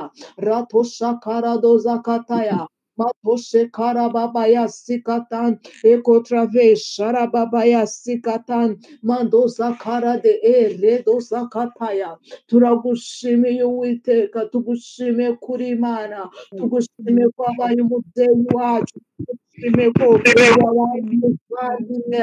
kataya. Ratosha karadoza kataya. Matoshe karababaya sikatan. Ekotrave sharababaya sikatan. Mandoza karade redoza kataya. Turagushimiye Uwiteka, tugushimiye kuri Imana, tugushimiye ko wabaye umubyeyi wacu, tugushimiye ko wabaye umuvandimwe,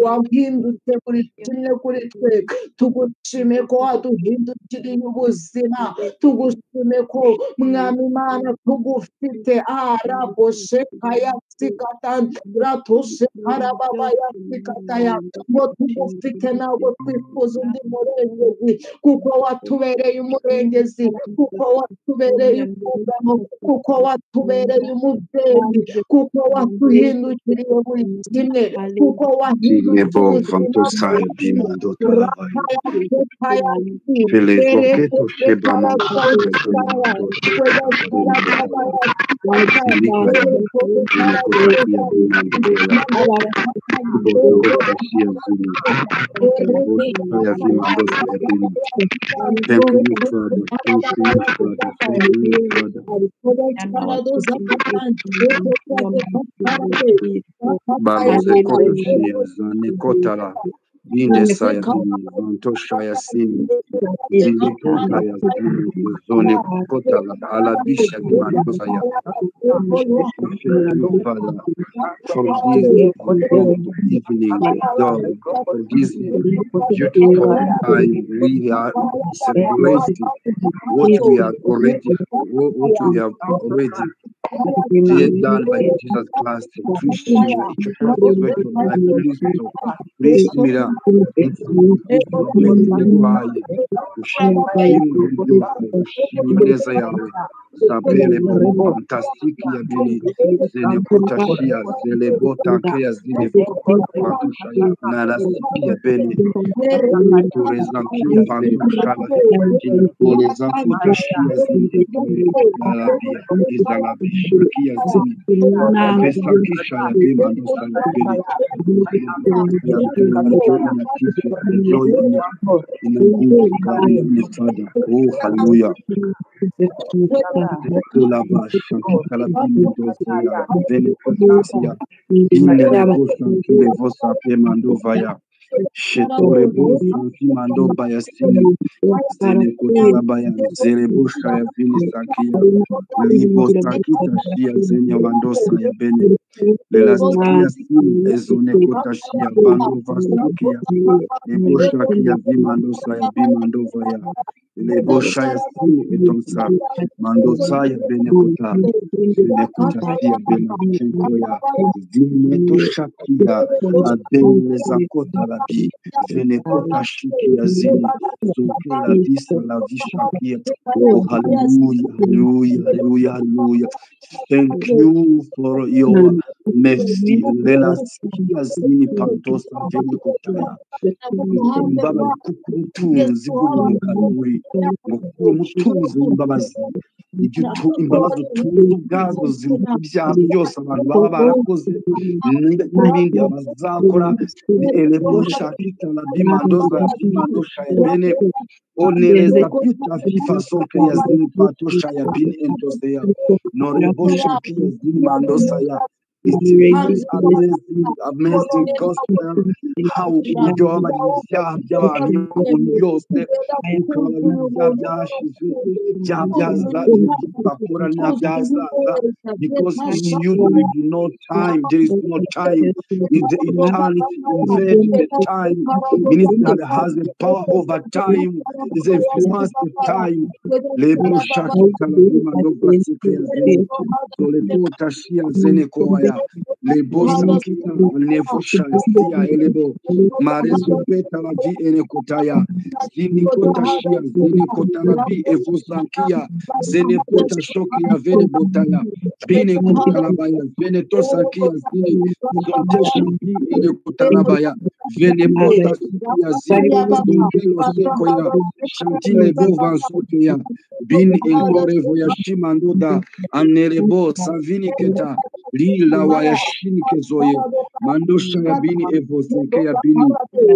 wahindutse buri kimwe kuri twe, tugushimiye ko waduhindukiriye ubuzima, tugushimiye ko mwami Imana tugufite, raboshe kaya sikata, ratoshe karababa ya sikataya, ngo tugufite ntabwo twifuza undi murengezi, kuko watubereye umurengezi, kuko watubereye umugabo, kuko watubereye umubyeyi, kuko watuhindukiriye buri kimwe, kuko wahindukiriye ubuzima Binde saya Antosha ya sini zilitoka ya zone kota la alabisha dimano saya Father for this evening God for this beautiful time we are celebrating what we have already done by Jesus Christ. Please, Mira, sapele fantastiki ya bini zene kutashia zele bota kaya zile matushaya na lasiki ya beni turezankia vandushaya tureza kutashia zile alabia izalabishakia zile pesakisha ya bima ndosa ya beni ya mtuwa joy in a good God in the Father. Oh, hallelujah. Shetore bosa mando bayasini zene kotala bayan zere bosha ya vini sakia libo sakita shia zene wandosa ya bene lela sakia sini ezone kotashia bando vasakia libo shakia vimandosa ya bimandova ya libo shaya sini etonsa mandosa ya bene kota zene kotashia bene chenko ya zine toshakia adele zakota la bi vene kotashiki ya zini zoke la disa la vishakia. Oh, hallelujah, hallelujah, hallelujah, hallelujah. Thank you for your mercy. Lela sikia zini pantosa vene kotaya mbaba kukutunzi bw'umukanuri ngokuru mutunzi imbabazi imbabazi utunzi ubwazo ziruta ibyaha byose abantu baba barakoze n'ibindi abazakora elebo shakita na bimandoza bimandosha ya bene onereza pita fifa soke ya zini patosha ya bini entose ya norebo shaki ya zini mandosa ya. It is amazing gospel how ujoba ibyaha by'abantu byose bakora n'abyazaza because in you there is no time, there is no time, in the eternity invade the time, meaning that has the power over time, is influence the time. Lebo shakita lima doba sikya so lebo tashia zene koya lebo sakita lebo shastia elebo marezo peta la vi ene kotaya zini kotashia zini kotarabi evo sankia zene kota shoki ya vene botaya bine kotalabaya vene tosakia zini zontesha bi ene kotalabaya vene bota ya zini zonkelo seko ya shantile bovan soke ya bin inkorevo ya shimandoda anerebo savini keta lila wa ya shinike zoye mandosha ya bini evo seke ya bini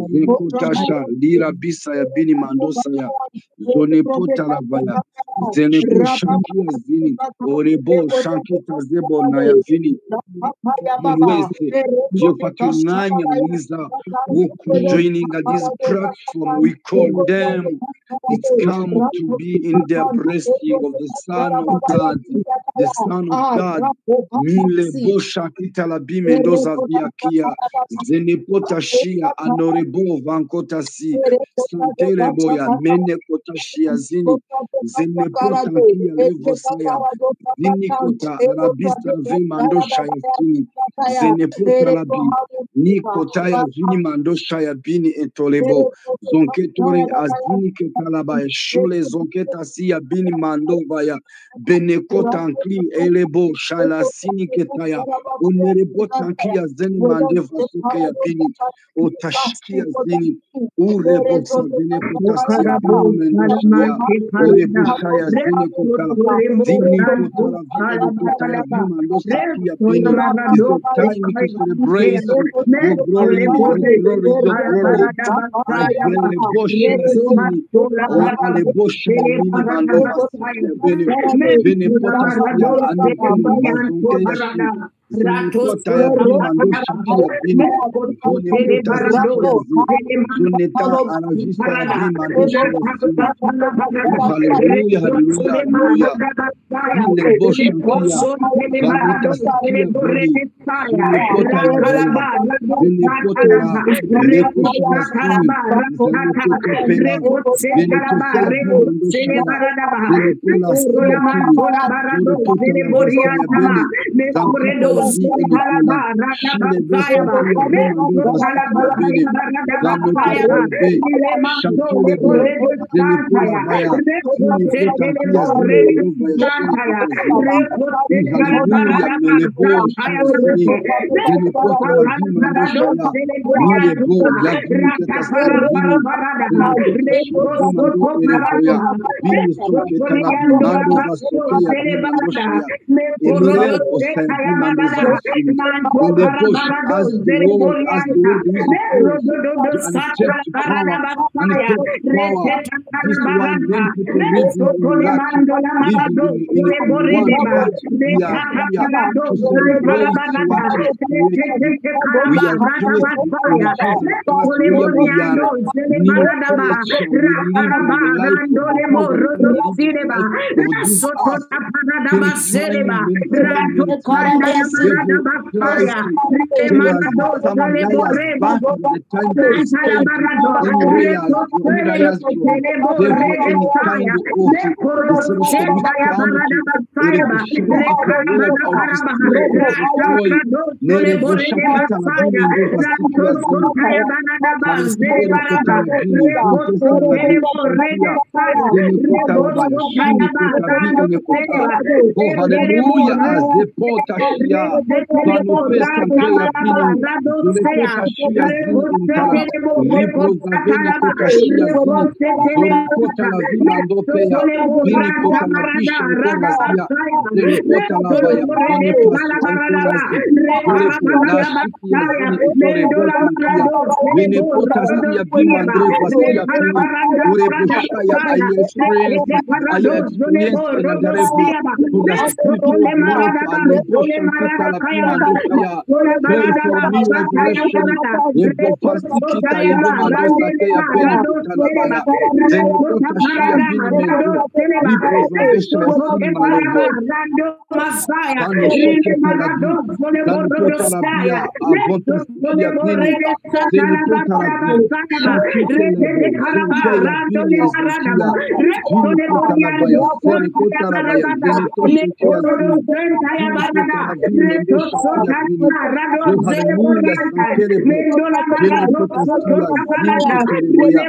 nekutasha lira bisa ya bini mandosa ya Zone pota la baya. Zene po shankia zini. Orebo shankita zebo na ya vini. Mwese. Jehovah tunanya mwiza. Woku joining at this platform. We call them. It's come to be in the blessing of the Son of God. The Son of God. Mile bosha kita la bimendoza viakia. Zene pota shia anorebo vankota si. Santere boya mene kota shia zini. Zene pota kia levo saya. Zini kota arabista vi mando shaya zini. Zene pota labi. Ni kota ya zini mando shaya bini etolebo. Zonketore azini ketalaba shule zonketa siya bini mando vaya. Benekota ankli elebo shala sini ketaya. Unerebo tankia zeni mande vasuke ya bini. Otashkia zini. Urebo sa benekota siya bini mendo shaya. Urebo shaya zini kota. Zini kota la vini kota ya bini mando sakia bini. It's your time to celebrate your glory, your glory, your glory. Azele bosha sini. Ale bosha mini mando vasuke bini. Bene pota sia ane bini mazonke ya shi. Zene pota ya bini mando shaki ya bini. Zone pota sia zi. Zone ta arajista ya bini mando shaya sini. Hallelujah, hallelujah, hallelujah. Zene bosha kia. Vanguta sikia bini. Zene pota ya bini. Zene pota la. Leko shaya sini. Zene pota pena. Zene tosia bini mando shaya. Zene pula sia kini. Zene pota la vasa ya bini. Zankuta la vi elikola. Shile bosa kia bini mando vasa kia bini. Zanota salbe. Shantile boya. Zene pula vaya. Zene pota kia zine mando vaya. Hallelujah, melebo shasini. Zene pota la vi mando shaya. Milebo ya vini keta sia bini. Zene pota shia vi mando ereboya. Bini soke tala vi mando vasoke ya vi mando shaya. Emile osa ya vi mando vasini. Elebo as the word is unchecked power, unchecked power. This one when people living in lack, living in want, we are here to celebrate what is created. We are created in Jesus Christ where we are. New creation, we live in the life of the Lord, of this earth. There is time when Christ, therefore Christ, there was some liars back in the time to escape anywhere, therefore any kind of the solution which come to erection of the word of this spirit to destroy Nerebo Shakita la Vini Ndova Sikia Zini Kanisipere Kota la Vini Zontesa la Vini Shakia Zene Kota la Vaya Shini Kota Vini Kota. Oh hallelujah, as the Pota Shia Pano Pesa Kea Vini Zone Kota Shia Zini Intala Libro Zavene Kota Shia Zini Zone Kota la Vini Andopea Vini Kota la Visha Nkola Sia Zene Kota la Vaya Vane Pasi Ankola Sia Zone Kota Shikia Zini Itore Botankia Vene Kota Sia Bima Andre Pasia Pini Ure Boshaya I experience and Adarebo to the spiritual growth and the Boshan Kita la Bima Andosaya pray for me revelation Ebo Fastikita Ebo Mandosa Kea Bene Kota la Baya Zene Kota Shia Bini Mezu Libro Zavesha Yasini Malebo Kano Sheketa la Bi Kano Kota la Bia Avonta Sikia Bini Zene Kota la Bi Shankite Lebo Zonke ya Bini Ezekia Bini Kota la Baya Zene Kota la Baya Zene Toshike ya Bini Bini Kota la Bini Mendo Shakia Bini Oh hallelujah Sankere Bo Zene Kota Sia Zini Ketore Boya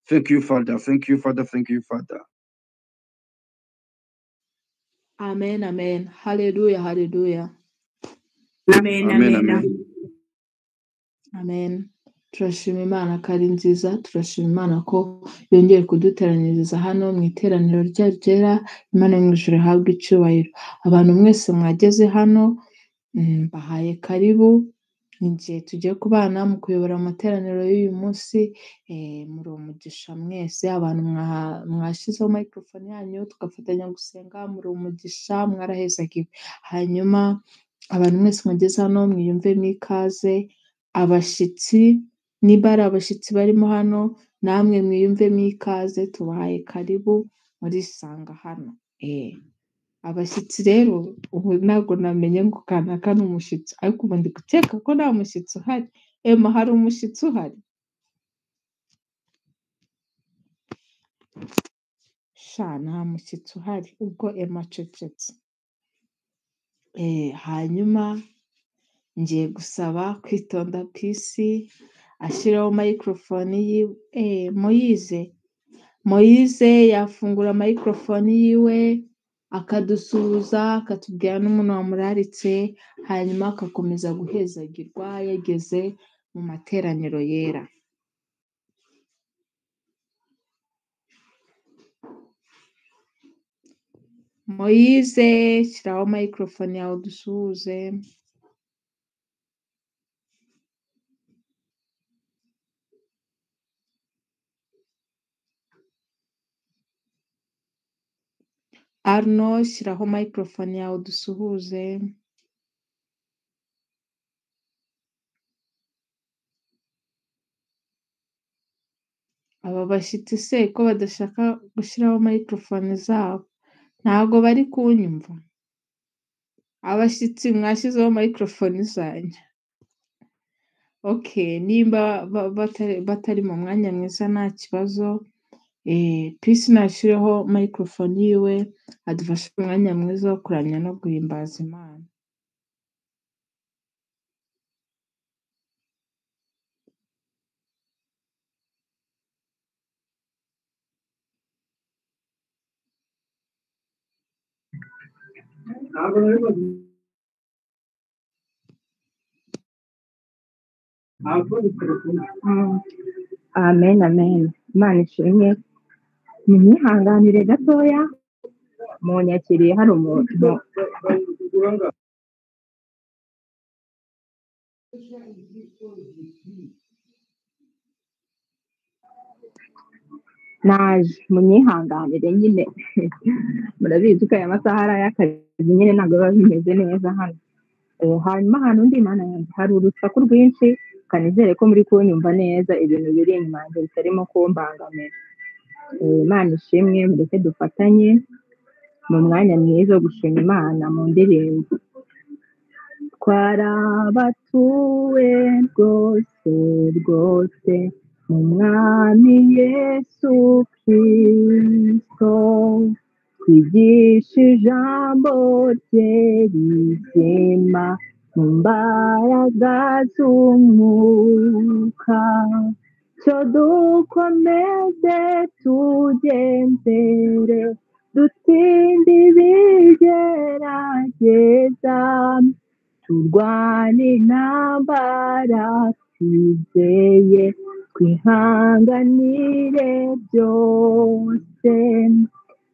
Thank you, Father. Thank you, Father. Thank you, Father. Amen, amen. Hallelujah, hallelujah. Amen, amen, amen. Amen. Turashima Imana ko ari nziza, turashima Imana ko yongeye kuduteraniriza hano mu iteraniro ryayo ryera. Imana yo mu ijuru ihabwe icyubahiro. Abantu mwese mwageze hano, bahaye karibu. ninjye tugiye kubana mu kuyobora amateraniro y'uyu munsi, muri umugisha mwese abantu mwashyizeho microphone yanyu tugafatanya gusenga, muri umugisha mwarahezagiwe. Hanyuma abantu mwese mugeze hano mwiyumvemo ikaze, abashyitsi niba ari abashyitsi barimo hano namwe mwiyumvemo ikaze, tubahaye karibu murisanga hano. Abashyitsi rero ubu ntabwo namenye ngo kanaka ni umushyitsi, ariko ubu ndi gukeka ko nta mushyitsi uhari. Emma, hari umushyitsi uhari? Sha nta mushyitsi uhari, ubwo Emma acecetse. Hanyuma ngiye gusaba kwitonda Peace ashyiraho microphone yiwe. Moise yafungura microphone yiwe akadusuhuza, akatubwira n'umuntu wamuraritse, hanyuma agakomeza guhezagirwa yageze mu materaniro yera. Moise, shyiraho microphone yawe dusuhuze. Arno, shyiraho microphone yawe dusuhuze. Aba bashyitsi se ko badashaka gushyiraho microphone zabo, ntabwo bari kunyumva? Abashyitsi mwashyizeho microphone zanyu? Okay, nimba batari mu mwanya mwiza nta kibazo. Peace nashyireho microphone yiwe adufashe umwanya mwiza wo kuramya no guhimbaza Imana. Amen, amen. Imana ishimwe. Nimwihanganire gatoya, munyakiriye hari umuntu. Naje, munyihanganire nyine. Murabizi ko aya masaha ari ay'akazi nyine ntabwo biba bimeze neza hano. Hanyuma ahantu ndi Mana yanjye hari urusaku rwinshi, kanizere ko muri kunyumva neza ibintu biri inyuma yanjye bitarimo kumbangamira. Imana ishimwe, mureke dufatanye mu mwanya mwiza wo gushima Imana mu ndirimbo. Twarabatuwe rwose rwose mu Mwami Yesu Kristo, twigisha ijambo rye rizima mu mbaraga z'umwuka, cyo dukomeze tugendere dutsinde ibigerageza, turwane intambara twizeye, twihanganire byose,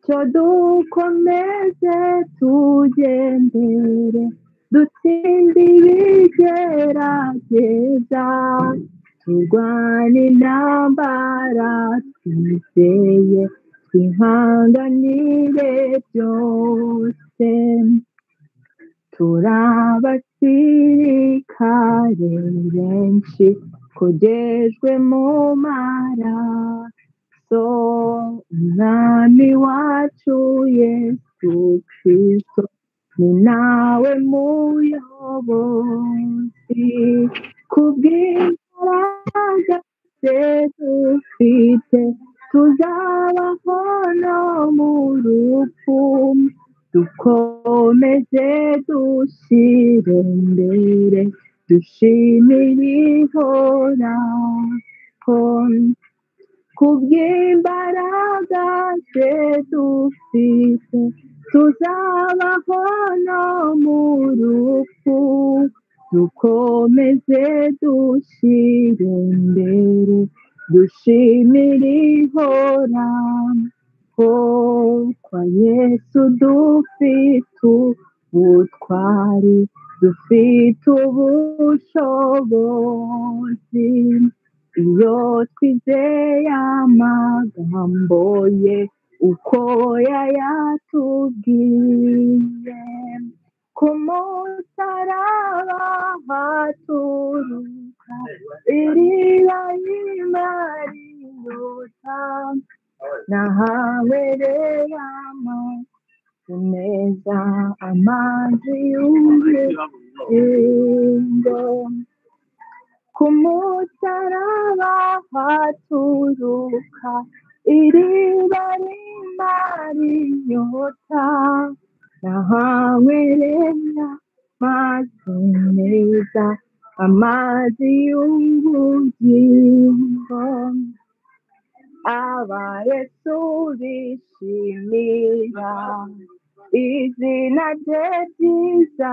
cyo dukomeze tugendere dutsinde ibigerageza, turwane intambara twizeye, twihanganire byose. Turabasirikare benshi kogejwe mu maraso, Umwami wacu Yesu Kristo ni nawe muyobozi, kubw'imbaraga ze dufite tuzabaho no mu rupfu, dukomeze dushyire imbere dushimire ihoraho, kubw'imbaraga ze dufite tuzabaho no mu rupfu, dukomeze dushyire imbere dushimire ihoraho, kwa Yesu dufite ubutwari dufite ubushobozi iyo twizeye amagambo ye uko yayatubwiye ku musaraba haturuka iriba rimara inyota nahawereye amazi meza amazi y'ubugingo ku musaraba haturuka iriba rimara inyota nahawereye amazi meza amazi y'ubugingo aba Yesu bishimira izina rye ryiza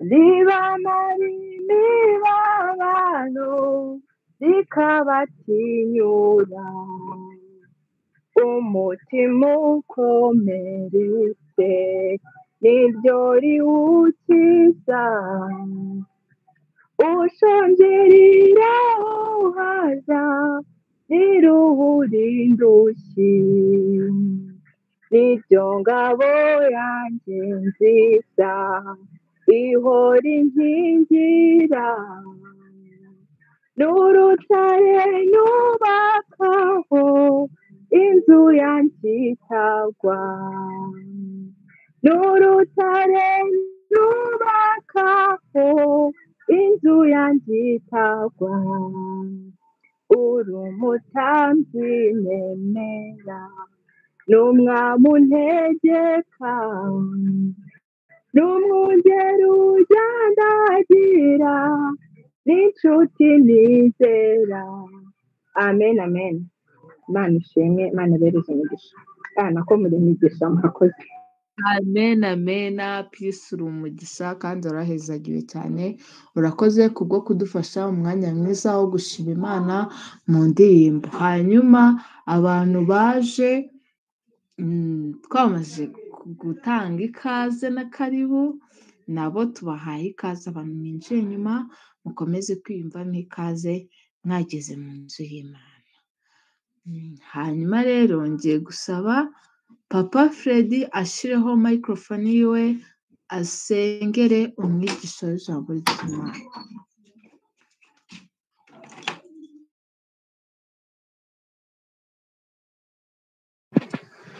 ribamara imibabaro rikabatinyura umutima ukomeretse niryo riwukiza ushongerera uhaza ntiruburindushyi niryo ngabo yanjye nziza ihora inkingira n'urutare nubakaho inzu yanjye itagwa n'urutare nubakaho inzu yanjye itagwa uri umutambyi nemera n'umwami untegeka n'umwungeri ujandagira n'inshuti nizera amen amen Imana ishimwe Imana ibereze umugisha nako muri migisha murakoze amen amen peace uri umugisha kandi urahezagiwe cyane urakoze kubwo kudufasha umwanya mwiza wo gushima Imana mu ndirimbo hanyuma abantu baje twamaze gutanga ikaze na karibu nabo tubahaye ikaze abantu mwinjiye nyuma mukomeze kwiyumvamo ikaze mwageze mu nzu y'Imana hanyuma rero ngiye gusaba Papa Freddy ashyireho microphone yiwe asengere umwigisha w'ijambo ry'Imana.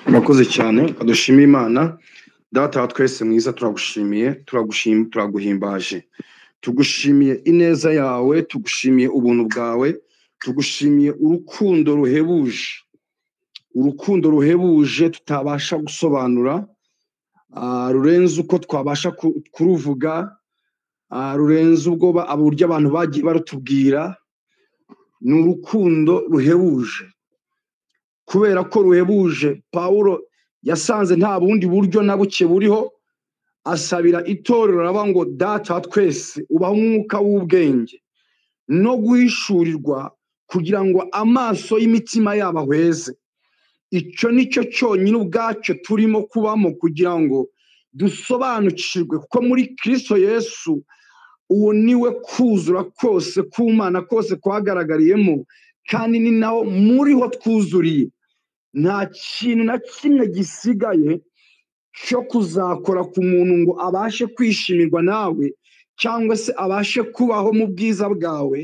Murakoze cyane adushimiye Imana data wa twese mwiza turagushimiye turaguhimbaje tugushimiye ineza yawe tugushimiye ubuntu bwawe tugushimiye urukundo ruhebuje tutabasha gusobanura rurenze uko twabasha kuruvuga rurenze uburyo abantu bagiye barutubwira ni urukundo ruhebuje kubera ko ruhebuje Pawulo yasanze nta bundi buryo na buke buriho asabira itorero aravuga ngo data wa twese ubaho umwuka w'ubwenge no guhishurirwa kugira ngo amaso y'imitima yabo ahweze icyo nicyo cyonyine ubwacyo turimo kubamo kugira ngo dusobanukirwe kuko muri Kristo Yesu uwo niwe kuzura kose k'Imana kose kwagaragariyemo kandi ni naho muriho twuzuriye nta kintu na kimwe gisigaye cyo kuzakora ku muntu ngo abashe kwishimirwa nawe cyangwa se abashe kubaho mu bwiza bwawe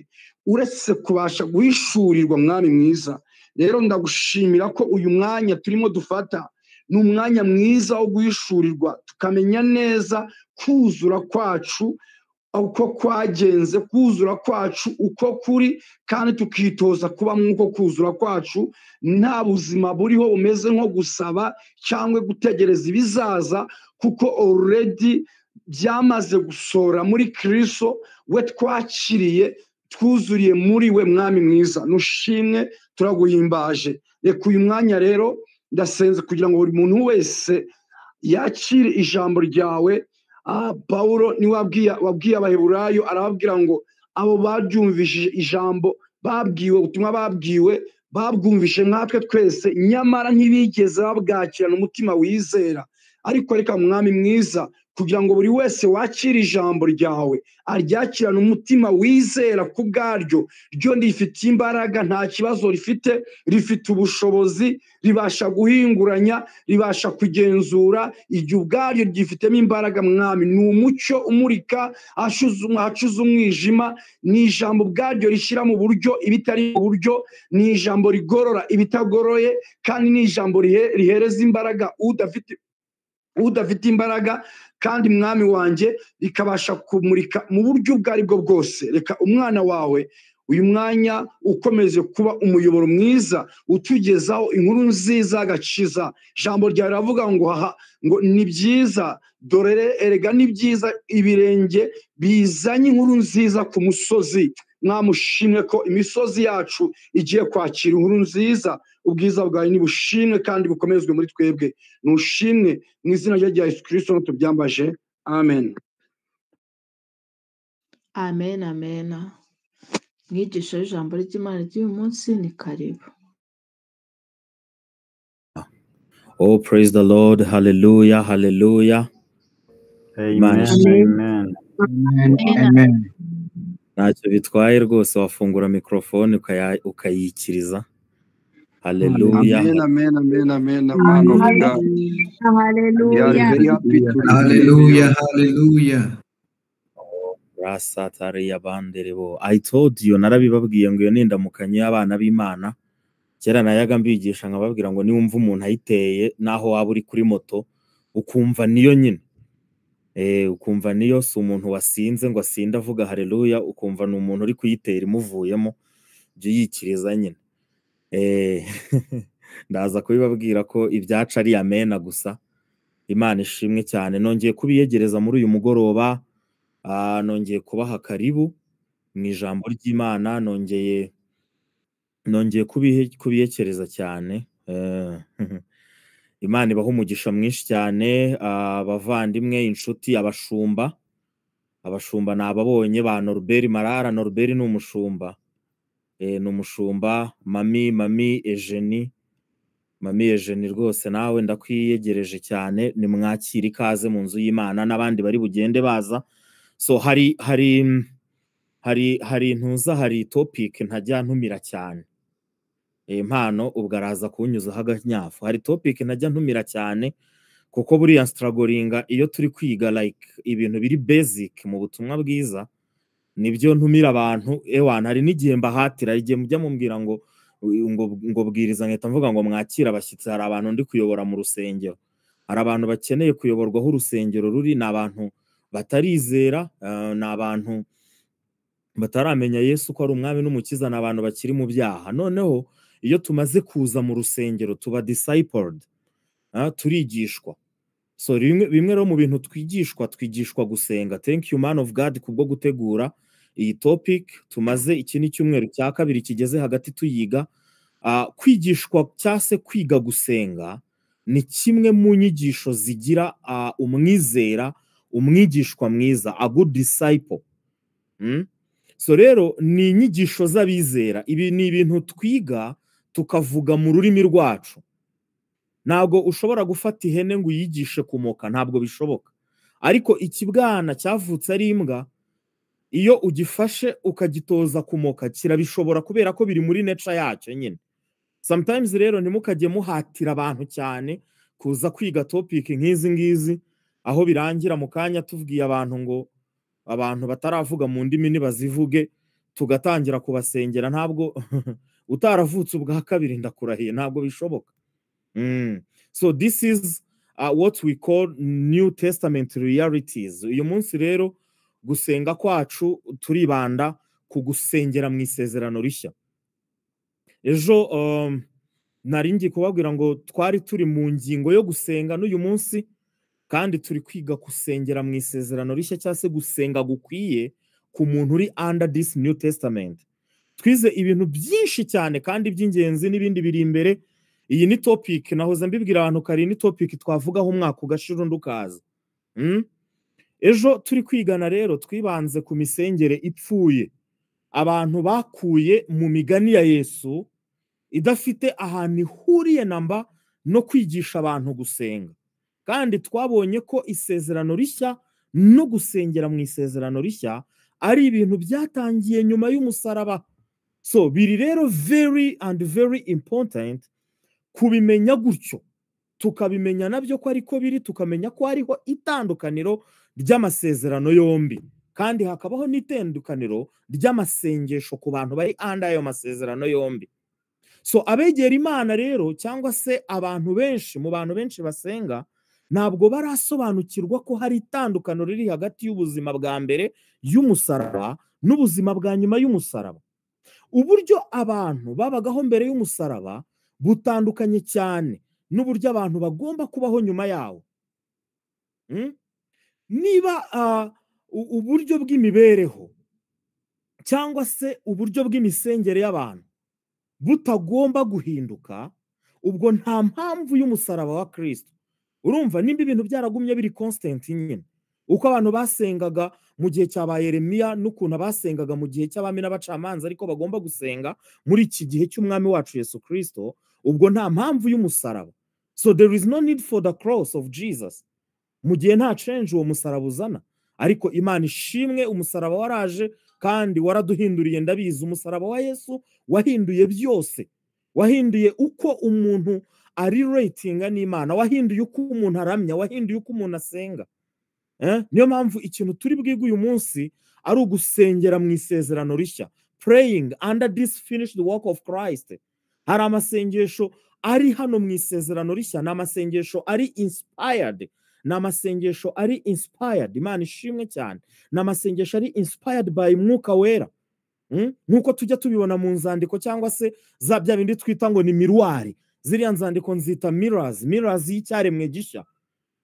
uretse kubasha guhishurirwa mwami mwiza rero ndagushimira ko uyu mwanya turimo dufata ni umwanya mwiza wo guhishurirwa tukamenya neza kuzura kwacu uko kwagenze kuzura kwacu uko kuri kandi tukitoza kuba nk'uko kuzura kwacu nta buzima buriho umeze nko gusaba cyangwa gutegereza ibizaza kuko already byamaze gusora muri Kristo we twakiriye twuzuriye muri we mwami mwiza nushimwe turaguhimbaje reka uyu mwanya rero ndasenze kugira ngo buri muntu wese yakire ijambo ryawe Pawulo niwe wabwiye abaheburayo arababwira ngo abo baryumvishije ijambo babwiwe ubutumwa babwumvishe nkatwe twese nyamara ntibigeze babwakirana umutima wizera ariko reka mwami mwiza kugira ngo buri wese wakira ijambo ryawe aryakirane umutima wizera ku bwaryo. Ryo rifite imbaraga, nta kibazo rifite, rifite ubushobozi, ribasha guhinguranya, ribasha kugenzura, iryo ubwaryo ryifitemo imbaraga. Mwami, ni umucyo umurika ahacuze umwijima, ni ijambo ubwaryo rishyira mu buryo ibitari mu buryo, ni ijambo rigorora ibitagoroye, kandi ni ijambo rihereza imbaraga udafite imbaraga. Kandi mwami wanjye rikabasha kumurika mu buryo ubwo ari bwo bwose. Reka umwana wawe uyu mwanya ukomeze kuba umuyoboro mwiza utugezaho inkuru nziza agakiza. Ijambo ryawe riravuga ngo ni byiza, dore erega ni byiza ibirenge bizanye inkuru nziza ku musozi. Mwamushimwe ko imisozi yacu igiye kwakira inkuru nziza. Ubwiza bwawe nibushimwe kandi bukomezwe muri twebwe. Nushimwe mu izina rya Yesu Kristo tubyambaje. Amen. Amen, amen. Mwigisha w'ijambo ry'Imana ry'uyu munsi ni karibu. Oh, praise the Lord. Hallelujah, hallelujah. Amen, amen. Amen. Ntacyo bitwaye rwose, wafungura mikrofone ukayikiriza. Hallelujah. Amen, amen, amen, amen. Man of God. We are very happy to Hallelujah, hallelujah. I told you, narabibabwiye ngo iyo nindamukanye y'abana b'Imana. Kera nayaga mbigisha nkababwira ngo niwumva umuntu ayiteye naho waba uri kuri moto ukumva niyo nyine. Ukumva niyo, si umuntu wasinze ngo asinde avuga haleluya, ukumva ni umuntu uri kuyitera imuvuyemo, byo yikiriza nyine. Ndaza kubibabwira ko ibyaca ari amena gusa. Imana ishimwe cyane. Nongeye kubiyegereza muri uyu mugoroba, nongeye kubaha karibu mu ijambo ry'Imana, nongeye kubiyekereza cyane. Imana ibaha umugisha mwinshi cyane, abavandimwe, inshuti, abashumba ni ababonye ba Norbert Marara. Norbert ni umushumba, mami Eugenie rwose nawe ndakwiyegereje cyane. Ni mwakira ikaze mu nzu y'Imana, n'abandi bari bugende baza. So hari topic ntajya ntumira cyane. Impano ubwo araza kunyuzaho aganyafu. Hari topic najya ntumira cyane kuko buriya struggling iyo turi kwiga like ibintu biri basic mu butumwa bwiza, nibyo ntumira abantu. Hari n'igihe mbahatira, igihe mujya mumbwira ngo bwiriza, nkahita mvuga ngo mwakira abashyitsi. Hari abantu ndi kuyobora mu rusengero, hari abantu bakeneye kuyoborwaho urusengero ruri, ni abantu batarizera, ni abantu bataramenya Yesu ko ari umwami n'umukiza, ni abantu bakiri mu byaha. Noneho iyo tumaze kuza mu rusengero tuba discipled, turigishwa. So bimwe rero mu bintu twigishwa gusenga. Thank you man of God kubwo gutegura iyi topic. Tumaze iki ni cyumweru cya kabiri kigeze hagati tuyiga. Kwigishwa cyase kwiga gusenga ni kimwe mu nyigisho zigira umwizera, umwigishwa mwiza, a good disciple. So rero ni inyigisho z'abizera. Ibi ni ibintu twiga tukavuga mu rurimi rwacu. Ntabwo ushobora gufata ihene ngo uyigishe kumoka, ntabwo bishoboka. Ariko ikibwana cyavutse ari imbwa, iyo ugifashe ukagitoza kumoka kirabishobora, kubera ko biri muri nature yacyo nyine. Sometimes rero ntimukajye muhatira abantu cyane kuza kwiga topic nk'izi ngizi, aho birangira mu kanya tubwiye abantu ngo abantu bataravuga mu ndimi nibazivuge, tugatangira kubasengera. Ntabwo utaravutse ubwa kabiri ndakurahiye, ntabwo bishoboka. So this is what we call New Testament realities. Uyu munsi rero gusenga kwacu turibanda ku gusengera mu isezerano rishya. Ejo nari ngiye kubabwira ngo twari turi mu ngingo yo gusenga, n'uyu munsi kandi turi kwiga gusengera mu isezerano rishya, cyangwa se gusenga gukwiye ku muntu uri under this New Testament. Twize ibintu byinshi cyane kandi by'ingenzi, n'ibindi biri imbere. Iyi ni topic nahoze mbibwira abantu kare, ni topic twavugaho umwaka ugashira undi ukaza. Ejo turi kwigana rero twibanze ku misengere ipfuye, abantu bakuye mu migani ya Yesu, idafite ahantu ihuriye namba no kwigisha abantu gusenga. kandi twabonye ko isezerano rishya no gusengera mu isezerano rishya ari ibintu byatangiye nyuma y'umusaraba. So biri rero very important kubimenya gutyo, tukabimenya nabyo ko ariko biri, tukamenya ko hariho itandukaniro ry'amasezerano yombi, kandi hakabaho n'itandukaniro ry'amasengesho ku bantu bari anda ayo masezerano yombi. So abegera Imana rero cyangwa se abantu benshi, mu bantu benshi basenga, ntabwo barasobanukirwa ko hari itandukaniro riri hagati y'ubuzima bwa mbere y'umusaraba n'ubuzima bwa nyuma y'umusaraba. Uburyo abantu babagaho mbere y'umusaraba butandukanye cyane n'uburyo abantu bagomba kubaho nyuma yawo. Niba uburyo bw'imibereho cyangwa se uburyo bw'imisengere y'abantu butagomba guhinduka, ubwo nta mpamvu y'umusaraba wa Kristo. Urumva nimba ibintu byaragumye biri constant nyine, uko abantu basengaga mu gihe cya ba Yeremiya n'ukuntu basengaga mu gihe cy'abami n'abacamanza ariko bagomba gusenga muri iki gihe cy'umwami wacu Yesu Kristo, ubwo nta mpamvu y'umusaraba. So there is no need for the cross of Jesus. Mu gihe nta change uwo musaraba uzana, ariko Imana ishimwe umusaraba waraje kandi waraduhinduriye. Ndabizi umusaraba wa Yesu wahinduye byose, wahinduye uko umuntu ari ratinga n'Imana, wahinduye uko umuntu aramya, wahinduye uko umuntu asenga. Niyo mpamvu ikintu turi bwige uyu munsi ari ugusengera mu isezerano rishya, praying under this finished work of Christ. Hari amasengesho ari hano mu isezerano rishya, ni amasengesho ari inspired, ni amasengesho ari inspired. Imana ishimwe cyane, ni amasengesho ari inspired by Mwuka Wera. Nk'uko tujya tubibona mu nzandiko cyangwa se za bya bindi twita ngo ni miruari. Ziriya nzandiko nzita mirrors y'icyaremwe gishya,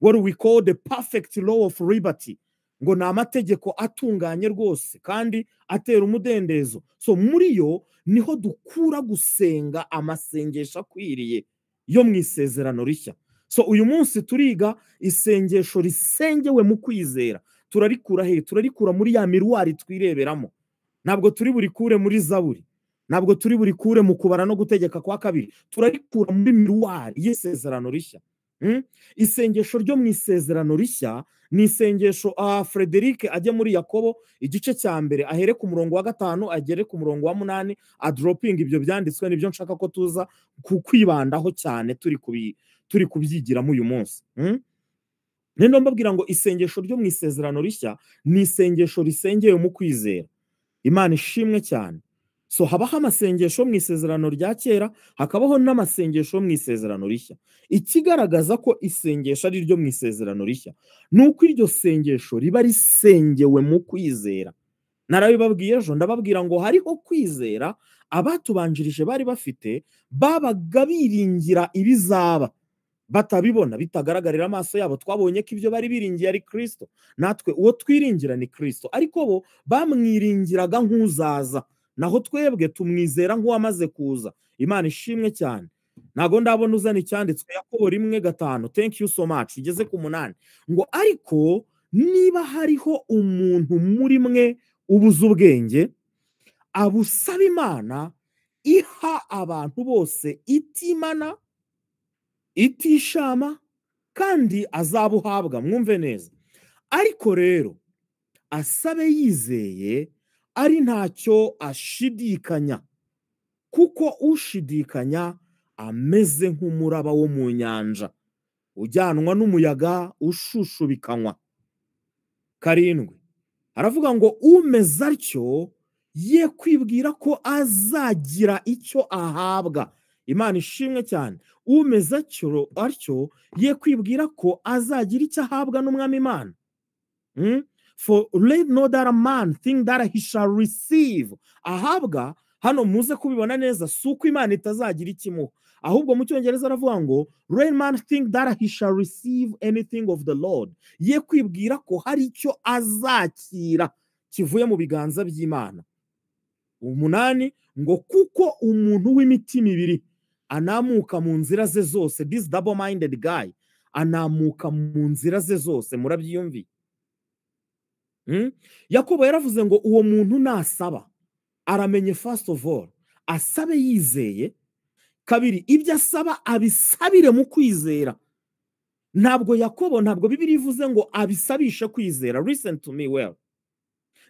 what we call the perfect law of liberty, ngo ni amategeko atunganye rwose kandi atera umudendezo. So muri yo niho dukura gusenga amasengesho akwiriye yo mu isezerano rishya. So uyu munsi turiga isengesho risengewe mu kwizera. Turarikura he? Turarikura muri ya miruari twireberamo. Ntabwo turi burikure muri Zaburi, ntabwo turi burikure mu kubara no gutegeka kwa kabiri, turarikura muri miruari y'isezerano rishya. Isengesho ryo mu isezerano rishya ni isengesho Frederic ajye muri Yakobo igice cya mbere ahere ku murongo wa 5 agere ku murongo wa 8 adroping ibyo byanditswe, nibyo nshaka ko tuza kwibandaho cyane turi kubyigiramo uyu munsi. Nendo mbabwira ngo isengesho ryo mu isezerano rishya ni isengesho risengewe mu kwizera. Imana ishimwe cyane. So habaho amasengesho mu isezerano rya kera, hakabaho n'amasengesho mu isezerano rishya. Ikigaragaza ko isengesho ari ryo mu isezerano rishya nuko iryo sengesho riba risengewe mu kwizera. Narabibabwiye ejo, ndababwira ngo hariho kwizera abatubanjirije bari bafite, babaga biringira ibizaba batabibona, bitagaragarira amaso yabo. Twabonye ko ibyo bari biringiye ari Kristo, natwe uwo twiringira ni Kristo, ariko bo bamwiringiraga nk'uzaza, naho twebwe tumwizera nk'uwamaze kuza. Imana ishimwe cyane. Nago ndabona uzana icyanditswe Yakobo 1:5. Thank you so much. Igeze ku 8 ngo ariko niba hariho umuntu muri mwe ubuze ubwenge, abusaba Imana iha abantu bose itimana itishama, kandi azabuhabwa. Mwumve neza. Ariko rero asabe yizeye, ari ntacyo ashidikanya, kuko ushidikanya ameze nk'umuraba wo mu nyanja ujyanwa n'umuyaga ushushubikanywa. 7 aravuga ngo umeze atyo ye kwibwira ko azagira icyo ahabwa. Imana ishimwe cyane. Umeze atyo ye kwibwira ko azagira icyo ahabwa n'umwami Imana. For let no that a man think that he shall receive. Ahabwa hano muze kubibona neza, suko Imana itazagira ikimuha, ahubwo mu Cyongereza aravuga ngo let man think that he shall receive anything of the Lord. Ye kwibwira ko hari icyo azakira kivuye mu biganza by'Imana. 8 ngo kuko umuntu w'imitima ibiri anamuka mu nzira ze zose. This double minded guy anamuka mu nzira ze zose. Murabyiyumviye? Yakobo yaravuze ngo uwo muntu nasaba aramenye, first of all asabe yizeye, 2 ibyo asaba abisabire mu kwizera. ntabwo Yakobo, ntabwo Bibiliya ivuze ngo abisabishe kwizera. Listen to me well.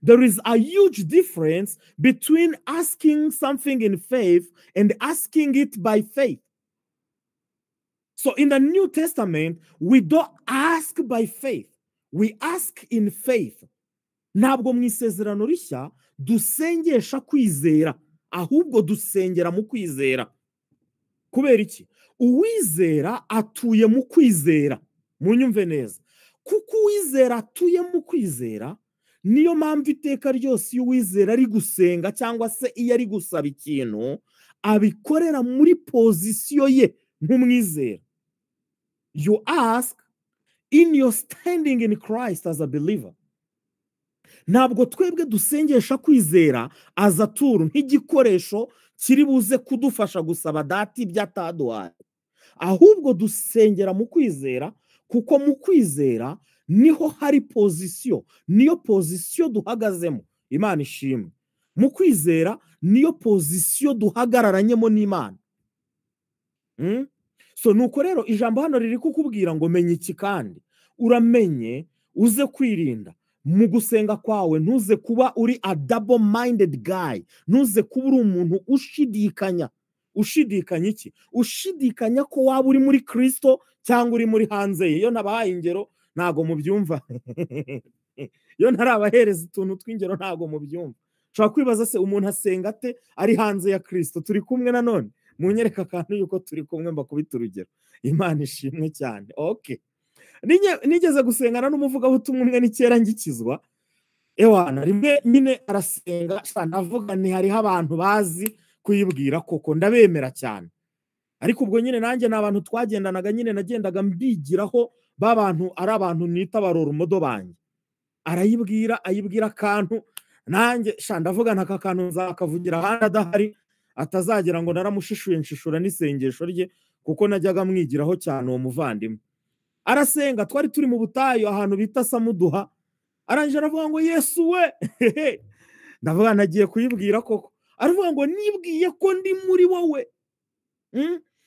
There is a huge difference between asking something in faith and asking it by faith. So in the New Testament, we don't ask by faith. We ask in faith. Ntabwo mu Isezerano Rishya dusengesha kwizera, ahubwo dusengera mu kwizera. Kubera iki? Uwizera atuye mu kwizera. Munyumve neza. Kuko uwizera atuye mu kwizera, niyo mpamvu iteka ryose iyo uwizera ari gusenga cyangwa se iyo ari gusaba ikintu, abikorera muri pozisiyo ye nk'umwizera. You ask in your standing in Christ as a believer. Ntabwo twebwe dusengesha kwizera as a tool, nk'igikoresho kiri buze kudufasha gusaba data ibyo ataduhaye. Ahubwo dusengera mu kwizera, kuko mu kwizera niho hari pozisiyo, niyo pozisiyo duhagazemo. Imana ishimwe. Mu kwizera niyo pozisiyo duhagararanyemo n'Imana. So nuko rero ijambo hano riri kukubwira ngo menya iki, kandi uramenye uze kwirinda mu gusenga kwawe. Ntuze kuba uri a double minded guy, ntuze kuba uri umuntu ushidikanya. Ushidikanya iki? Ushidikanya ko waba uri muri Kristo cyangwa uri muri hanze ye. Iyo nabahaye ingero ntago mubyumva. Iyo ntarabahereza utuntu tw'ingero ntago mubyumva. Ushobora kwibaza se umuntu asenga ate ari hanze ya Kristo? Turi kumwe nanone? Munyereka akantu yuko turi kumwe mbakubita urugero. Imana ishimwe cyane. Okay. Nigeze gusengana n'umuvugabutumwa umwe n'icyera ngikizwa. Ewana rimwe nyine arasenga, navuga ni hariho abantu bazi kuyibwira koko, ndabemera cyane. Ariko ubwo nyine nanjye n'abantu twagendanaga nyine nagendaga mbigiraho, babantu ari abantu nita barora umudo banjye. Ayibwira akantu, nanjye ndavuga ntaka kantu nzakavugira ahandi adahari, atazagira ngo naramushishuye nshishura n'isengesho rye, kuko najyaga mwigiraho cyane uwo muvandimwe. Arasenga, twari turi mu butayu ahantu bita Samuduha. Arangije aravuga ngo Yesu we. Ndavuga nagiye kuyibwira koko. Aravuga ngo nibwiye ko ndi muri wowe.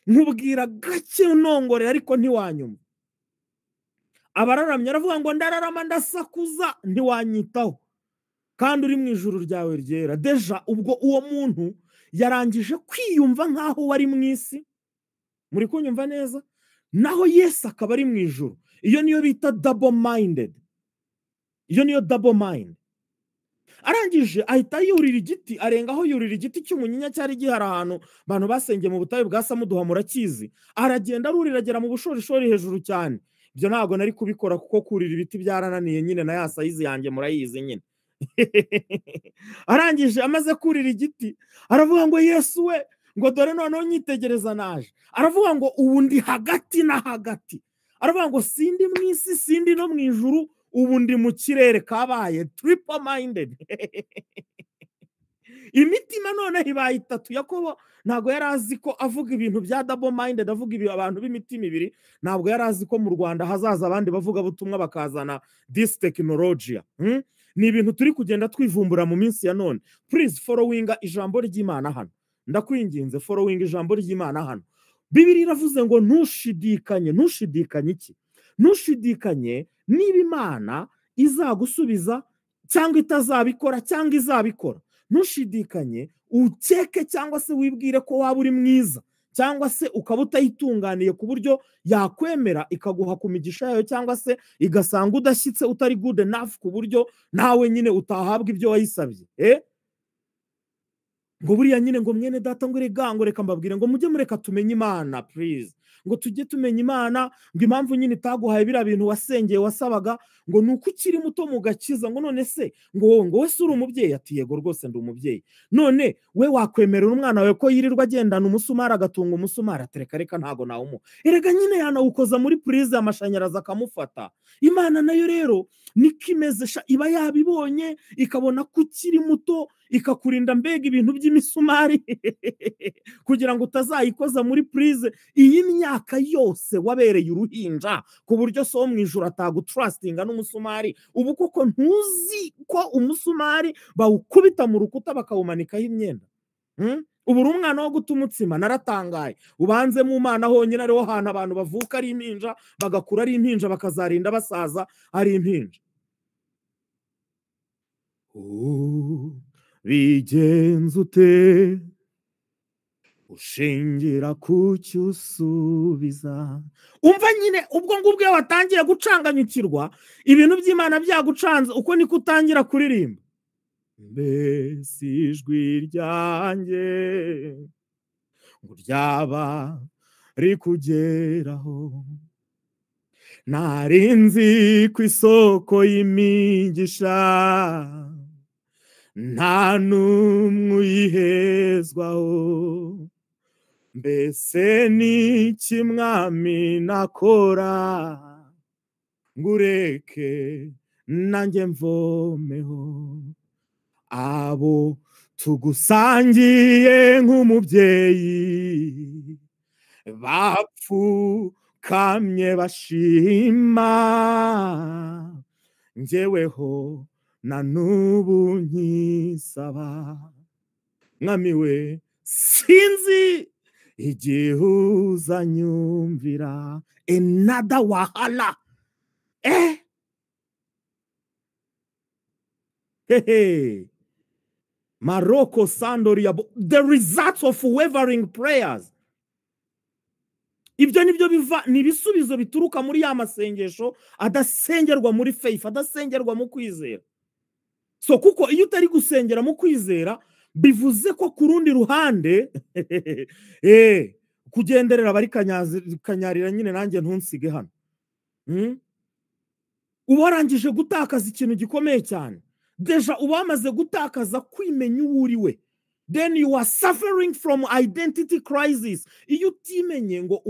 Nkubwira gake nongore ariko ntiwanyuma. Abararamye aravuga ngo ndararama ndasakuza ntiwanyitaho. Kandi uri mu ijuru ryawe ryera. Deja ubwo uwo muntu yarangije kwiyumva nkaho wari mu isi. Muri kunyumva neza? Naho Yesu akaba ari mu ijuru. Iyo niyo bita double minded. Iyo niyo double mind. Arangije ahita yurira igiti, arengaho yurira igiti cy'umunyinya cyari gihari ahantu abantu basengeye mu butayu bwa Samuduha, murakizi. Aragenda arurira agera mu bushorishori hejuru cyane. Ibyo ntabwo nari kubikora kuko kurira ibiti byarananiye nyine, na ya sayizi yanjye murayizi nyine. Arangije amaze kurira igiti aravuga ngo Yesu we, ngo dore noneho nyitegereza naje. Aravuga ngo ubu ndi hagati na hagati. Aravuga ngo sindi mu isi sindi no mu ijuru, ubu ndi mu kirere. Kabaye triple minded. Imitima none ibaye itatu. Yakobo ntabwo yari azi ko avuga ibintu bya double minded, avuga abantu b'imitima ibiri. Ntabwo yari azi ko mu Rwanda hazaza abandi bavuga butumwa bakazana this technology. Ni ibintu turi kugenda twivumbura mu minsi ya none. Please following ijambo ry'Imana hano. Ndakwinginze following ijambo ry'Imana hano. Bibiliya iravuze ngo ntushidikanye. Ntushidikanye iki? Ntushidikanye niba Imana izagusubiza cyangwa itazabikora cyangwa izabikora. Ntushidikanye ukeke cyangwa se wibwire ko waba uri mwiza, cyangwa se ukaba utayitunganiye ku buryo yakwemera ikaguha ku migisha yayo, cyangwa se igasanga udashyitse utari good enough ku buryo nawe nyine utahabwa ibyo wayisabye. Ngo buriya nyine ngo mwene data ngo reka mbabwire ngo mujye mureka tumenye Imana please. Ngo tujye tumenya Imana, ngo impamvu nyine itaguhaye biriya bintu wasengeye wasabaga ngo nuko ukiri muto mu gakiza. Ngo none se ngo wese uri umubyeyi? Ati yego rwose ndi umubyeyi. None we wakwemerera umwana wawe ko yirirwa agendana umusumari agatunga umusumari? Atereka reka ntago nawumu. Erega nyine yanawukoza muri purize y'amashanyarazi akamufata. Imana nayo rero niko imeze, iba yabibonye ikabona ko ukiri muto ikakurinda mbega ibintu by'imisumari kugira ngo utazayikoza muri purize iyi myaka yose wabereye uruhinja, ku buryo so mu ijuru atagutrustinga n'umusumari. Ubu koko ntuzi ko umusumari bawukubita mu rukuta bakawumanikaho imyenda? ubu uri umwana wo guta umutsima naratangaye ubanze mu Mana honyine ariho hantu abantu bavuka ari impinja bagakura ari impinja bakazarinda basaza ari impinja. Bigenze ute ushingira kucyo usubiza. Umva nyine ubwo ngubwo iyo watangiye gucanganyukirwa ibintu by'Imana byagucanze uko niko utangira kuririmba. Mbese ijwi ryanjye ngo ryaba rikugeraho, nari nzi ku isoko y'imigisha nta n'umwe uyihezwaho. Mbese n'iki mwami nakora ngo ureke nanjye mvomeho, abo tugusangiye nk'umubyeyi bapfukamye bashima, njyeweho na n'ubu nkisaba. Mwami we sinzi igihe uzanyumvira. Another wahala. Maroko Sandoria, the results of wavering prayers. Ibyo nibyo biva ni bisubizo bituruka muri ya masengesho adasengerwa muri faith, adasengerwa mu kwizera. So kuko iyo utari gusengera mu kwizera bivuze ko ku rundi ruhande kugenderera bari kanyarira nyine nanjye ntunsige hano. Uba warangije gutakaza ikintu gikomeye cyane. Deja uba wamaze gutakaza kwimenya uwo uri we. Then you are suffering from identity crisis. Iyo utimenye ngo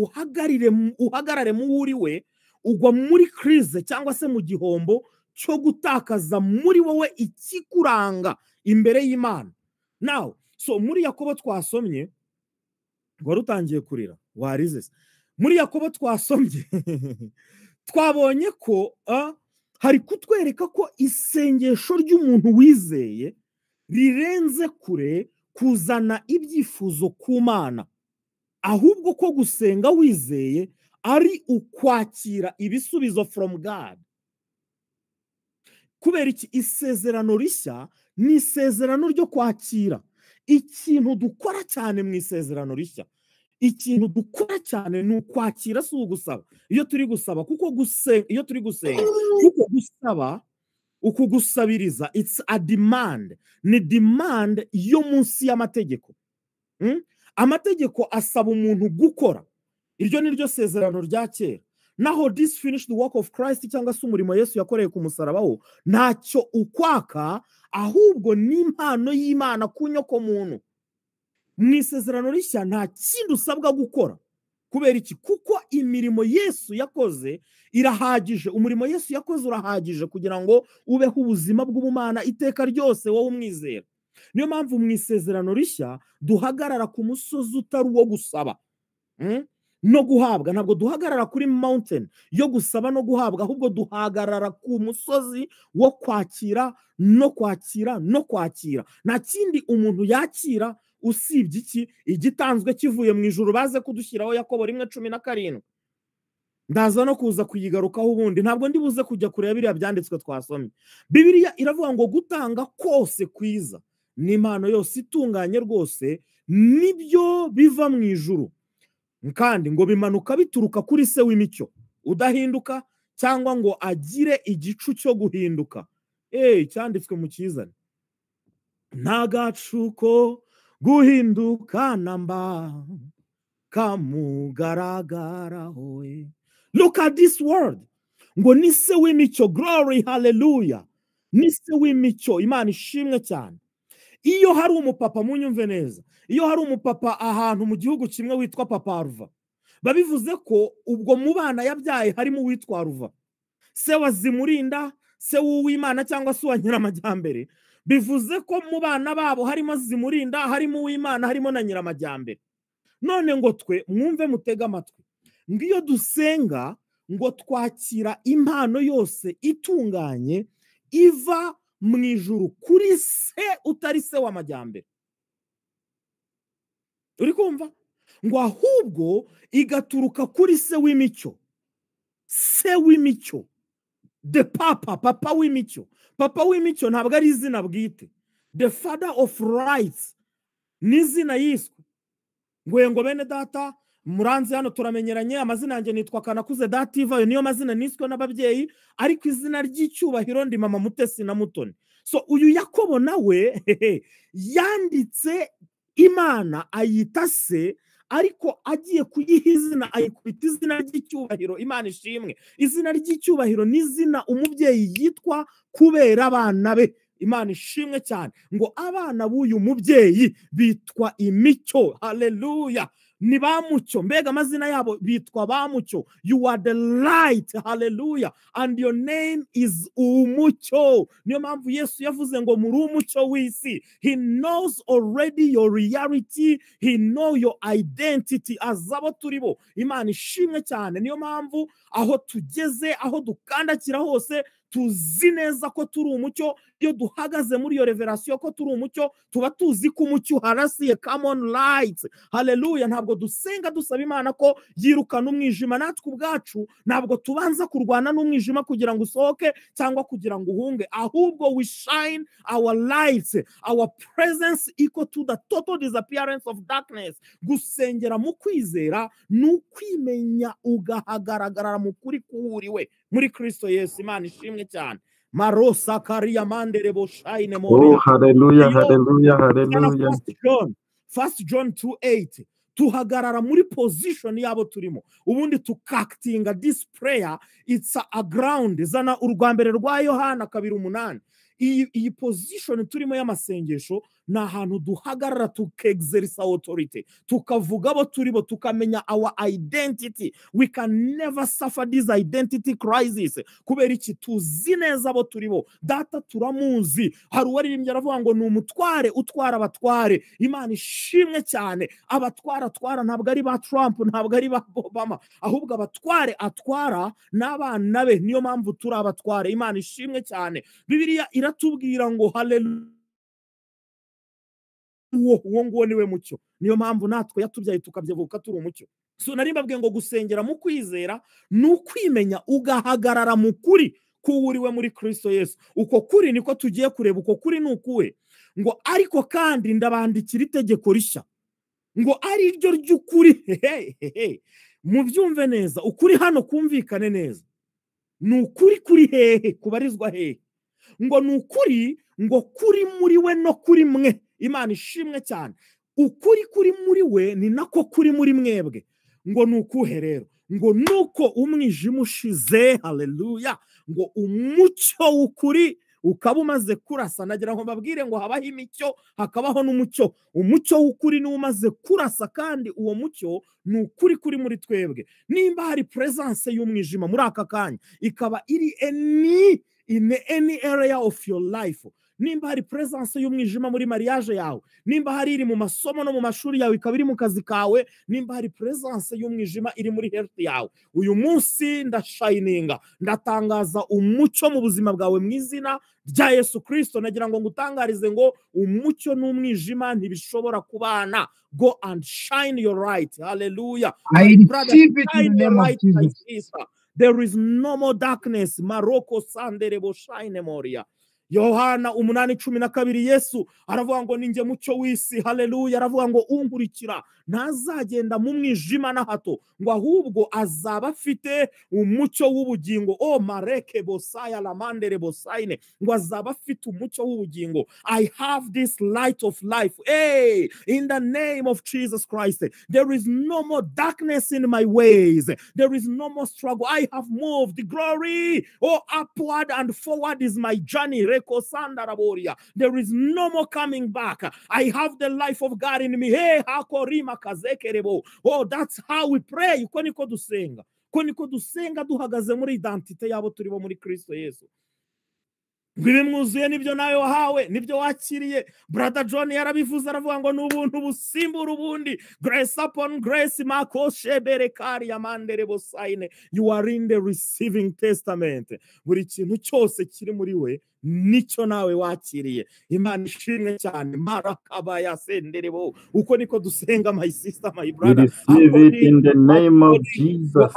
uhagarare mu uri we, ugwa muri crise cyangwa se mu gihombo cyo gutakaza muri wowe ikikuranga imbere y'Imana. Now, so muri Yakobo twasomye ngo rutangiye kurira warize. Muri Yakobo twasomye twabonye ko hari kutwereka ko isengesho ry'umuntu wizeye rirenze kure kuzana ibyifuzo ku Mana, ahubwo ko gusenga wizeye ari ukwakira ibisubizo from God. Kubera iki isezerano rishya ni isezerano ryo kwakira. Ikintu dukora cyane mu isezerano rishya, ikintu dukora cyane ni ukwakira, si ugusaba. Iyo turi gusaba kuko iyo turi gusenga kuko gusaba ukugusabiriza, it's a demand, ni demand yo munsi y'amategeko. Amategeko asaba umuntu gukora. Iryo ni ryo sezerano rya kera. Naho this finished work of Christ cyangwa se umurimo Yesu yakoreye ku musaraba wo ntacyo ukwaka, ahubwo ni impano y'Imana ku nyoko muntu. Mu isezerano rishya nta kindi usabwa gukora. Kubera iki? Kuko imirimo Yesu yakoze irahagije. Umurimo Yesu yakoze urahagije kugira ngo ubeho ubuzima bw'ubumana iteka ryose wowe umwizera. Niyo mpamvu mu isezerano rishya duhagarara ku musozi utari uwo gusaba no guhabwa. Ntabwo duhagarara kuri mountain yo gusaba no guhabwa, ahubwo duhagarara ku musozi wo kwakira no kwakira no kwakira. Nta kindi umuntu yakira usibye iki? Igitanzwe kivuye mu ijuru baze kudushyiraho Yakobo 1:17. Ndaza no kuza kuyigarukaho ubundi, ntabwo ndi buze kujya kureba biriya byanditswe twasomye. Bibiliya iravuga ngo gutanga kose kwiza n'impano yose itunganye rwose nibyo biva mu ijuru, kandi ngo bimanuka bituruka kuri se w'imicyo udahinduka cyangwa ngo agire igicu cyo guhinduka. Cyanditswe mu kizane. Nta gacuko guhinduka namba kamugaragaraho. Look at this word. Ngo ni se w'imicyo. Glory, hallelujah. Ni se w'imicyo. Imana ishimwe cyane. Iyo hari umupapa, munyumve neza, iyo hari umupapa ahantu mu gihugu kimwe witwa Papa Ruva, babivuze ko ubwo mu bana yabyaye harimo uwitwa Ruva, se wa Zimurinda, se w'Uwimana cyangwa se wa Nyiramajyambere. Bivuze ko mu bana babo harimo Zimurinda, harimo Uwimana, harimo na Nyiramajyambere. None ngo twe mwumve mutega amatwi, ngiyo dusenga ngo twakira impano yose itunganye iva mu ijuru kuri se utari se w'amajyambere. uri kumva ngo ahubwo igaturuka kuri se w'imico, se w'imico, the papa w'imico. Papa w'imico ntabwo ari izina bwite. The father of rights ni izina yiswe. ngo bene data muranzi hano turamenyeranye, amazina yanjye nitwa Kanakuze Dative, ayo niyo mazina niswe n'ababyeyi, ariko izina ry'icyubahiro ndi Mama Mutesi na Mutoni. So uyu Yakobo nawe yanditse Imana ayita se, ariko agiye kuyiha izina ayikubita izina ry'icyubahiro. Imana ishimwe. Izina ry'icyubahiro ni izina umubyeyi yitwa kubera abana be. Imana ishimwe cyane. Ngo abana b'uyu mubyeyi bitwa imico. Haleluya. Ni bamucyo, mbega amazina yabo bitwa bamucyo. You are the light, hallelujah, and your name is umucyo. Niyo mpamvu Yesu yavuze ngo muri umucyo w'isi. He knows already your reality, he know your identity as abo turibo. Imana ishimwe cyane. Niyo mpamvu aho tugeze, aho dukandakira hose, tuzi neza ko turi umucyo. Iyo duhagaze muri iyo revelation ko turi umucyo, tuba tuzi ko umucyo harasiye. Come on light, hallelujah. Ntabwo dusenga dusaba Imana ko yirukana umwijima. Natwe ubwacu ntabwo tubanza kurwana n'umwijima kugira ngo usohoke cyangwa kugira ngo uhunge, ahubwo we shine our lights, our presence equal to the total disappearance of darkness. Gusengera mu kwizera n'ukwimenya ugahagaragara mu kuri kuhuriwe muri Kristo Yesu. Imana ishimwe cyane. Marosa Karia Mandere Boshaine Moria. Oh, hallelujah, hallelujah, hallelujah. 1 John 2:8. Tuhagarara muri position yabo turimo, ubundi tukactinga this prayer. It's a ground. Zana urwambere rwa Yohana 2:8. Iyi position turimo y'amasengesho na ahantu duhagarara tukexercise authority, tukavuga abo turibo, tukamenya our identity. We can never suffer this identity crisis kubera iki tuzi neza abo turibo. Data turamuzi. Hari uwaririmbye aravuga ngo ni umutware utwara abatware. Imana ishimwe cyane. Abatwara ntabwo ari ba Trump, ntabwo ari ba Obama, ahubwo abatware atwara n'abana be. Niyo mpamvu turi abatware. Imana ishimwe cyane. Bibiliya iratubwira ngo haleluya, uwo nguwo niwe mucyo. Niyo mpamvu natwe yatubyaye tukabyivuka turi umucyo. So nari mbabwiye ngo gusengera mu kwizera n'ukwimenya ugahagarara mu kuri kuwuriwe muri Kristo Yesu. Uko kuri niko tugiye kureba. Uko kuri nukuwe ngo ariko kandi ndabandikira itegeko rishya ngo ari ryo ry'ukuri. Mu byumve neza, ukuri hano kumvikane neza. Ni ukuri kuri hehe, kubarizwa hehe? Ngo ni ukuri ngo kuri muri we no kuri mwe. Imana ishimwe cyane. Ukuri kuri muri we ni nako kuri muri mwebwe. Ngo ni ukuhe rero? Ngo nuko umwijima ushize, haleluya, ngo umucyo w'ukuri ukaba umaze kurasa. Nagira ngo mbabwire ngo habaho imicyo hakabaho n'umucyo. Umucyo w'ukuri ni umaze kurasa, kandi uwo mucyo ni ukuri kuri muri twebwe. Nimba hari presence y'umwijima muri aka kanya, ikaba iri in any area of your life, nimba hari presence y'umwijima muri mariage yawe, nimba hari iri mu masomo no mu mashuri yawe, ikaba iri mu kazi kawe, nimba hari presence y'umwijima iri muri health yawe, uyu munsi ndashininga, ndatangaza umucyo mu buzima bwawe mu izina rya Yesu Kristo. Nagira ngo ngutangarize ngo umucyo n'umwijima ntibishobora kubana. Go and shine your light. Hallelujah. I receive it in the name of Jesus. There is no more darkness. Maroko Sanderebo Shine Moria. Yohana 8:12 Yesu aravuga ngo ninjye mucyo w'isi. Haleluya. Aravuga ngo unkurikira ntazagenda mu mwijima na hato, ngo ahubwo azaba afite umucyo w'ubugingo. Oh mareke bosaya la mandere bosaine, ngo azaba afite umucyo w'ubugingo. I have this light of life. Hey, in the name of Jesus Christ, there is no more darkness in my ways. There is no more struggle. I have moved. The glory, oh, upward and forward is my journey. There is no more coming back. I have the life of God in me. Hey, oh, that's how we pray. Uko niko dusenga. Uko niko dusenga duhagaze muri identite yabo turibo muri Kristo Yesu. Bibe mwuzuye nibyo nawe wahawe, nibyo wakiriye. Brother John yarabivuze aravuga ngo n'ubuntu busimbura ubundi. Grace upon grace, Marcos Sheberekari Amandere Bosaine. You are in the receiving testament. Buri kintu cyose kiri muri we nicyo nawe wakiriye. Imana ishimwe cyane. Marakabaya senderebo. Uko niko dusenga, my sister, my We brother, receive it in the name of Jesus.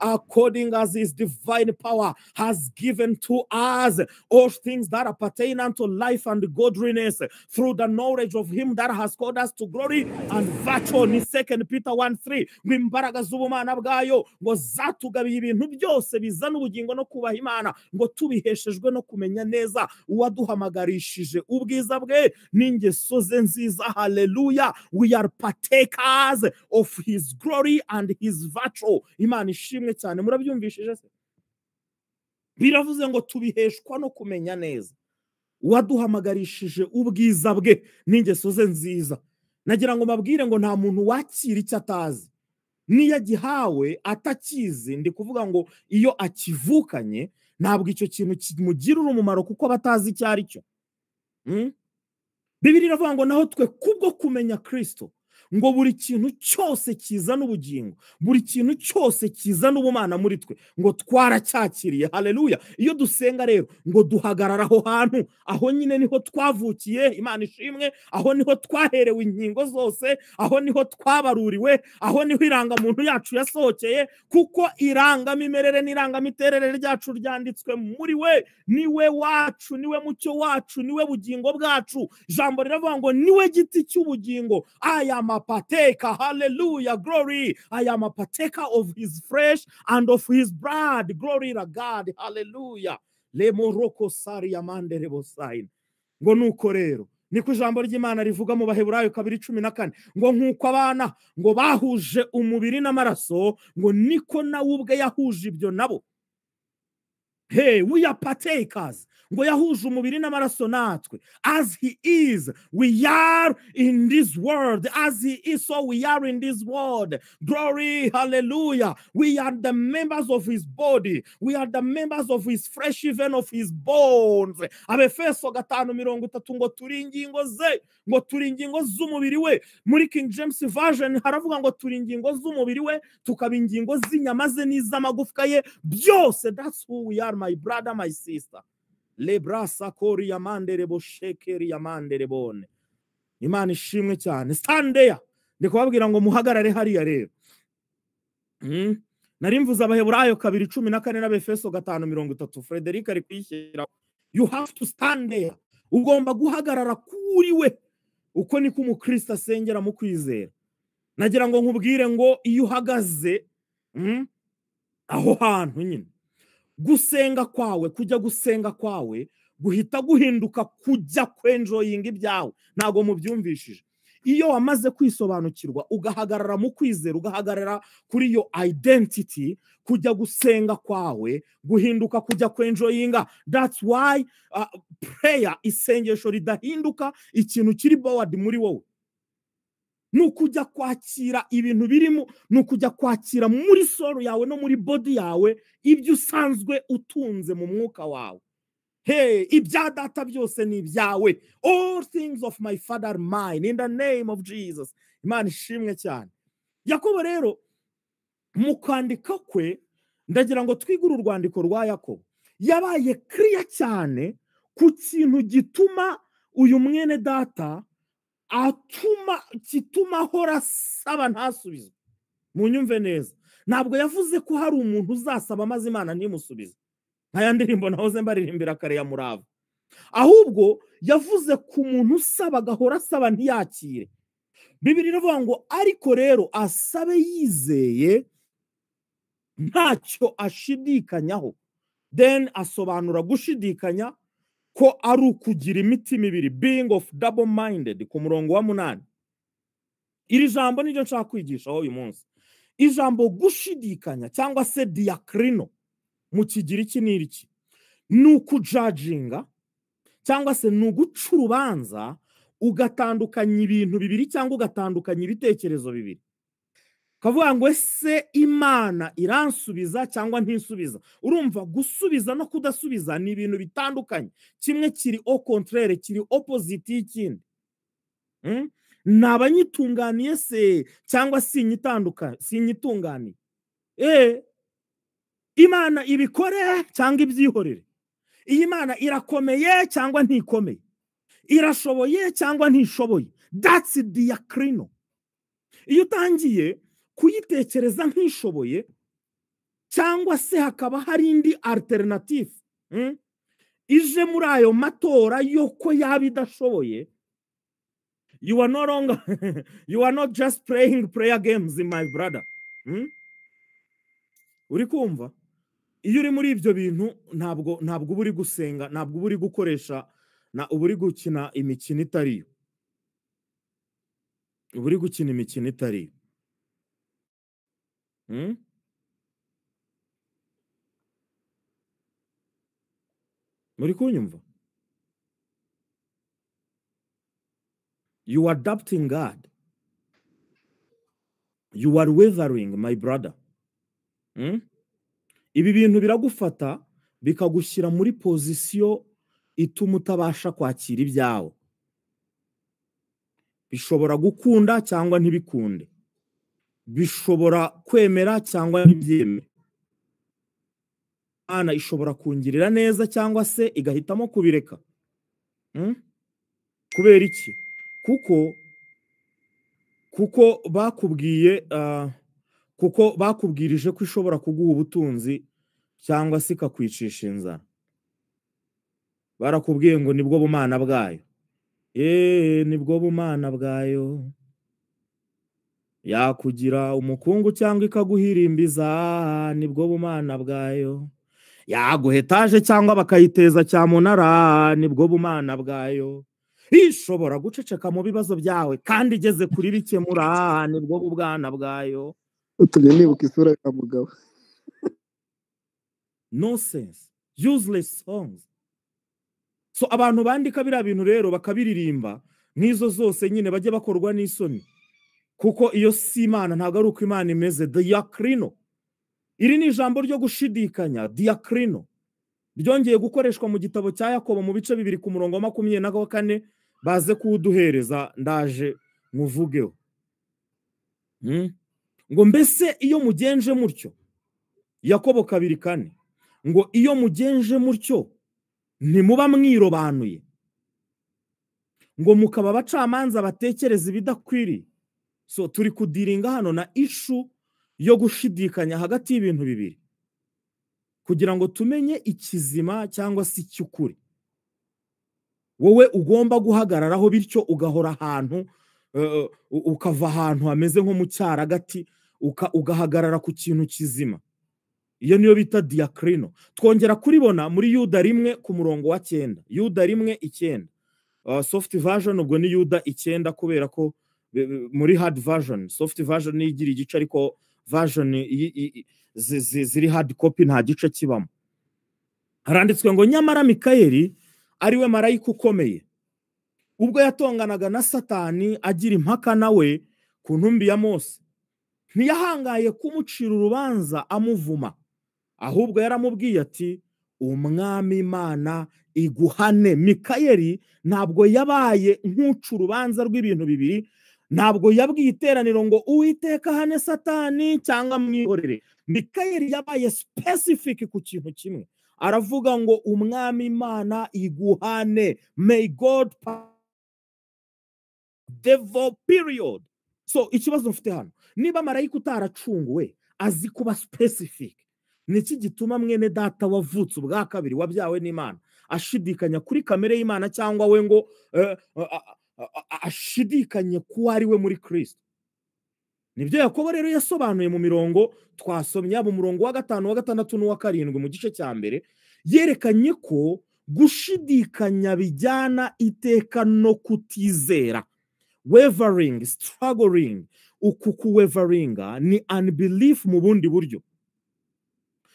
according as his divine power has given to us all things that appertain unto life and godliness through the knowledge of him that has called us to glory and virtue. Ni 2 Peter 1:3. ngo imbaraga z'ubumana bwayo ngo zatugabiye ibintu byose bizana ubugingo no kubaha Imana, ngo tubiheshejwe no kumenya neza uwaduhamagarishije ubwiza bwe n'ingeso ze nziza. Hallelujah. We are partakers of his glory and his virtue. Imana ishimwe cyane. Murabyumvishije se? Biravuze ngo tubiheshwa no kumenya neza uwaduhamagarishije ubwiza bwe n'ingeso ze nziza. Nagira ngo mabwire ngo nta muntu wakira icyo atazi. Niyo agihawe atakizi, ndi kuvuga ngo iyo akivukanye ntabwo icyo kintu kimugirira umumaro kuko batazi icyo ari cyo. Bibiliya iravuga ngo naho twe kubwo kumenya Kristo ngo buri kintu cyose kizana ubugingo, buri kintu cyose kizana ubumana muri twe ngo twaracyakiriye. Haleluya. Iyo dusenga rero ngo duhagarara aho hantu, aho nyine niho twavukiye. Imana ishimwe. Aho niho twaherewe inkingo zose, aho niho twabaruriwe, aho niho irangamuntu yacu yasohokeye, kuko irangamimerere n'irangamiterere ryacu ryanditswe muri we. Niwe wacu, niwe mucyo wacu, niwe bugingo bwacu. Jambo riravuga ngo niwe giti cy'ubugingo. I am a partaker. Hallelujah. Glory. I am a partaker of his flesh and of his blood. Glory to God. Hallelujah. Le moroko sari yamande rebosain. Ngo nuko rero niko ijambo ry'Imana rivuga mu Baheburayo 2:14 ngo nkuko abana ngo bahuje umubiri n'amaraso ngo niko nawe ubwe yahuje ibyo nabo. Hey, we are partakers. Ngo yahuje umubiri n'amaraso natwe. As he is, we are in this world. As he is, so we are in this world. Glory, hallelujah. We are the members of his body. We are the members of his flesh, even of his bones. Abefeso 5:30 ngo turi ingingo ze, ngo turi ingingo z'umubiri we. Muri King James Version haravuga ngo turi ingingo z'umubiri we, tukaba ingingo z'inyama ze n'iz'amagufwa ye byose. That's who we are, my brother, my sister. Lebrasa kori yamandere boshekeri yamandere bone. Imana ishimwe cyane. Stand there. Ndikubabwira ngo muhagarare hariya rero. Nari mvuze Abaheburayo 2:14 n'Abefeso 5:30. Frederick ari kwishyira. You have to stand there. Ugomba guhagarara kuri we. Uko niko umukristo asengera mu kwizera. Nagira ngo nkubwire ngo iyo uhagaze aho hantu nyine, gusenga kwawe, kujya gusenga kwawe guhita guhinduka kujya kwenjoyinga ibyawe. Ntago mubyumvishije. Iyo wamaze kwisobanukirwa ugahagarara mu kwizera, ugahagarara kuri yo identity, kujya gusenga kwawe guhinduka kujya kwenjoyinga. That's why prayer, isengesho ridahinduka ikintu kiri bawadi muri wowe. Nukujya kwakira ibintu birimo, nukujya kwakira muri soul yawe no muri body yawe ibyo usanzwe utunze mu mwuka wawe. Hey, ibya data byose ni ibyawe. All things of my Father are mine, in the name of Jesus. Imana ishimwe cyane. Yakobo rero mu kwandika kwe, ndagira ngo twigure urwandiko rwa Yakobo. Yabaye clear cyane ku kintu gituma uyu mwene data kituma hora saba ntasubize. Munyumve neza. Ntabwo yavuze ko hari umuntu uzasaba maze Imana ntimusubize. Nkaya ndirimbo nahoze mbaririmbira kare ya Murava. Ahubwo yavuze ku muntu usaba agahora asaba ntiyakire. Bibiliya iravuga ngo ariko rero asabe yizeye ntacyo ashidikanyaho. Then asobanura gushidikanya ko ari ukugira imitima ibiri, being of double minded, ku murongo wa 8. Iri jambo niryo nshaka kwigisha uyu munsi. Ijambo gushidikanya cyangwa se diakrino mu Kigiriki ni iki? Nukujudginga cyangwa se nuguca urubanza ugatandukanya ibintu bibiri cyangwa ugatandukanya ibitekerezo bibiri. Kavuga ngo ese Imana iransubiza cyangwa ntisubiza. Urumva gusubiza no kudasubiza ni ibintu bitandukanye. Kimwe kiri au contraire, kiri opposite y'ikindi. Nabanyitunganiye se cyangwa sinyitunganiye. Imana ibikore cyangwa ibyihorere. iyi Mana irakomeye cyangwa ntikomeye, irashoboye cyangwa ntishoboye. That's diacrino. Iyo utangiye kuyitekereza nk'ishoboye cyangwa se hakaba hari indi alternative ije muri ayo matora yo ko yaba idashoboye, you are no longer you are not just playing prayer games, my brother. Uri kumva? Iyo uri muri ibyo bintu ntabwo uba uri gusenga, ntabwo uba uri gukoresha, uba uri gukina imikino itariyo. Uba uri gukina imikino itariyo. Muri kunyumva? You are adopting God. You are withering, my brother. Ibi bintu biragufata bikagushyira muri pozisiyo ituma utabasha kwakira ibyawe. Bishobora gukunda cyangwa ntibikunde. Bishobora kwemera cyangwa ntibyemere. Imana ishobora kungirira neza cyangwa se igahitamo kubireka. Kubera iki? Kuko bakubwirije ko ishobora kuguha ubutunzi cyangwa se ikakwicisha inzara. Barakubwiye ngo nibwo bumana bwayo. Nibwo bumana bwayo. Yakugira umukungu cyangwa ikaguhirimbiza, nibwo bumana bwayo. Yaguhetaje cyangwa bakayiteza cyamunara, nibwo bumana bwayo. Ishobora guceceka mu bibazo byawe kandi igeze kuri bikemura, nibwo bubwana bwayo. Utumye nibuka isura ya mugabo. Nonsense, useless songs. So abantu bandika biriya bintu rero bakabiririmba nk'izo zose nyine bajye bakorwa n'isoni, kuko iyo si Imana ntabwo ari uko Imana imeze. Diacrino, iri ni ijambo ryo gushidikanya. Diacrino ryongeye gukoreshwa mu gitabo cya Yakobo mu bice 2 ku murongo wa 24, baze kuwuduhereza ndaje nkuvugeho. Ngo mbese iyo mugenje mutyo, Yakobo 2:4, ngo iyo mugenje mutyo ntimuba mwirobanuye, ngo mukaba abacamanza batekereza ibidakwiriye. So turi kudiringa hano na ishu yo gushidikanya hagati y'ibintu bibiri, kugira ngo tumenye ikizima cyangwa se icy'ukuri. Wowe ugomba guhagararaho, bityo ugahora ahantu, ukava ahantu hameze nko mu cyaragati ugahagarara ku kintu kizima. Iyo niyo bita diacrino. Twongera kuribona muri Yuda 1 ku murongo wa 9. Yuda 1:9. Soft version ubwo ni Yuda 9, kubera ko muri hard version, soft version ni igira igice, ariko version ziri hard copy nta gice kibamo. Haranditswe ngo nyamara Mikayeli ariwe marayika ukomeye, ubwo yatonganaga na Satani agira impaka nawe ku ntumbi ya Mose, ntiyahangaye kumucira urubanza amuvuma, ahubwo yaramubwiye ati umwami Imana iguhane. Mikayeli ntabwo yabaye nk'uca urubanza rw'ibintu bibiri. Ntabwo yabwiye iteraniro ngo Uwiteka hane Satani cyangwa mwihorere. Mikayeli yabaye specific ku kintu kimwe, aravuga ngo umwami Imana iguhane. May God devil period. So ikibazo mfite hano, niba marayika utaracunguwe azi kuba specific, niki gituma mwene data wavutse ubwa kabiri wabyawe n'Imana ashidikanya kuri kamere y'Imana, cyangwa we ngo ashidikanye kuba ari we muri Kristo? Nibyo Yakobo rero yasobanuye mu mirongo twasomye, abo umurongo wa 5, wa 6 n'uwa 7 mu gice cya mbere. Yerekanye ko gushidikanya bijyana iteka no kutizera. Wavering, struggling, waveringa ni unbelief mu bundi buryo.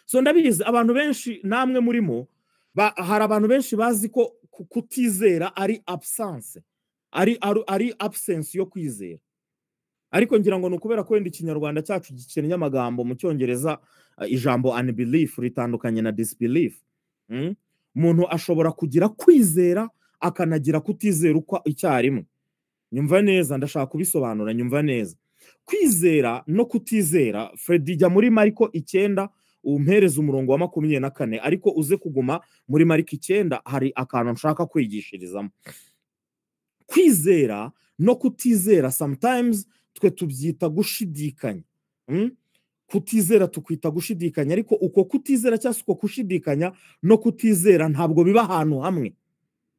So ndabizi abantu benshi, namwe murimo, hari abantu benshi bazi ko kutizera ari absence, ari absence yo kwizera. Ariko ngira ngo nukubera ko wenda ikinyarwanda cyacu gikennye amagambo. Mu Cyongereza ijambo unbelief ritandukanye na disbelief. Umuntu ashobora kugira kwizera akanagira kutizera uko icyarimwe. Nyumva neza, ndashaka kubisobanura. Nyumva neza, kwizera no kutizera. Fred, jya muri Mariko 9 umpereze umurongo wa 24 ariko uze kuguma muri Mariko 9 hari akantu nshaka kwigishirizamo. Kwizera no kutizera sometimes twe tubyita gushidikanya. Kutizera tukwita gushidikanya, ariko uko kutizera cyangwa uko kushidikanya no kutizera ntabwo biba ahantu hamwe,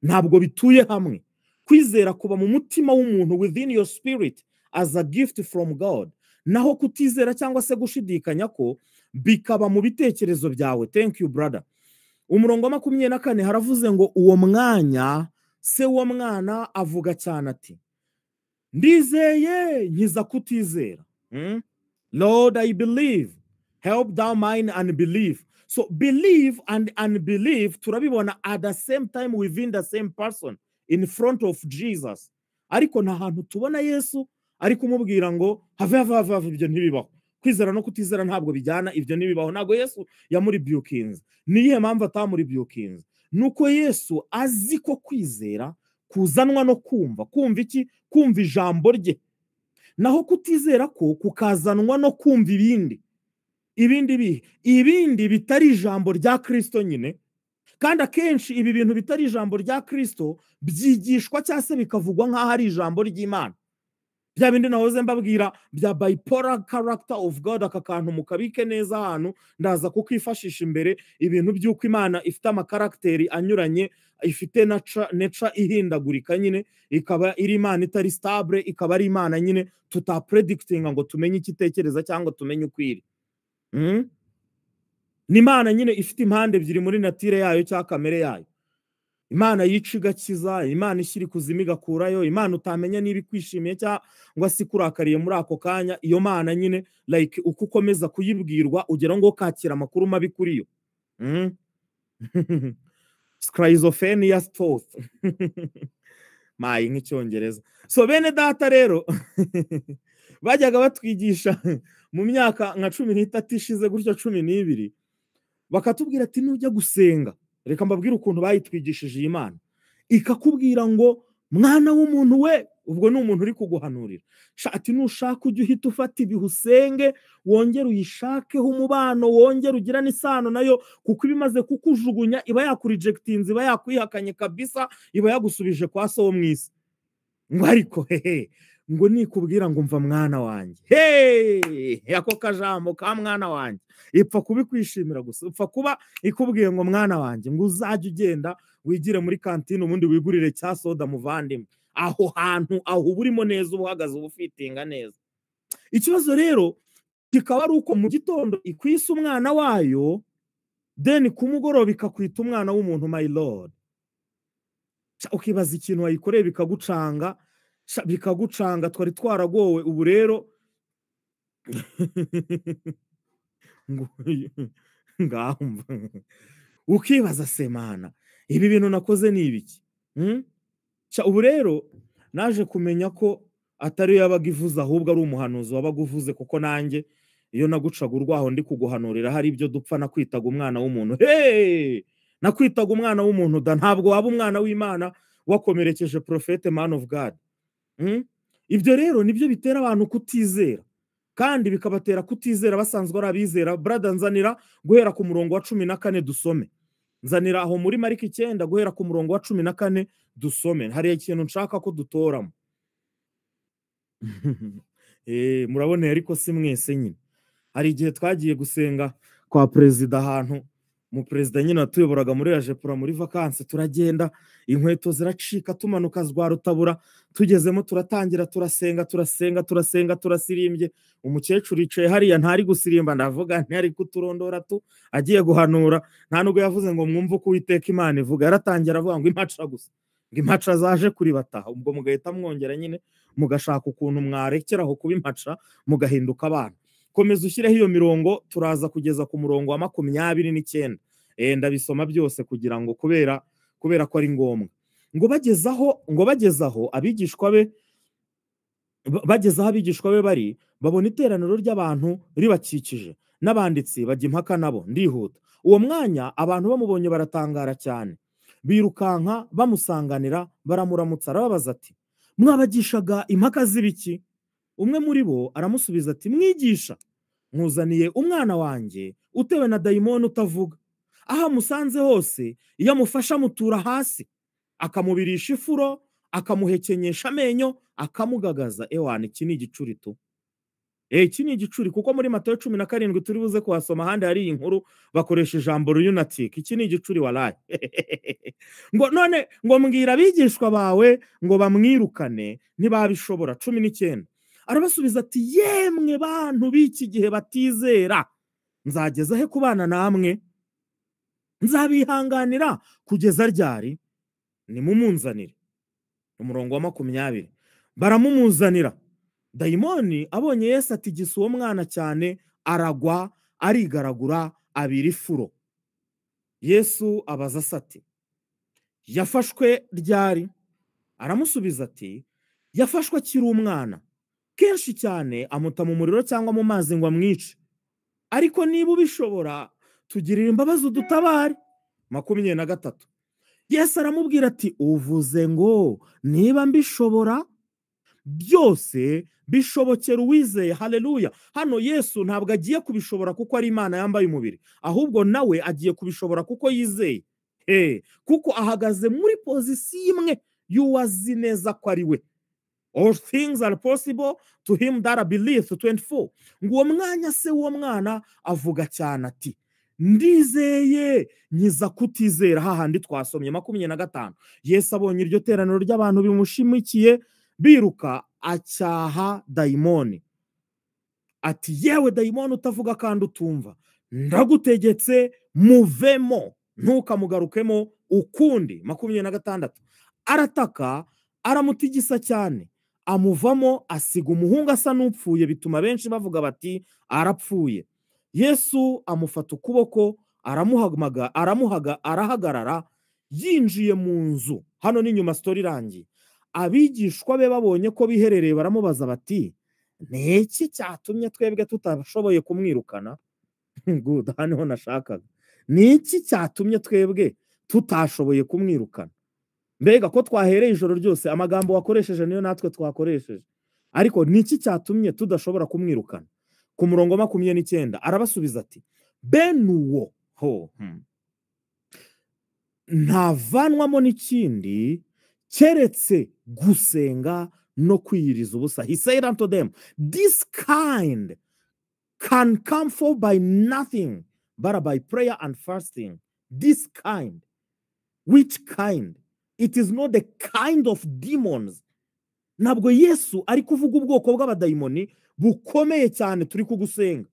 ntabwo bituye hamwe. Kwizera kuba mu mutima w'umuntu, within your spirit as a gift from God, naho kutizera cyangwa se gushidikanya ko bikaba mu bitekerezo byawe. Thank you brother. Umurongo wa 24 haravuze ngo uwo mwanya se wo mwana avuga cyane ati ndizeye nkiza kutizera. Lord, I believe, help thou mine unbelief. So believe and unbelief turabibona at the same time within the same person in front of Jesus. Ariko nta hantu tubona Yesu ari kumubwira ngo have ibyo ntibibaho. Kwizera no kutizera ntabwo bijyana, ibyo ntibibaho. Ntabwo Yesu yamuri byukinze. Niye mpamvu atamuri byukinze? Nuko Yesu azi ko kwizera kuzanwa no kumva iki, kumva ijambo rye, naho kutizera ko kukazanwa no kumva ibindi bitari ijambo rya Kristo nyine. Kandi akenshi ibi bintu bitari ijambo rya Kristo byigishwa cyangwa se bikavugwa nk'aho ari ijambo ry'Imana. Bya bindi nahoze mbabwira bya bipolar character of God, aka kantu mukabike neza ahantu ndaza kukifashisha imbere, ibintu by'uko Imana ifite amakarakteri anyuranye, ifite nature ihindagurika nyine, ikaba iri Imana itari stable, ikaba ari Imana nyine tutapredictinga ngo tumenye ikitekereza cyangwa tumenye ukwiri. Ni Imana nyine ifite impande ebyiri muri natire yayo cyangwa kamere yayo. Imana yica igakiza, Imana ishyira kuzima igakurayo, Imana utamenya niba ikwishimiye cyangwa se kurakariye muri ako kanya. Iyo Mana nyine like uko ukomeza kuyibwirwa ugera ngo kakira amakuru mabi kuri yo. Schizophrenia thought. Mayi nk'icyongereza. So bene data rero bajyaga batwigisha mu myaka nka 13 ishize gutyo 12 bakatubwira ati nujya gusenga, reka mbabwire ukuntu bayitwigishije iyi Mana, ikakubwira ngo mwana w'umuntu we, ubwo ni umuntu uri kuguhanurira, ati nushaka ujye uhita ufata ibihe usenge, wongere uyishakeho umubano, wongere ugirane isano nayo, kuko ibimaze kukujugunya iba yakurejectinze, iba yakwihakanye kabisa, iba yagusubije kwa so wo mwisi. Ngo ariko ngo nikubwira ngo mva mwana wanjye, yako kajambo ka mwana wanjye ipfa kubikwishimira gusa, upfa kuba ikubwiye ngo mwana wanjye ngo uzajye ugenda wigire muri kantine ubundi wigurire cya soda muvandimwe, aho hantu aho burimo neza, ubuhagaze ubufitinga neza. Ikibazo rero kikaba ari uko mu gitondo ikwisa umwana wayo, then kumugoroba ikakwita umwana w'umuntu my lord. Ukibaza ikintu wayikoreye bikagucanga, twari twaragowe. Ubu rero ngahumva ukibaza se Mana, ibi bintu nakoze ni ibiki? Ubu rero naje kumenya ko atari yabaga ivuze, ahubwo ari umuhanuzi wabaga uvuze, kuko nanjye iyo nagucaga urwaho ndi kuguhanurira hari ibyo dupfa nakwitaga umwana w'umuntu. Nakwitaga umwana w'umuntu da, ntabwo waba umwana w'Imana wakomerekeje prophet man of God. Ibyo rero nibyo bitera abantu kutizera, kandi bikabatera kutizera basanzwe ari abizera. Brother, nzanira guhera ku murongo wa 14 dusome. Nzanira aho muri Mariko 9 guhera ku murongo wa 14 dusome. Hari ikintu nshaka ko dutoramo. Murabone ariko si mwese nyine. Hari igihe twagiye gusenga kwa perezida ahantu, mu perezida nyine atuyoboraga muri Rajepura muri vacances, turagenda inkweto ziracika tumanuka zwa Rutabura, tugezemo turatangira turasenga turasirimbye. Umukecuru yicaye hariya ntari gusirimba, ndavuga ntari kuturondora agiye guhanura, nta nubwo yavuze ngo mwumve uko Uwiteka Imana ivuga, yaratangira avuga ngo impaca gusa, ngo impaca zaje kuri bataha. Ubwo mugahita mwongera nyine mugashaka ukuntu mwarekeraho kuba impaca mugahinduka abana. Komeza ushyireho iyo mirongo, turaza kugeza ku murongo wa 29. Ndabisoma byose kugira ngo kubera ko ari ngombwa. Ngo bagezaho abigishwa be bari, babona iteraniro ry'abantu ribakikije, n'abanditsi bajya impaka nabo. Ndihuta. Uwo mwanya abantu bamubonye baratangara cyane, birukanka bamusanganira, baramuramutsa, arababaza ati mwabagishaga impaka z'ibiki? Umwe muri bo aramusubiza ati mwigisha, nkuzaniye umwana wanjye utewe na dayimoni utavuga. Aho amusanze hose iyo amufasha amutura hasi, akamubirisha ifuro, akamuhekenyesha amenyo, akamugagaza. Ewana, iki ni igicurito. Iki ni igicuri, kuko muri Matayo 17 turi buze kuhasoma ahandi hari inkuru bakoresha ijambo lunatic. Iki ni igicuri walahi. Ngo none ngo mbwira abigishwa bawe ngo bamwirukane ntibabishobora. 19 arabasubiza ati, yemwe bantu b'iki gihe batizera, nzageza he kubana namwe? Nzabihanganira kugeza ryari? Nimumunzanire. Umurongo wa 20 baramumuzanira. Dayimoni abonye Yesu atigisa uwo mwana cyane, aragwa, arigaragura, abira ifuro. Yesu abaza ati, yafashwe ryari? Aramusubiza ati, yafashwe akiri umwana. Kenshi cyane amuta mu muriro cyangwa mu mazi ngo amwice. Ariko niba ubishobora, tugirira imbabazi udutabare. 23 Yesu aramubwira ati, uvuze ngo niba mbishobora? Byose bishobokera uwizeye. Haleluya. Hano Yesu ntabwo agiye kubishobora kuko ari Imana yambaye umubiri, ahubwo nawe agiye kubishobora kuko yizeye. Kuko ahagaze muri pozisiyo imwe y'uwazi neza ko ari we. All things are possible to him that believe. 24 ngo uwo mwanya se w'uwo mwana avuga cyane ati, ndizeye nkiza kutizera. Hahandi twasomye 25 Yesu abonye iryo teraniro ry'abantu bimushimikiye biruka, acyaha dayimoni ati, yewe dayimoni utavuga kandi utumva, ndagutegetse muvemo, ntukamugarukemo ukundi. 26 arataka, aramutigisa cyane, amuvamo, asiga umuhungu asa n'upfuye, bituma benshi bavuga bati arapfuye. Yesu amufata ukuboko, arahagarara, yinjiye mu nzu. Hano ni nyuma story irangiye. Abigishwa be babonye ko biherereye baramubaza bati, niki cyatumye twebwe tutashoboye kumwirukana? Good, hano nashakaga. Niki cyatumye twebwe tutashoboye kumwirukana? Mbega ko twahereye ijoro ryose amagambo wakoresheje niyo natwe twakoresheje. Ariko niki cyatumye tudashobora kumwirukana? Ku murongo 29 arabasubiza ati, benuwo ntavanwamo n'ikindi keretse gusenga no kwiyiriza ubusa. He said unto them, this kind can come forth by nothing but by prayer and fasting. This kind. Which kind? It is not the kind of demons. Ntabwo Yesu ari kuvuga ubwoko bw'abadayimoni bukomeye cyane turi kugusenga,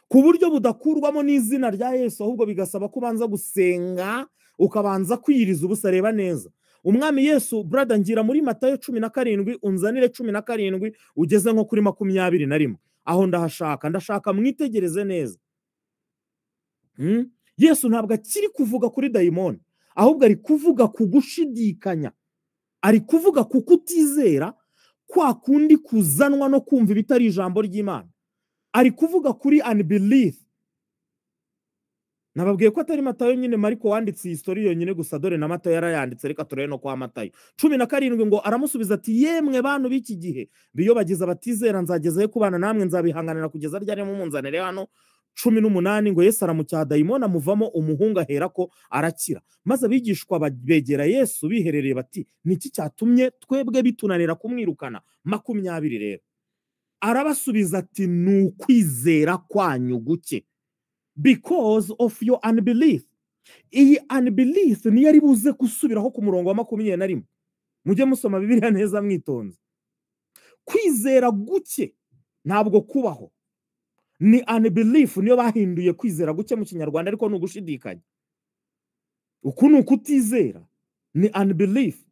ku buryo budakurwamo n'izina rya Yesu, ahubwo bigasaba kubanza gusenga ukabanza kwiyiriza ubusa. Reba neza umwami Yesu, brother, ngira muri Matayo 17 unzanire 17 ugeze nko kuri 21. Aho ndashaka mwitegereze neza. Yesu ntabwo akiri kuvuga kuri dayimoni, ahubwo ari kuvuga ku gushidikanya, ari kuvuga ku kutizera kwa kundi kuzanwa no kumva ibitari ijambo ry'Imana. Ari kuvuga kuri unbelief. Nababwiye ko atari Matayo nyine Mariko wanditse iyi story yonyine gusa, dore na Matayo yarayanditse. Reka turebe no kwa Matayo 17 ngo aramusubiza ati, yemwe bantu b'iki gihe biyobagiza batizera, nzageze kubana namwe, nzabihanganira kugeza ryari mu munzanire. Hano 18 ngo Yesu aramucyaha dayimoni amuvamo, umuhungu aherako arakira. Maze abigishwa begera Yesu biherereye bati, niki cyatumye twebwe bitunanira kumwirukana? 20 rero arabasubiza ati, nukwizera kwanyu guke, because of your unbelief. Iyi unbelief niyo ari buze gusubiraho ku murongo wa 21. Mujye musoma Bibiliya neza mwitonze. Kwizera guke ntabwo kubaho, ni unbelief niyo bahinduye kwizera guke mu Kinyarwanda, ariko ni ugushidikanya. Uku ni ukutizera, ni unbelief.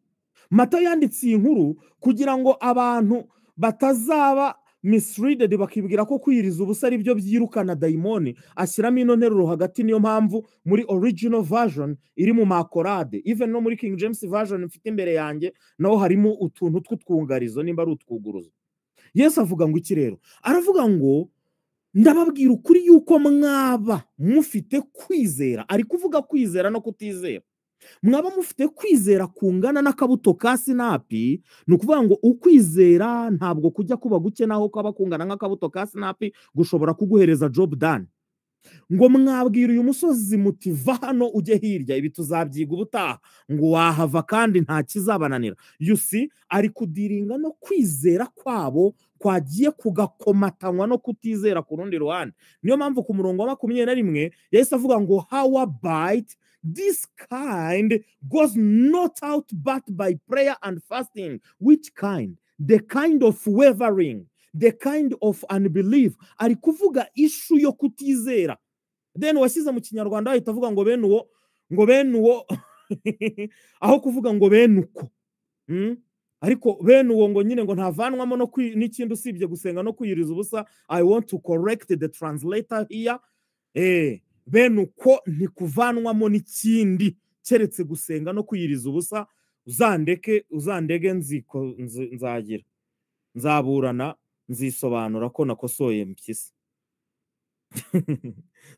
Matayo yanditse iyi nkuru kugira ngo abantu batazaba misreaded bakibwira ko kwiyiriza ubusa ari byo byirukana dayimoni. Ashyiramo ino nteruro hagati, niyo mpamvu muri original version iri mu makorade, even no muri King James version mfite imbere yanjye naho harimo utuntu tw'utwungarizo, nimba ari utwuguruzo. Yesu avuga ngo iki rero? Aravuga ngo ndababwira ukuri yuko mwaba mufite kwizera. Ari kuvuga kwizera no kutizera. Mwaba mufite kwizera kungana n'akabuto ka sinapi. Ni ukuvuga ngo ukwizera ntabwo kujya kuba guke naho kaba kungana nk'akabuto ka sinapi gushobora kuguhereza job done. ngo mwabwira uyu musozi muti va hano ujye hirya, ibi tuzabyiga ubutaha, ngo wahava kandi nta kizabananira. You see, ari kudiringa no kwizera kwabo kwagiye kugakomatanywa no kutizera ku rundi ruhande. Niyo mpamvu ku murongo wa 21 yahise avuga ngo how abide this kind goes not out but by prayer and fasting. Which kind? The kind of wavering, the kind of unbelief. Ari kuvuga ishu yo kutizera. Then wasiza mu Kinyarwanda ahita avuga ngo bene uwo aho kuvuga ngo bene uko. Ariko bene uwo ngo nyine ngo ntavanwamo no n'ikindi usibye gusenga no kwiyiriza ubusa. I want to correct the translator here. Bene uko ntikuvanwamo n'ikindi keretse gusenga no kwiyiriza ubusa. Uzandege nziko nzagira, nzaburana, nzisobanura ko nakosoye mpyisi.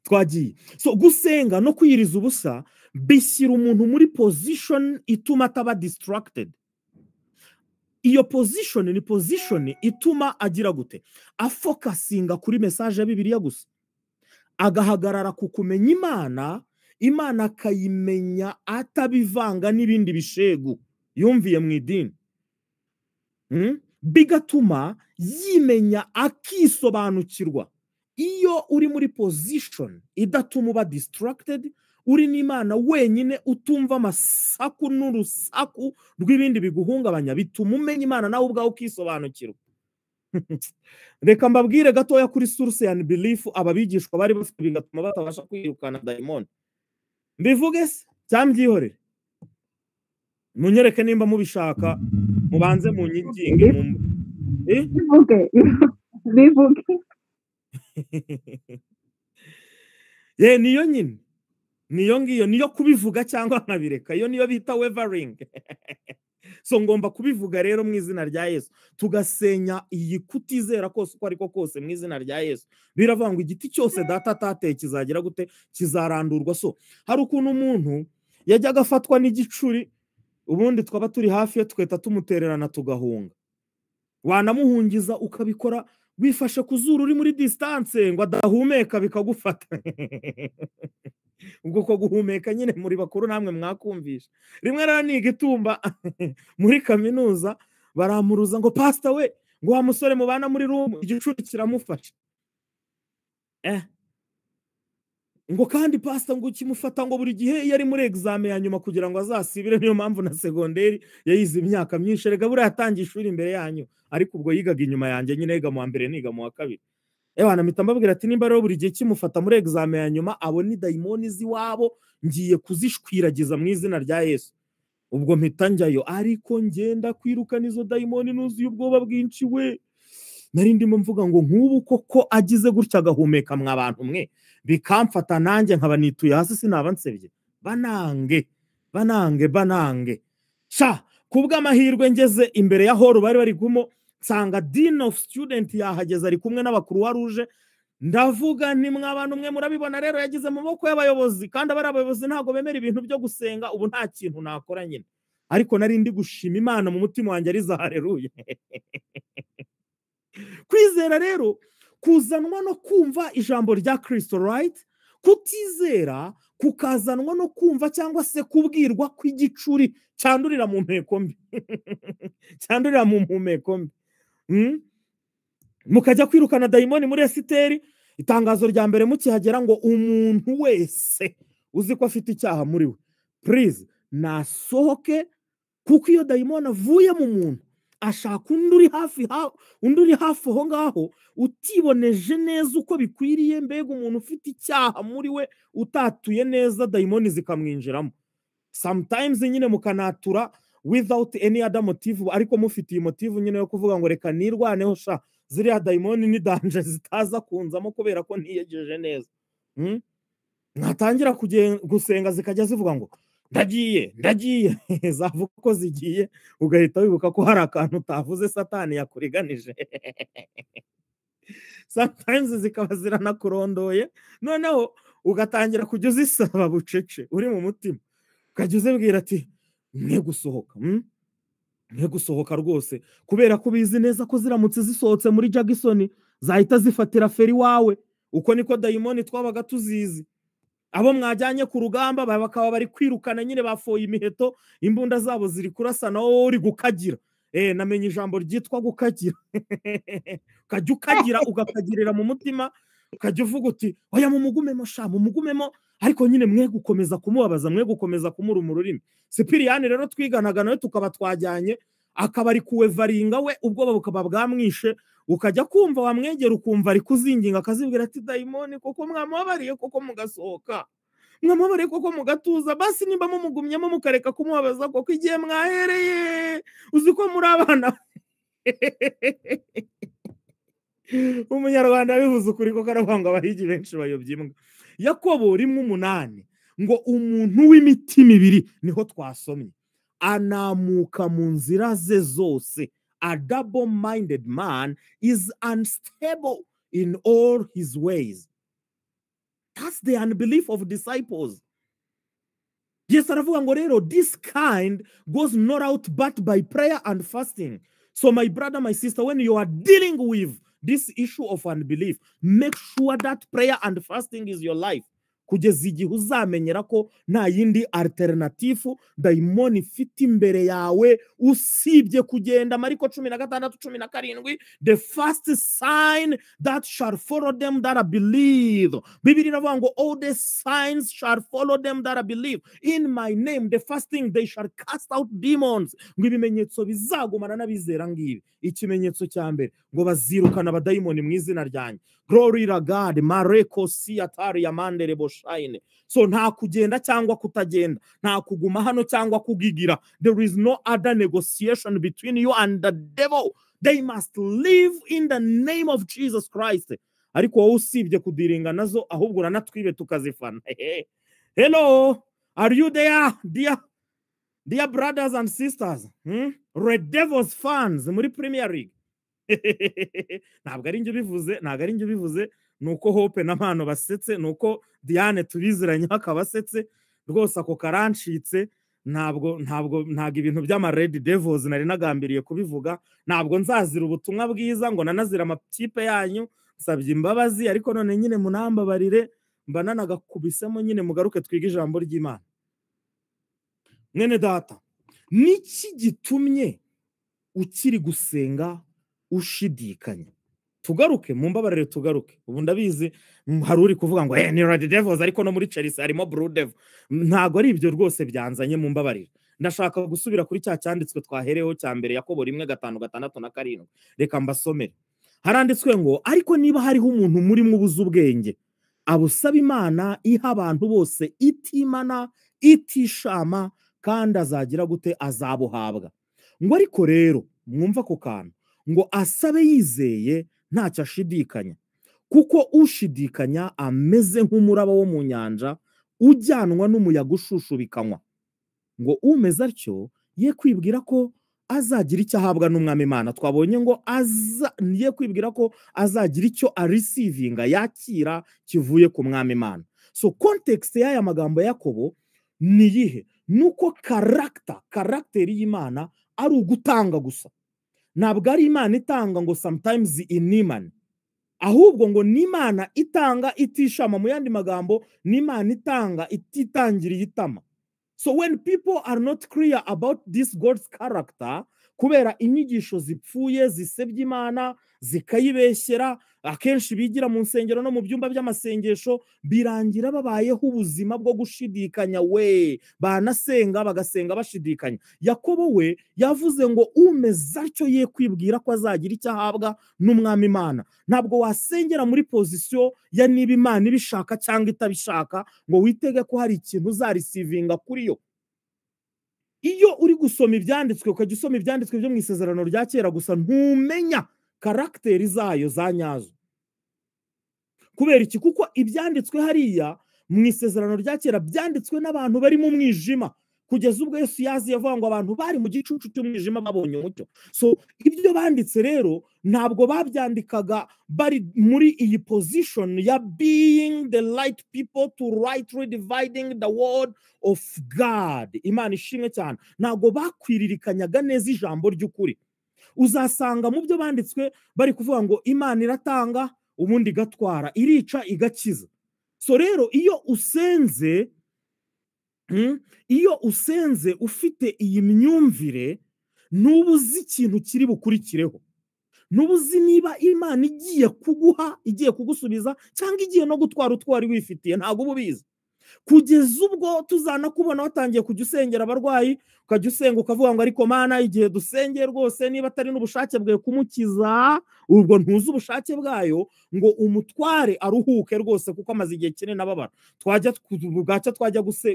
Twagiye. So gusenga no kwiyiriza ubusa bishyira umuntu muri position ituma ataba distracted. Iyo position ni position ituma agira gute, afokasinga kuri message ya Bibiliya gusa, agahagarara ku kumenya Imana akayimenya atabivanga n'ibindi bishegu yumviye mu idini. Bigatuma yimenya akisobanukirwa. Iyo uri muri position idatuma uba distracted, uri n'Imana wenyine utumva amasaku n'urusaku rw'ibindi biguhungabanya, bituma umenya Imana nawe ubwawe ukisobanukirwa. Reka mbabwire gatoya kuri source ya unbelief ababigishwa bari bafite bigatuma batabasha kwirukana daimoni. Mbivuge se cyambyihorere? Munyereke nimba mubishaka, mubanze mu nyinginge mu bivuge. Niyo nyine, niyo ngiyo, niyo kubivuga cyangwa nkabireka, iyo niyo bita wavering. So ngomba kubivuga rero mu izina rya Yesu, tugasenya iyi kutizera kose uko ariko kose mu izina rya Yesu. Biravuga ngo igiti cyose data atateye kizagira gute, kizarandurwa. So hari ukuntu umuntu yajyaga afatwa n'igicuri, ubundi twaba turi hafi ye tweta tumutererana tugahunga. Wanamuhungiza ukabikora wifashe ku zuru uri muri distance ngo adahumeka bikagufata. Ubwo ko guhumeka nyine muri bakuru namwe mwakumvisha. Rimwe rero ni igitumba muri kaminuza baramuruza ngo pastor we, ngo wa musore mubana muri room igicuri kiramufasha. Ngo kandi pastor ngo kimufata ngo buri gihe yari muri examen ya nyuma kugira ngo azasibire. Niyo mpamvu na segonderi yayize imyaka myinshi. Rega buri yatangiye ishuri imbere yanyu, ariko ubwo yigaga inyuma yanjye nyine, yiga mu wa mbere niga mu wa kabiri. Ewana mpita mbabwira ati nimba rero buri gihe kimufata muri examen ya nyuma, abo ni daimoni ziwabo, ngiye kuzishwiragiza mu izina rya Yesu. Ubwo mpita njyayo, ariko ngenda kwirukana izo daimoni nuzuye ubwoba bwinshi we. Nari ndimo mvuga ngo nk'ubu koko agize gutya agahumeka mwa bantu mwe, bikamfata nanjye nkaba nituye hasi sinaba nsebye. Banange. Sha kubw'amahirwe ngeze imbere ya horo bari gumo, nsanga dean of student yahageze ari kumwe n'abakuru wa ruje. Ndavuga ni mwa bantu mwe murabibona rero yagize mu maboko y'abayobozi, kandi abari abayobozi ntago bemera ibintu byo gusenga. Ubu nta kintu nakora nyine, ariko nari ndi gushima Imana mu mutima wanjye ariza haleluya. Kwizera rero kuzanwa no kumva ijambo rya Kristo, right? Kutizera kukazanwa no kumva cyangwa se kubwirwa kw'igicuri cyandurira mu mpeko mbi. Cyandurira mu mpumeko mbi. Mukajya kwirukana daimoni muri Esiteri, itangazo rya mbere mukihagera ngo umuntu wese uzi ko afite icyaha muri we, please nasohoke, kuko iyo daimoni avuye mu muntu ashaka undi uri hafi aho ngaho utiboneje neza uko bikwiriye. Mbega umuntu ufite icyaha muri we utatuye neza, daimoni zikamwinjiramo. Sometimes nyine mukanatura without any other motive, ariko mufite iyi motive nyine yo kuvuga ngo reka nirwaneho sha ziriya daimoni ni danger zitaza kunzamo kubera ko ntiyegeje neza. Nkatangira gusenga zikajya zivuga ngo ndagiye zavuga ko zigiye, ugahita wibuka ko hari akantu utavuze Satani yakuriganije. Sometimes zikaba ziranakurondoye, noneho ugatangira kujya uzisaba bucece uri mu mutima, ukajya uzibwira ati mwe gusohoka rwose, kubera ko bizi neza ko ziramutse zisohotse muri Jackson zahita zifatira feri wawe uko niko dayimoni twabaga tuzizi. Abo mwajyanye ku rugamba bakaba bari kwirukana nyine bafoye imiheto, imbunda zabo ziri kurasana, wowe uri gukagira. Namenye ijambo ryitwa gukagira. Ukajya ukagira ugakagirira mu mutima, ukajya uvuga uti oya mumugumemo sha mumugumemo, ariko nyine mwe gukomeza kumubabaza, mwe gukomeza kumuruma ururimi. Sipiriyani rero twiganaga nawe tukaba twajyanye, akaba ari kuwevaringa we, ubwoba bukaba bwamwishe, ukajya kumva wamwegera ukumva ari kuzinginga, akazibwira ati dayimoni koko mwamubabariye koko mugasohoka, mwamubabariye koko mugatuza, basi nimba mumugumyemo mukareka kumubabaza koko igihe mwahereye, uzi ko muri abana. Umunyarwanda bivuze ukuri ko karabanga abahigi benshi bayobya imbwa. Yakobo 1:8 ngo umuntu w'imitima ibiri, niho twasomye, anamuka mu nzira ze zose. A double-minded man is unstable in all his ways. That's the unbelief of disciples. Yes, aravuga ngo rero this kind goes not out but by prayer and fasting. So my brother, my sister, when you are dealing with this issue of unbelief, make sure that prayer and fasting is your life. Kugeza igihe uzamenyera ko nta yindi alternative dayimoni ifite imbere yawe usibye kugenda. Mariko 16:17, the first sign that shall follow them that believe. Bibiri iravuga ngo all the signs shall follow them that believe. In my name, the first thing, they shall cast out demons. Ngo ibimenyetso bizagumana n'abizera ngibi. Ikimenyetso cya mbere ngo bazirukana abadayimoni mu izina ryanjye. Glory to God. Mareko siatari yamandere boshine. So nta kugenda cyangwa kutagenda, nta kuguma hano cyangwa kugigira. There is no other negotiation between you and the devil. They must live in the name of Jesus Christ. Ariko wowe usibye kudiringa nazo, ahubwo uranatwibe tukazifana. Hello, are you there, dear brothers and sisters? Red Devils fans muri Premier League. Ntabwo ari njye bivuze, nuko Hope na Mpano basetse, nuko Diane tubiziranye akabasetse rwose, ako karancitse. Ntabwo ibintu by'ama Red Devils nari nagambiriye kubivuga. Ntabwo nzazira ubutumwa bwiza ngo nanazira amakipe yanyu, nsabye imbabazi, ariko none nyine munambabarire, mba nanagakubisemo nyine mugaruke twige ijambo ry'Imana. Mwene data, niki gitumye ukiri gusenga ushidikanya? Tugaruke mumbabarire, tugaruke. Ubu ndabizi hari uri kuvuga ngo ni Red Devils ariko no muri Chelsea harimo Blue Devil. Ntago ari ibyo rwose byanzanye, mumbabarire. Ndashaka gusubira kuri cya cyanditswe twahereho cya mbere, Yakobo 1:5-6. Reka mbasomere. Haranditswe ngo ariko niba hariho umuntu muri mu buzu ubwenge, abusaba Imana iha abantu bose itimana itishama, kandi azagira gute? Azabuhabwa. Ngo ariko rero mwumva ko kantu ngo asabe yizeye ntacyo ashidikanya, kuko ushidikanya ameze nk'umuraba wo mu nyanja ujyanwa n'umuyaga ushushubikanywa. Ngo umeze atyo ye kwibwira ko azagira icyo ahabwa n'Umwami Imana. Twabonye ngo ye kwibwira ko azagira icyo arisivinga, yakira kivuye ku Mwami Imana. So context y'aya magambo ya Yakobo ni yihe? Nuko karakteri y'Imana ari ugutanga gusa. Ntabwo ari Imana itanga ngo sometimes inimani, ahubwo ngo n'Imana itanga itishama. Mu yandi magambo, n'Imana itanga ititangiriye itama. So when people are not clear about this God's character, kubera inyigisho zipfuye zisebya Imana zikayibeshyera, akenshi bigira mu nsengero no mu byumba by'amasengesho, birangira babayeho ubuzima bwo gushidikanya. We banasenga bagasenga bashidikanya. Yakobo we yavuze ngo umeze atyo ye kwibwira ko azagira icyo ahabwa n'Umwami Imana. Ntabwo wasengera muri position ya niba Imana ibishaka cyangwa itabishaka ngo witege ko hari ikintu uzarisivinga kuri yo. Iyo uri gusoma ibyanditswe, ukajya usoma ibyanditswe byo mu isezerano rya kera gusa, ntumenya karakteri zayo za nyazo. Kubera iki? Kuko ibyanditswe hariya mu isezerano rya kera byanditswe n'abantu bari mu mwijima, kugeza ubwo Yesu yazi yavuga ngo abantu bari mu gicucu cy'umwijima babonye umucyo. So ibyo banditse rero ntabwo babyandikaga bari muri iyi position ya being the right people to rightly dividing the word of God. Imana ishimwe cyane. Ntabwo bakwiririkanyaga neza ijambo ry'ukuri. Uzasanga mu byo banditswe bari kuvuga ngo Imana iratanga, ubundi igatwara, irica igakiza. So rero iyo usenze ufite iyi myumvire, ntubuzi ikintu kiri bukurikireho, ntubuzi niba Imana igiye kuguha, igiye kugusubiza, cyangwa igiye no gutwara utwari wifitiye, ntabwo uba ubizi. Kugeza ubwo tuzanakubona watangiye kujya usengera abarwayi, ukajya usenga ukavuga ngo ariko Mana, igihe dusengeye rwose niba atari n'ubushake bwawe kumukiza, ubwo ntuzi ubushake bwayo, ngo umutware aruhuke rwose kuko amaze igihe kinini ababara. Twajya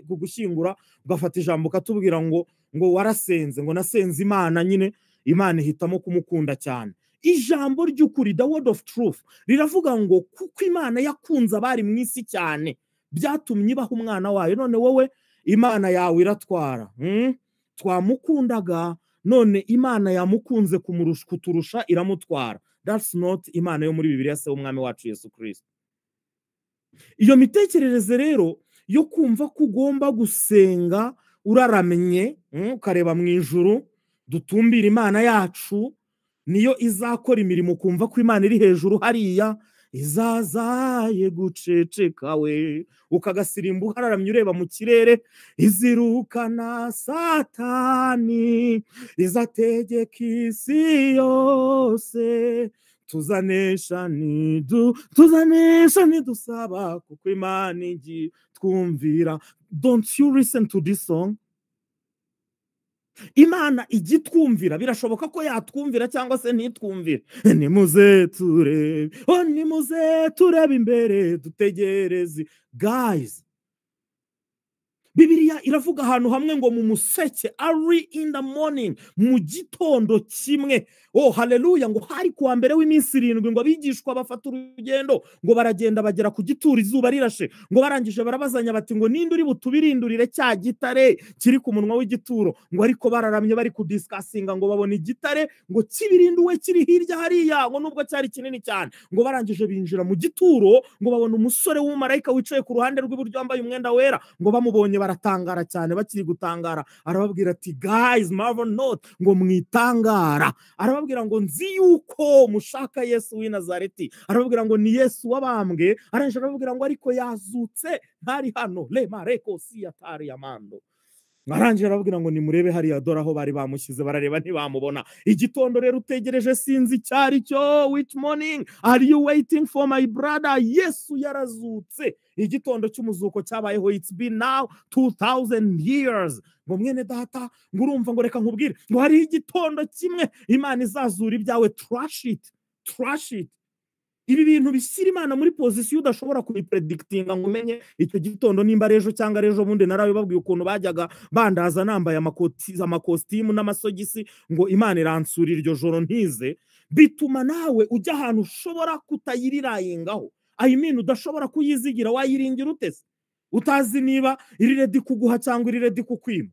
gushyingura, ugafata ijambo ukatubwira ngo warasenze, ngo nasenze Imana, nyine Imana ihitamo kumukunda cyane. Ijambo ry'ukuri, the word of truth, riravuga ngo kuko Imana yakunze abari mu isi cyane, byatumye ibaha umwana wayo. None wowe Imana yawe iratwara. Twamukundaga, none Imana yamukunze kuturusha iramutwara. That's not Imana yo muri Bibiliya, se umwami wacu Yesu Kristo. Iyo mitekerereze rero yo kumva ko ugomba gusenga uraramye, ukareba mu ijuru, dutumbira Imana yacu, niyo izakora imirimo, kumva ko Imana iri hejuru hariya, izazaye guceceka we, ukagasirimba uhararamye ureba mu kirere, izirukana Satani, izategeka isi yose, tuzanesha nidusaba, kuko Imana igi twumvira. Don't you listen to this song? Imana igitwumvira, birashoboka ko yatwumvira cyangwa se ntitwumvire. Nimuze turebe imbere, dutegereze. Guys, Bibiliya iravuga ahantu hamwe ngo mu museke, early in the morning, mu gitondo kimwe. Oh haleluya, ngo hari kuwa mbere w'iminsi 7, ngo abigishwa bafata urugendo, ngo baragenda bagera ku gituro, izuba rirashe, ngo barangije barabazanya bati ngo ninde uri butubirindurire cya gitare kiri ku munwa w'igituro. Ngo ariko bararamye bari kudiscussing, ngo babona igitare ngo kibirinduwe kiri hirya hariya, ngo nubwo cyari kinini cyane. Ngo barangije binjira mu gituro, ngo babona umusore w'umumarayika wicaye ku ruhande rw'iburyo wambaye umwenda wera. Ngo bamubonye baratangara cyane, bakiri gutangara arababwira ati guys, marvel not, ngo mwitangara. Arababwira ngo nzi yuko mushaka Yesu w'i Nazareti. Arababwira ngo ni Yesu wabambwe. Arangije arababwira ngo ariko yazutse ntari hano, le mareko siyatari yamando. Arangije arababwira ngo nimurebe hariya, dore aho bari bamushyize, barareba ntibamubona. Igitondo rero utegereje sinzi cyari cyo. Which morning are you waiting for, my brother? Yesu yarazutse. Igitondo cy'umuzuko cyabayeho, it's been now 2000 years. Ngo mwene data, ngo urumva, ngo reka nkubwire, ngo hari igitondo kimwe Imana izazura ibyawe. Trash it. Ibi bintu bishyira Imana muri position udashobora kubipredictinga ngo umenye icyo gitondo nimba rejo cyangwa rejo bundi. Narawe babwiye ukuntu bajyaga bandaza nambaye amakositimu n'amasogisi, ngo Imana iransura iryo joro ntize. Bituma nawe ujya ahantu ushobora kutayirirayingaho. I mean, udashobora kuyizigira, wayiringira utese, utazi niba iri ready kuguha cyangwa iri ready kukwima.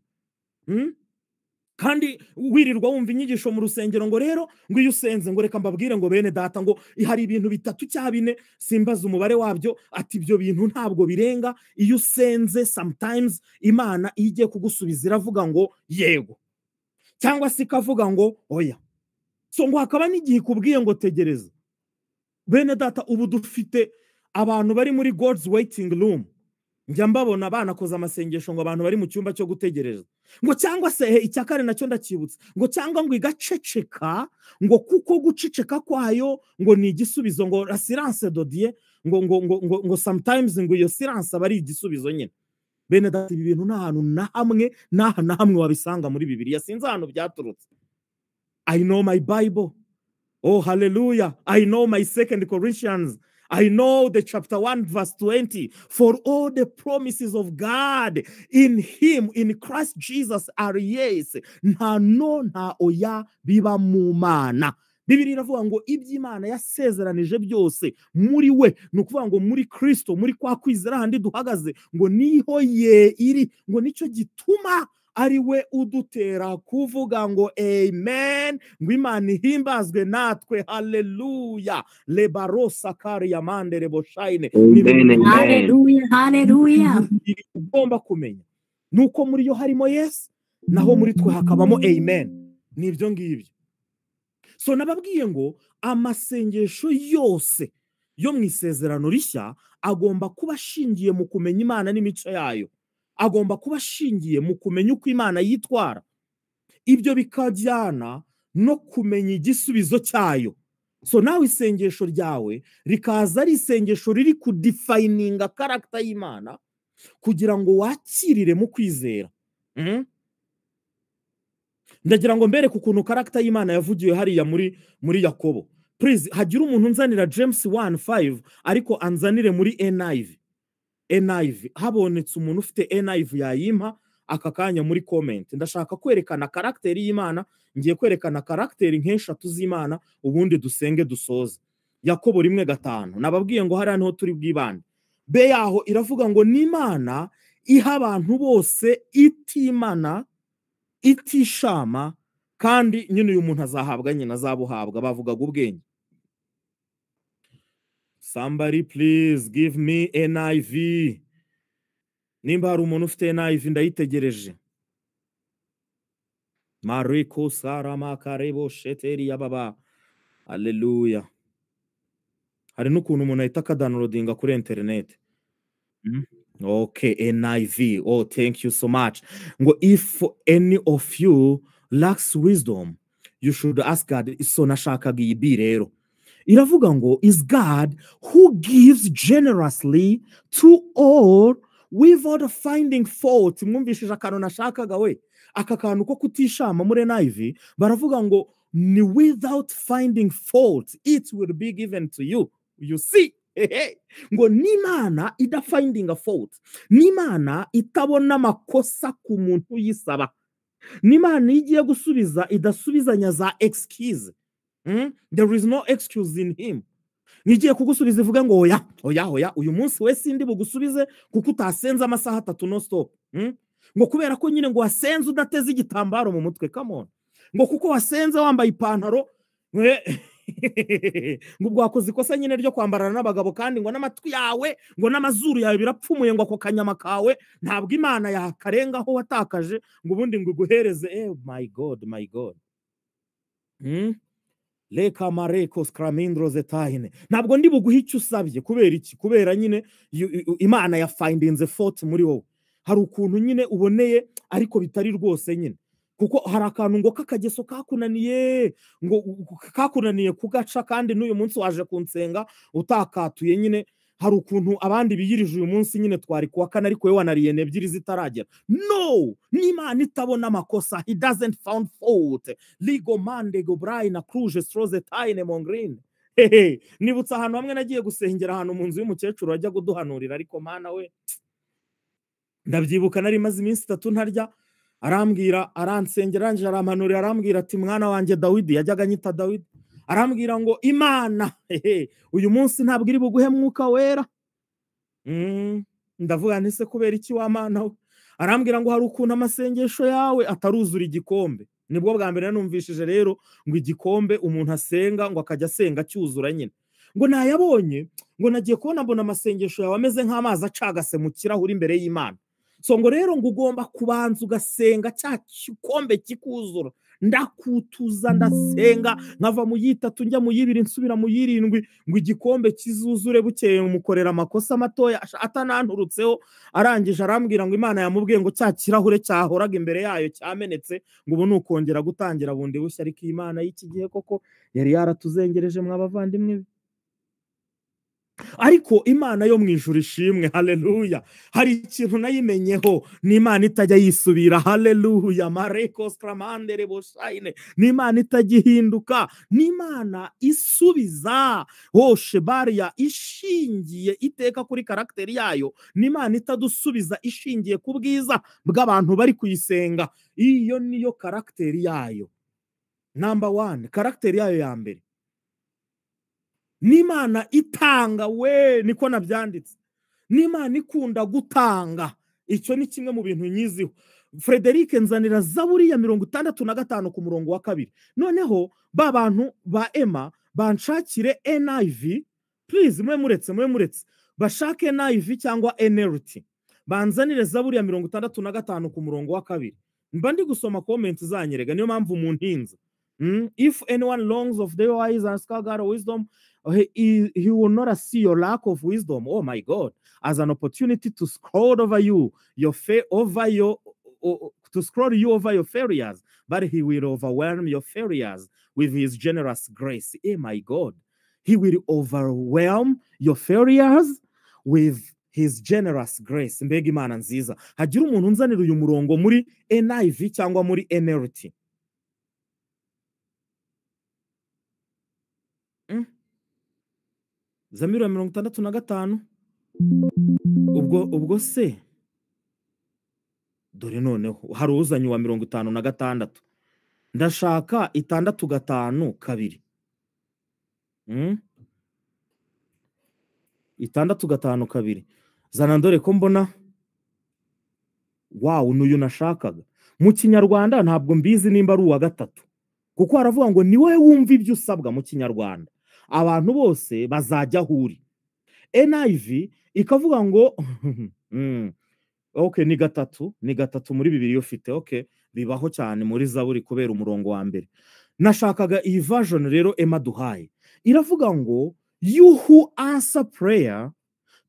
Kandi wirirwa wumva inyigisho mu rusengero ngo rero ngo iyo usenze, ngo reka mbabwire ngo bene data, ngo hari ibintu 3 cyangwa 4, simbaza umubare wabyo, ati ibyo bintu ntabwo birenga. Iyo usenze sometimes Imana igiye kugusubiza iravuga ngo yego, cyangwa se ikavuga ngo oya. So ngo hakaba n'igihe kubwiye ngo tegereza. Bene data, ubu dufite abantu bari muri God's waiting room. Njya mbabona banakoza amasengesho ngo abantu bari mu cyumba cyo gutegereza. Ngo cyangwa se icyakare nacyo ndakibutse, ngo cyangwa ngo igaceceka, ngo kuko guceceka kwayo ngo ni igisubizo, ngo la silence de Dieu, ngo sometimes ngo iyo silence bari igisubizo nyine. Bene data, ibi bintu nta hantu na hamwe wabisanga muri Bibiliya. Sinzi ahantu byaturutse. I know my Bible. Oh hallelujah. I know my 2 Corinthians. I know the chapter 1 verse 20. For all the promises of God in him, in Christ Jesus, are yes. Nta no nta oya biba mu Mana. Bibiliya iravuga ngo iby'Imana yasezeranije byose muri we, nukuvuga ngo muri Kristo, muri kwa kwizera handi duhagaze, ngo niho ye iri, ngo nicyo gituma ari we udutera kuvuga ngo amen, ngo Imana ihimbazwe natwe. Haleluya. Lebarosa kari yamande reboshine. Haleluya. Ugomba kumenya nuko muri yo harimo yes, naho muri twe hakabamo amen. Nibyo ngibyo. So nababwiye ngo amasengesho yose yo mu isezerano rishya agomba kuba ashingiye mu kumenya Imana n'imico yayo, agomba kuba ashingiye mu kumenya uko Imana yitwara. Ibyo bikajyana no kumenya igisubizo cyayo. So nawe isengesho ryawe rikaza ari isengesho riri kudefininga character y'Imana kugira ngo wakirire mu kwizera. Ndagira ngo mbere ku kuntu character y'Imana yavugiwe hariya muri Yakobo. Please hagira umuntu nzanira James 1:5 ariko anzanire muri NIV. Habonetse umuntu ufite NIV yayimpa aka kanya muri comment. Ndashaka kwerekana character y'Imana, ngiye kwerekana character nk'eshatu z'Imana ubundi dusenge dusoze. Yakobo 1:5 nababwiye ngo hariya niho turi bwibande. Be yaho iravuga ngo n'Imana iha abantu bose itimana itishama, kandi nyine uyu muntu azahabwa nyine azabuhabwa. Bavugaga ubwenge. Somebody please give me NIV. Nimba hari umuntu ufite NIV ndayitegereje. Mariko sarama karebo sheteri yababa. Hallelujah. Hari n'ukuntu umuntu ahita akadownloadinga kuri internet. Okay, NIV. Oh, thank you so much. Ngo if any of you lacks wisdom, you should ask God. So nashakaga iyi rero. Iravuga ngo is God who gives generously to all without finding fault. Mwumvishije akantu nashakaga we. Aka kantu ko kutishama muri NIV baravuga ngo ni without finding fault it will be given to you. You see? Ngo n'Imana ida finding a fault, n'Imana itabona amakosa ku muntu yisaba, n'Imana igiye gusubiza idasubizanya za excuse. There is no excuse in him. Nigiye kugusubiza ivuga ngo oya uyu munsi we sindi bugusubize kuko utasenze amasaha 3 no stop. Ngo kubera ko nyine ngo wasenze udateze igitambaro mu mutwe. Come on. Ngo kuko wasenze wambaye ipantaro ngo bwakoze ikosa nyine ryo kwambarana n'abagabo, kandi ngo n'amatwi yawe ngo n'amazuru yawe birapfumuye, ngo ako kanyama kawe ntabwo Imana yakarengaho watakaje ngo ubundi ngo guhereze. My God. Leka mareko skramindro zetahine. Ntabwo ndi buguha icyo usabye. Kubera iki? Kubera nyine Imana ya finding the fault muri wowe. Hari ukuntu nyine uboneye ariko bitari rwose nyine. Kuko hari akantu ngo kakageso kakunaniye kugaca, kandi n'uyu munsi waje kunsenga utakatuye nyine. Hari ukuntu abandi biyirije uyu munsi nyine twari kuwa kane ariko we wanariye ebyiri zitaragera. No, n'Imana itabona amakosa. He doesn't found fault. Ligo mande go brain cruje stroze taine mongrine. Nibutsa ahantu hamwe nagiye gusengera ahantu mu nzu y'umukecuru wajya guduhanurira, ariko Mana we ndabyibuka nari maze iminsi 3 ntarya. Arambwira aransengera anje arampanurira, arambwira ati mwana wanje Dawidi, yajyaga nyita Dawidi. Arambwira ngo Imana uyu munsi ntabwo iri buguhe mwuka wera. Ndavuga nti se kubera iki wa Mana we? Arambwira ngo hari ukuntu amasengesho yawe ataruzura igikombe. Nibwo bwa mbere numvishije rero ngo igikombe umuntu asenga ngo akajya asenga cyuzura nyine. Ngo nayabonye, ngo nagiye kubona mbona amasengesho yawe ameze nk'amazi acagase mu kirahuri imbere y'Imana. So ngo rero ngo ugomba kubanza ugasenga cya gikombe kikuzura. Ndakutuza ndasenga nkava mu 3 njya mu 2 nsubira mu 7 ngo igikombe kizuzure. Bukeye umukorera amakosa matoya atananturutseho. Arangije arambwira ngo Imana yamubwiye ngo cya kirahure cyahoraga imbere yayo cyamenetse, ngo ubu nukongera gutangira bundi bushya. Ariko Imana y'iki gihe koko yari yaratuzengereje mw'abavandimwe. Ariko Imana yo mwijuru ishimwe. Haleluya. Hari ikintu nayimenyeho, ni Imana itajya yisubira. Haleluya. Mareko skramandere boshaine. Ni Imana itagihinduka, ni Imana isubiza Shebariya ishingiye iteka kuri karakteri yayo. Ni Imana itadusubiza ishingiye ku bwiza bw'abantu bari kuyisenga. Iyo niyo karakteri yayo. Number 1, karakteri yayo ya mbere. N'Imana itanga we, niko nabyanditse. N'Imana ikunda gutanga. Icyo ni kimwe mu bintu nyiziho. Frederic nzanira Zaburi ya 65 ku murongo wa 2. Noneho ba bantu ba Emma banshakire NIV. Please mwe muretse bashake NIV cyangwa NLT. Banzanire Zaburi ya 65 ku murongo wa 2. Mba ndi gusoma comment zanyerega, niyo mpamvu mu ntinza. If anyone longs of the wise and scholar wisdom, he will not see your lack of wisdom, oh my God, as an opportunity to scroll over you, to scroll you over your failures, but he will overwhelm your failures with his generous grace. Oh my God, he will overwhelm your failures with his generous grace. Mbega Imana nziza. Hagira umuntu unzanira uyu murongo muri NIV cyangwa muri NLT. Zamiro 65. Ubwo se dore noneho hari uzanye wa 56. Ndashaka 6-5-2. 6-5-2. Zana ndore ko mbona wow nuyu nashakaga. Mu Kinyarwanda ntabwo mbizi nimba ari uwa 3, kuko haravuga ngo ni wowe wumva ibyo usabwa mu Kinyarwanda, abantu bose bazajya huri. NIV ikavuga ngo okay, ni 3 muri Bibiliya ufite. Okay, bibaho cyane muri Zaburi kubera umurongo wa mbere. Nashakaga iyi version rero Emma duhaye, iravuga ngo you who answer prayer,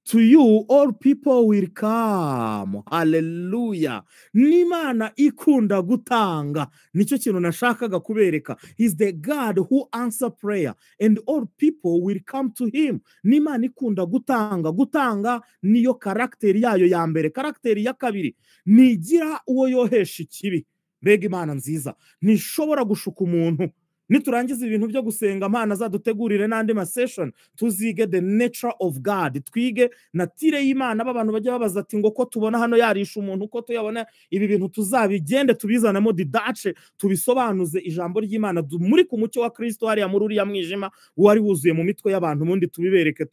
to you all people will come. Hallelujah. N'Imana ikunda gutanga. Nicyo kintu nashakaga kubereka. He's the God who answer prayer and all people will come to him. N'Imana ikunda gutanga. Gutanga niyo karakteri yayo ya mbere. Karakteri ya kabiri nigira uwo yohesha ikibi. Mbega Imana nziza. Nishobora gushuka umuntu. Niturangiza ibintu byo gusenga, Mana zadutegurire n'andi ma session tuzige the nature of God, twige natire y'Imana. Abantu bajya babaza ati ngo ko tubona hano yarisha umuntu, ko tuyabona ibi bintu tuzabigende tubizanamo didace, tubisobanuze ijambo ry'Imana muri ku mucyo wa Kristo hariya muri uriya mwijima wari wuzuye mu mitwe y'abantu, mundi tubibereke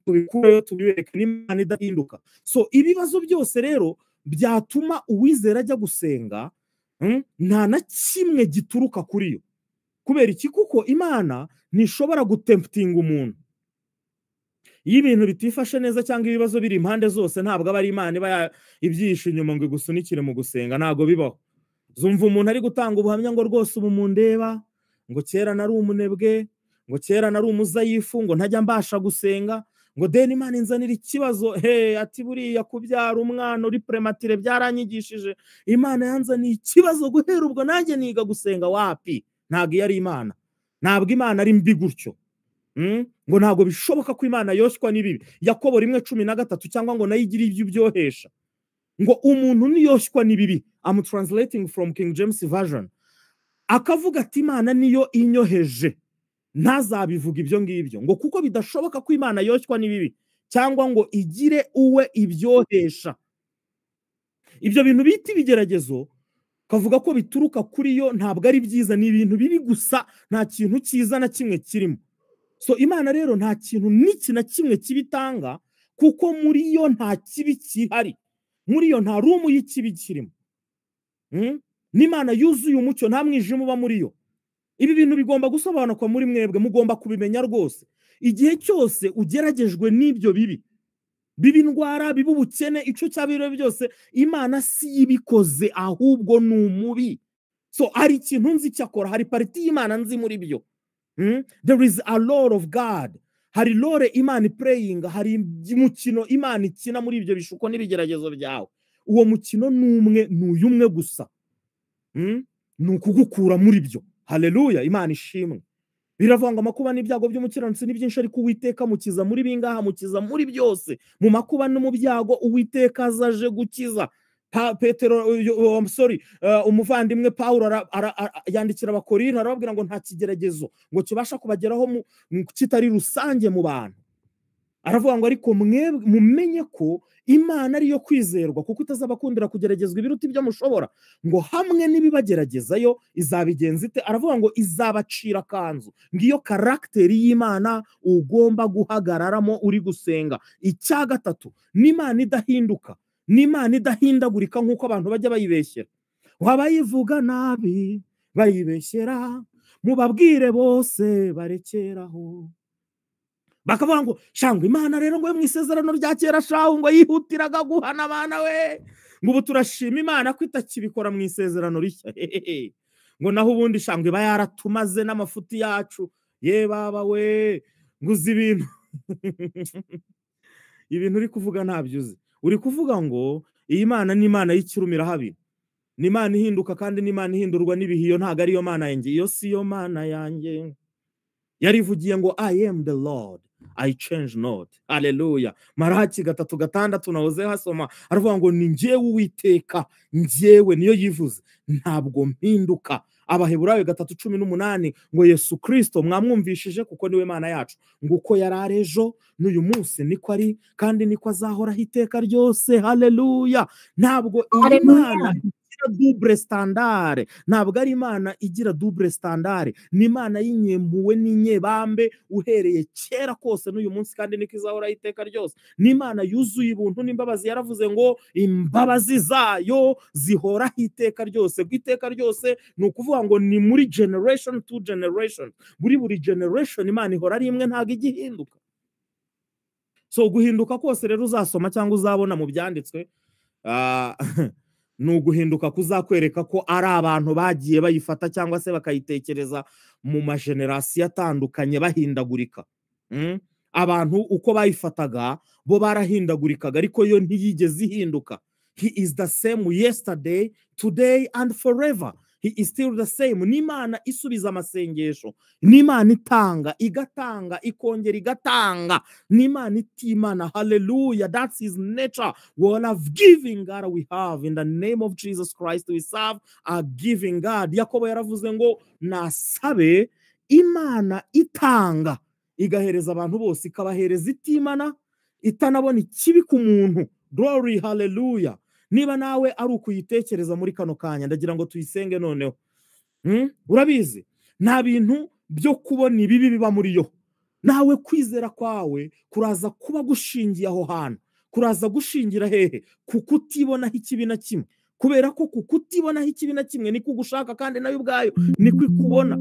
tubikureyo, tubibereke n'Imana idahinduka. So ibibazo byose rero byatuma uwizera ajya gusenga, nta na kimwe gituruka kuri yo. Kubera iki? Kuko Imana ntishobora gutemptinga umuntu. Iyo ibintu bitifashe neza cyangwa ibibazo biri impande zose, ntabwo aba ari Imana iba ibyishe inyuma ngo igusunikire mu gusenga, ntago bibaho. Zumva umuntu ari gutanga ubuhamya ngo rwose ubu mundeba, ngo kera nari umunebwe, ngo kera nari umuzayifu, ngo ntajya mbasha gusenga, ngo deni Imana inzanira ikibazo, ati buriya kubyara umwana uri prematire byaranyigishije, Imana yanzaniye ikibazo guhera ubwo nanjye niga gusenga. Wapi? Ntabwo yari Imana. Ntabwo Imana ari mbi gutyo. Ngo ntabwo bishoboka ko Imana yoshywa n'ibibi. Yakobo 1:13 cyangwa ngo nayigira ibyo byohesha. Ngo umuntu niyoshywa n'ibibi. I'm translating from King James version. Akavuga ati Imana niyo inyoheje, ntazabivuga ibyo ngibyo. Ngo kuko bidashoboka ko Imana yoshywa n'ibibi cyangwa ngo igire uwe ibyohesha. Ibyo bintu bita ibigeragezo kavuga ko bituruka kuri yo, ntabwo ari byiza, ni ibintu bibi gusa, nta kintu cyiza na kimwe kirimo. So Imana rero nta kintu n'iki na kimwe kibitanga, kuko muri yo nta kibi kihari, muri yo nta rumu y'ikibi kirimo. N'Imana yuzuye umucyo, nta mwijima uba muri yo. Ibi bintu bigomba gusobanukwa muri mwebwe, mugomba kubimenya rwose. Igihe cyose ugeragejwe n'ibyo bibi, bibi ndwara, bibi ubukene, icyo cyabiro byose, Imana si yibikoze, ahubwo ni umubi. So hari ikintu nzi cyakora, hari pariti y'Imana nzi muri byo. There is a law of God. Hari lore Imana praying, hari umukino Imana ikina muri ibyo bishuko n'ibigeragezo byawe. Uwo mukino numwe, n'uyumwe gusa. Ni ukugukura muri byo. Haleluya, Imana ishimwe. Biravuga ngo amakuba n'ibyago by'umukiranutsi ni byinshi, ariko Uwiteka mukiza muri bingaha, mukiza muri byose. Mu makuba no mu byago Uwiteka azaje gukiza. Umuvandimwe Pawulo yandikira Abakorinto arababwira ngo nta kigeragezo ngo kibasha kubageraho kitari rusange mu bantu. Aravuga ngo ariko mwebwe mumenye ko Imana ariyo kwizerwa, kuko itazabakundira kugeragezwa ibiruta ibyo mushobora, ngo hamwe n'ibibageragezayo izabigenza ite. Aravuga ngo izabacira kanzu. Ngiyo karakteri y'Imana ugomba guhagararamo uri gusenga. Icya gatatu, n'Imana idahinduka, n'Imana idahindagurika nk'uko abantu bajya bayibeshyera. Wabayivuga nabi bayibeshyera, mubabwire bose barekeraho. Bakavuga ngo shangwa Imana rero ngo mu isezerano rya kera shaho ngo yihutiraga guhana abana we, ngo ubu turashima Imana ko itakibikora mu isezerano rishya. Ngo naho ubundi shangwa iba yaratumaze n'amafuti yacu, ye baba we, nguzi ibintu ibintu uri kuvuga ntabyo uzi. Uri kuvuga ngo iyi Mana ni Imana y'ikirumira habi, ni Imana ihinduka kandi ni Imana ihindurwa n'ibihe. Iyo ntago ari yo Mana yanjye, iyo si yo Mana yanjye. Yarivugiye ngo I am the Lord, I change not. Haleluya. Maraki 3:6 nahoze hasoma aravuga ngo ni njyewe Uwiteka, njyewe niyo yivuze, ntabwo mpinduka. Abaheburayo 3:18 ngo Yesu Kristo mwamwumvishije kuko niwe Mana yacu, ngo uko yari ejo n'uyu munsi niko ari kandi niko azahora iteka ryose. Haleluya. Ntabwo Imana double standard, ntabwo ari Imana igira double standard, ni Imana y'inyempuwe n'inyebambe uhereye kera kose n'uyu munsi kandi niko izahora iteka ryose. Ni Imana yuzuye ubuntu n'imbabazi. Yaravuze ngo imbabazi zayo zihora iteka ryose. Iteka ryose ni ukuvuga ngo ni muri generation to generation, buri generation Imana ihora ari imwe, ntabwo igihinduka. So guhinduka kose rero uzasoma cyangwa uzabona mu byanditswe ni uguhinduka kuzakwereka ko ari abantu bagiye bayifata cyangwa se bakayitekereza mu magenerasiyo atandukanye bahindagurika. Abantu uko bayifataga bo barahindagurikaga, ariko yo ntiyigeze ihinduka. He is the same yesterday, today and forever. He is still the same. Ni Imana isubiza amasengesho, ni Imana itanga igatanga ikongera igatanga, ni Imana itimana. Hallelujah. That's his nature. We all have giving God we have. In the name of Jesus Christ we serve a giving God. Yakobo yaravuze ngo nasabe Imana itanga igahereza abantu bose, ikabahereza itimana, itanabona ikibi ku muntu. Glory. Hallelujah. Niba nawe ari ukuyitekereza muri kano kanya, ndagira ngo tuyisenge noneho. Urabizi nta bintu byo kubona ibibi biba muri yo. Nawe kwizera kwawe kuraza kuba gushingiye aho hantu, kuraza gushingira hehe? Kukutibonaho ikibi na kimwe, kubera ko kukutibonaho ikibi na kimwe ni kugushaka kandi nayo ubwayo ni kwikubona.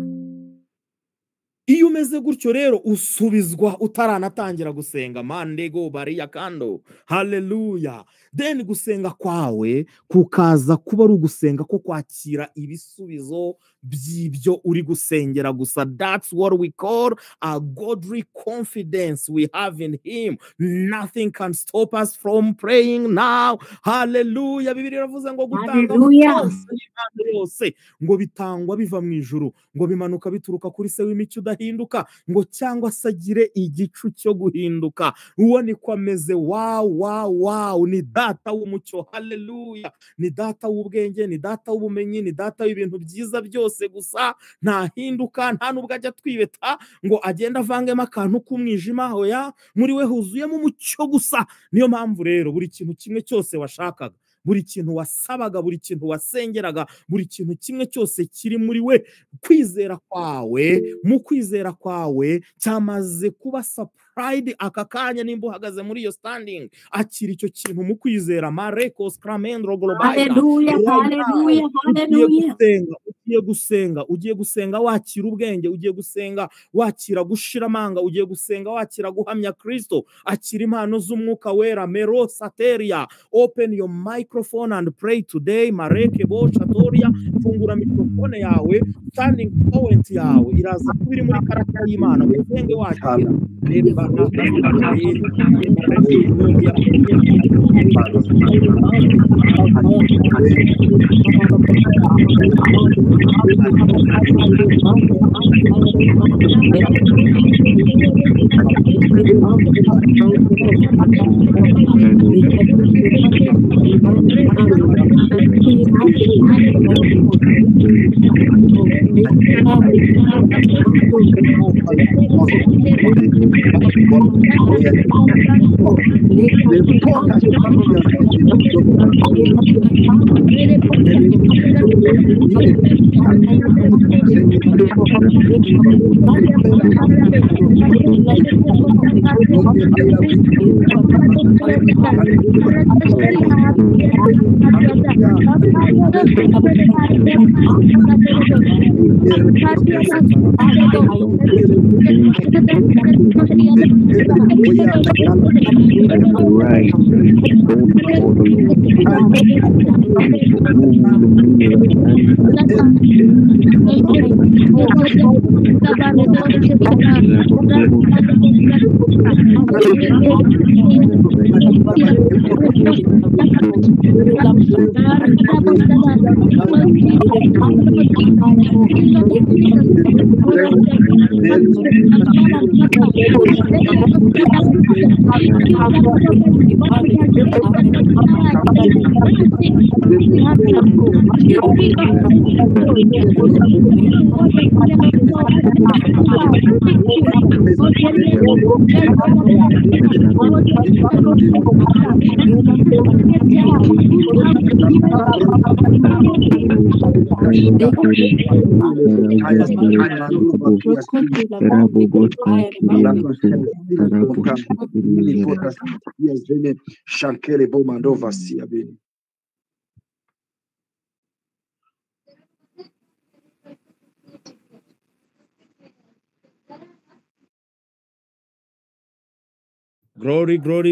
Iyo umeze gutyo rero usubizwa utaranatangira gusenga. Mandego bariya kando. Hallelujah. Then gusenga kwawe kukaza kuba ari ugusenga ko kwakira ibisubizo by'ibyo uri gusengera gusa. That's what we call a godly confidence we have in him. Nothing can stop us from praying now. Hallelujah. Bibiliya iravuze ngo gutanga yose ngo bitangwa biva mu ijuru, ngo bimanuka bituruka kuri se w'imico udahinduka, ngo cyangwa sagire igicu cyo guhinduka. Uwo ni kwameze. Wow. Ni data w'umucyo. Hallelujah. Ni data w'ubwenge, ni data w'ubumenyi, ni data w'ibintu byiza byose gusa. Ntahinduka, nta nubwo ajya twibeta ngo agenda avangemo akantu k'umwijima. Hoya, muri we huzuyemo umucyo gusa. Niyo mpamvu rero buri kintu kimwe cyose washakaga, buri kintu wasabaga, buri kintu wasengeraga, buri kintu kimwe cyose kiri muri we, kwizera kwawe, mu kwizera kwawe cyamaze kuba supplied aka kanya. Nimba uhagaze muri iyo standing, akira icyo kintu mu kwizera. Mareko skramendro global. Hallelujah. Ugiye gusenga wakira ubwenge, ugiye gusenga wakira gushira amanga, ugiye gusenga wakira guhamya Kristo, akira impano z'umwuka wera. Mero sateria. Open your microphone and pray today. Mareke bo chatoria. Fungura mikrofone yawe, standing point yawe iraza kubiri muri karakter y'Imana. Usenge wakira. Right.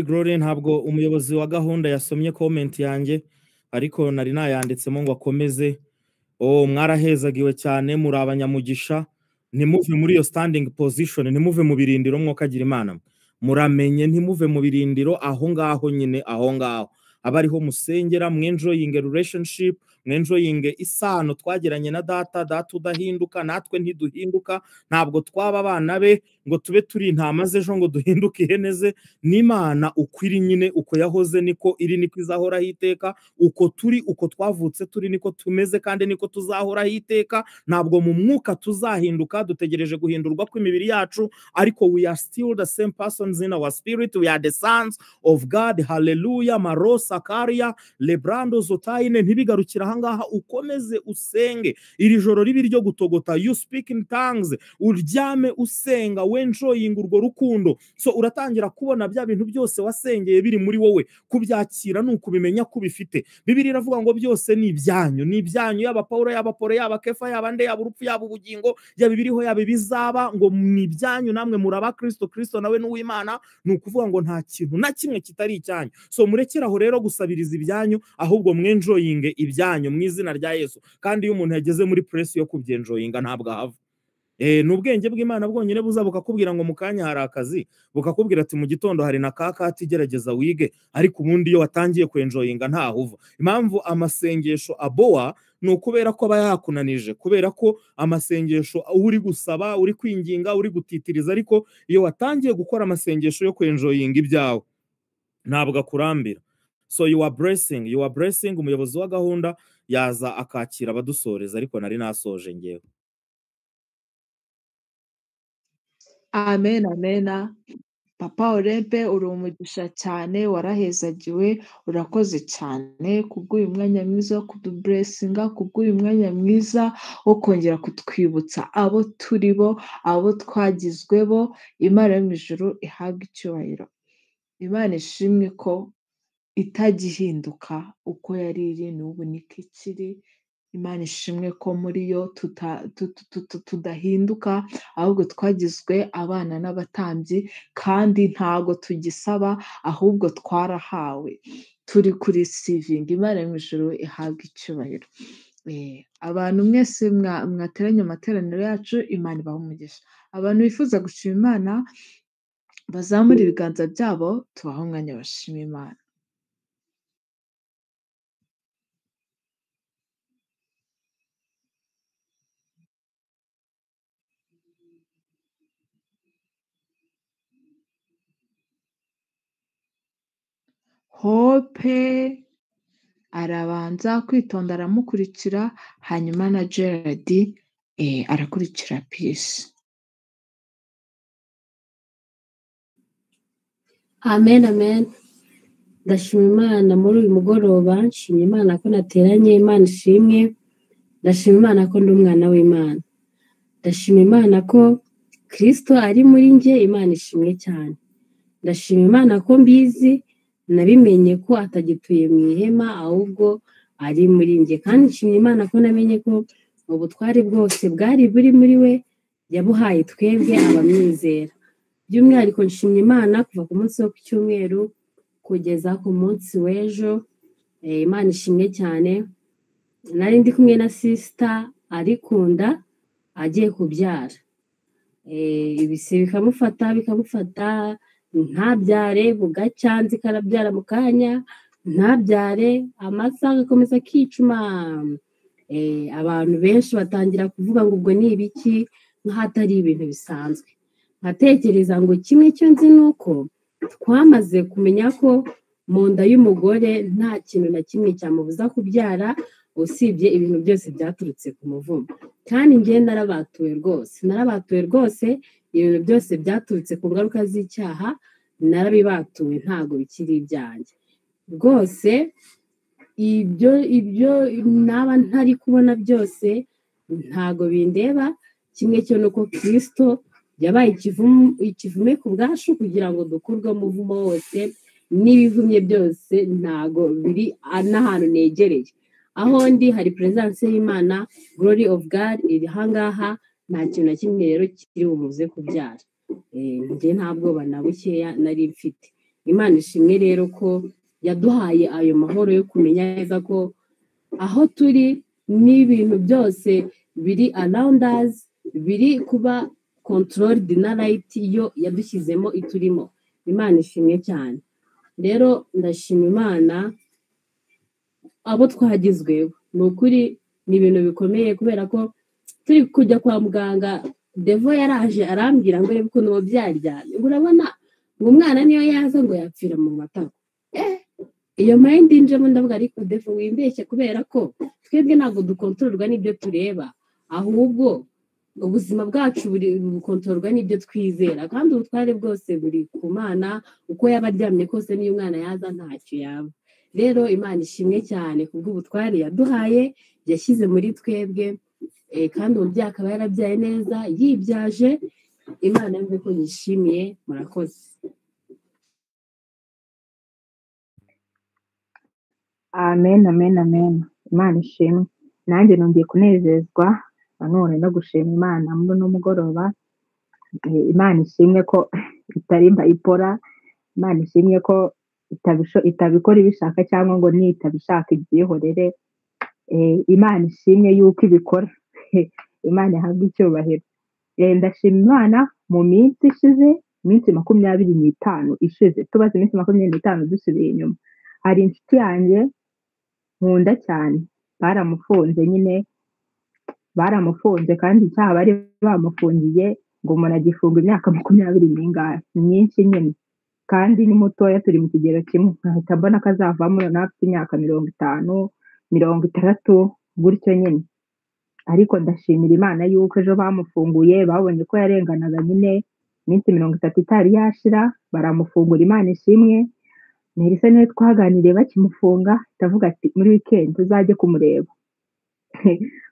Glory ntabwo umuyobozi wa gahunda yasomye comment yanjye ariko nari nayanditsemo ngo akomeze. Mwarahezagiwe cyane, muri abanyamugisha, ntimuve muri iyo standing position, ntimuve mu birindiro mwokagira Imana, muramenye ntimuve mu birindiro aho ngaho nyine, aho ngaho abariho musengera, mwenjoyinge relationship, mwenjoyinge isano twagiranye na data udahinduka, natwe ntiduhinduka, ntabwo twaba abana be ngo tube turi intama z'ejo ngo duhinduke ihene ze. N'Imana ukwiri nyine, uko yahoze niko iri, niko izahoraho iteka, uko turi, uko twavutse turi niko tumeze kandi niko tuzahoraho iteka. Ntabwo mu mwuka tuzahinduka, dutegereje guhindurwa kw'imibiri yacu, ariko we are still the same persons in our spirit. We are the sons of God. Hallelujah. Marosa Karia Lebrando Zotaine. Ntibigarukira ahangaha, ukomeze usenge iri joro ribi ryo gutogota. You speak in tongues, uryame usenga, wenjoyinga urwo rukundo. So uratangira kubona bya bintu byose wasengeye biri muri wowe, kubyakira nuko ubimenya ko bifite. Bibiliya iravuga ngo byose ni ibyanyu, ni ibyanyu, yaba Paulo, yaba Polo, yaba Kefa, yaba nde, yaba urupfu, yaba ubugingo, yaba ibiriho, yaba ibizaba, ngo ni ibyanyu, namwe muraba Kristo, Kristo nawe n'uw'Imana. Ni ukuvuga ngo nta kintu na kimwe kitari icyanyu. So murekeraho rero gusabiriza ibyanyu, ahubwo mwenjoyinge ibyanyu mu izina rya Yesu. Kandi iyo umuntu yageze muri press yo kubyenjoyinga ntabwo ahava. N'ubwenge bw'Imana bwonyine buza bukakubwira ngo mukanya hari akazi, bukakubwira ati mu gitondo hari na kakati, gerageza wige. Ariko ubundi iyo watangiye kwenjoyinga ntahuva. Impamvu amasengesho aboa ni ukubera ko aba yakunanije, kubera ko amasengesho uri gusaba, uri kwinginga, uri gutitiriza. Ariko iyo watangiye gukora amasengesho yo kwenjoyinga ibyawe ntabwo akurambira. So you are blessing. Umuyobozi wa gahunda yaza akakira abadusoreza, ariko nari nasoje ngewe. Amen, amen. Papa Olempe, uri umugisha cyane, warahezagiwe, urakoze cyane kubw'uyu mwanya mwiza wo kudublessinga, kubw'uyu mwanya mwiza wo kongera kutwibutsa abo turi bo, abo twagizwe bo. Imana yo mu ijuru ihabwa icyubahiro. Imana ishimwe ko itagihinduka, uko yari iri n'ubu niko ikiri. Imana ishimwe ko muri yo tudahinduka, ahubwo twagizwe abana n'abatambyi, kandi ntago tugisaba, ahubwo twarahawe, turi kuri receiving. Imana yo mu ijuru ihabwa icyubahiro. Abantu mwese mwateranye amateraniro yacu, Imana ibahe umugisha. Abantu bifuza gushima Imana bazamura ibiganza byabo, tubahe umwanya bashima Imana. Hope arabanza kwitonda aramukurikira, hanyuma na Gerard arakurikira Peace. Amen, amen. Ndashima Imana muri uyu mugoroba, nshimye Imana ko nateranye. Imana ishimwe. Ndashima Imana ko ndi umwana w'Imana. Ndashima Imana ko Kristo ari muri nge. Imana ishimwe cyane. Ndashima Imana ko mbizi, nabimenye ko atagituye mu ihema, ahubwo ari muri nge. Kandi nshimye Imana ko namenye ko ubutware bwose bwari buri muri we yabuhaye twebwe abamwizera. By'umwihariko nshimye Imana kuva ku munsi wo ku cyumweru kugeza ku munsi w'ejo. Imana ishimwe cyane. Nari ndi kumwe na sister arikunda agiye kubyara. ibise bikamufata ntabyare, bugacya nzi karabyara mu kanya, ntabyare, amasaha agakomeza akicuma. Abantu benshi batangira kuvuga ngo ubwo ni ibiki, nk'ahatari ibintu bisanzwe. Nkatekereza ngo kimwe cyo nzi ni uko twamaze kumenya ko mu nda y'umugore nta kintu na kimwe cyamubuza kubyara, usibye ibintu byose byaturutse ku muvumo. Kandi njye narabatuwe rwose, ibintu byose byaturutse ku ngaruka z'icyaha, narabibatuwe, ntago bikiri ibyanjye rwose. Ibyo naba ntari kubona byose ntago bindeba. Kimwe cyo nuko Kristo yabaye ikivume ku bwacu kugira ngo dukurwe umuvumo wose, n'ibivumye byose ntago biri n'ahantu negereye. Aho ndi hari presence y'Imana, glory of God iri hangaha, nta kintu na kimwe rero kiri bumuze kubyara. Njye nta bwoba na bukeya nari mfite. Imana ishimwe rero ko yaduhaye ayo mahoro yo kumenya neza ko aho turi n'ibintu byose biri around us biri kuba controlled na light yo yadushyizemo iturimo. Imana ishimwe cyane. Rero ndashima Imana abo twagizwe, ni ukuri ni ibintu bikomeye, kubera ko turi kujya kwa muganga, devo yaraje arambwira ngo reba ukuntu wabyaryamye, urabona ngo umwana niyo yaza ngo yapfira mu matako. Iyo mind njemo ndavuga ariko devo wimbeshye, kubera ko twebwe ntabwo dukontororwa n'ibyo tureba, ahubwo ubuzima bwacu buri bukontororwa n'ibyo twizera, kandi ubutware bwose buri ku Mana. Uko yaba aryamye kose n'iyo umwana yaza ntacyo yaba. Rero Imana ishimwe cyane kubw'ubutware yaduhaye, yashyize muri twebwe, kandi umubyeyi akaba yarabyaye neza yibyaje. Imana yumve ko yishimiye. Murakoze. Amen. Imana ishimwe. Nanjye nongeye kunezezwa nanone no gushima Imana muri uno mugoroba. Imana ishimwe ko itari bayipora. Imana ishimwe ko itabikora ibishaka, cyangwa ngo nitabishaka ibyihorere. Imana ishimwe yuko ibikora. Imana ihabwa icyubahiro. Ndashima Imana mu minsi ishize, iminsi 25 ishize, tubaze iminsi 25 dusubiye inyuma, hari inshuti yanjye nkunda cyane, baramufunze kandi icyaha bari bamufungiye ngo umuntu agifunga imyaka 20 n'ingahe, myinshi nyine, kandi ni mutoya, turi mu kigero kimwe. Nkahita mbona ko azavamo afite imyaka 50, 60 gutyo nyine. Ariko ndashimira Imana yuko ejo bamufunguye, babonye ko yarenganaga nyine iminsi 30 itari yashira, baramufungura. Imana ishimwe. Nahise niwe twaganiriye bakimufunga, ndavuga ati muri weekend tuzajye kumureba,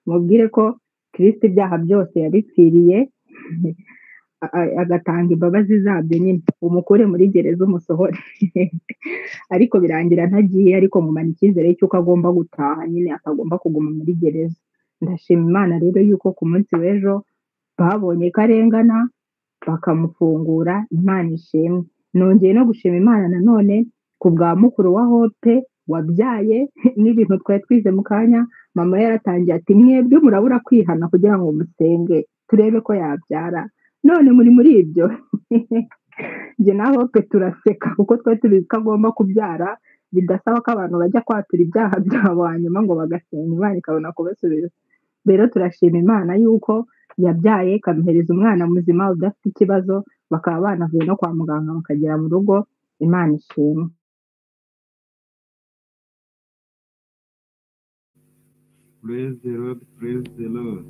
mubwire ko Kristo ibyaha byose yabipfiriye, agatanga imbabazi zabyo nyine, umukure muri gereza umusohore. Ariko birangira ntagiye, ariko mumana icyizere cy'uko agomba gutaha nyine, akagomba kuguma muri gereza. Ndashima Imana rero yuko ku munsi w'ejo babonye ko arengana bakamufungura. Imana ishimwe. Nongeye no gushima Imana nanone ku bwa mukuru wa Hope wabyaye, n'ibintu twari twize mu kanya. Mama yaratangiye ati mwebwe murabura kwihana kugira ngo musenge turebe ko yabyara, none muri ibyo. Njye na Hope turaseka kuko twari tubizi ko agomba kubyara, bidasaba ko abantu bajya kwatura ibyaha byabo hanyuma ngo bagasenga Imana ikabona kubasubiza. Rero turashima Imana yuko yabyaye, ikamuhereza umwana muzima udafite ikibazo, bakaba banavuye no kwa muganga bakagera mu rugo. Imana ishimwe. Praise the Lord, praise the Lord.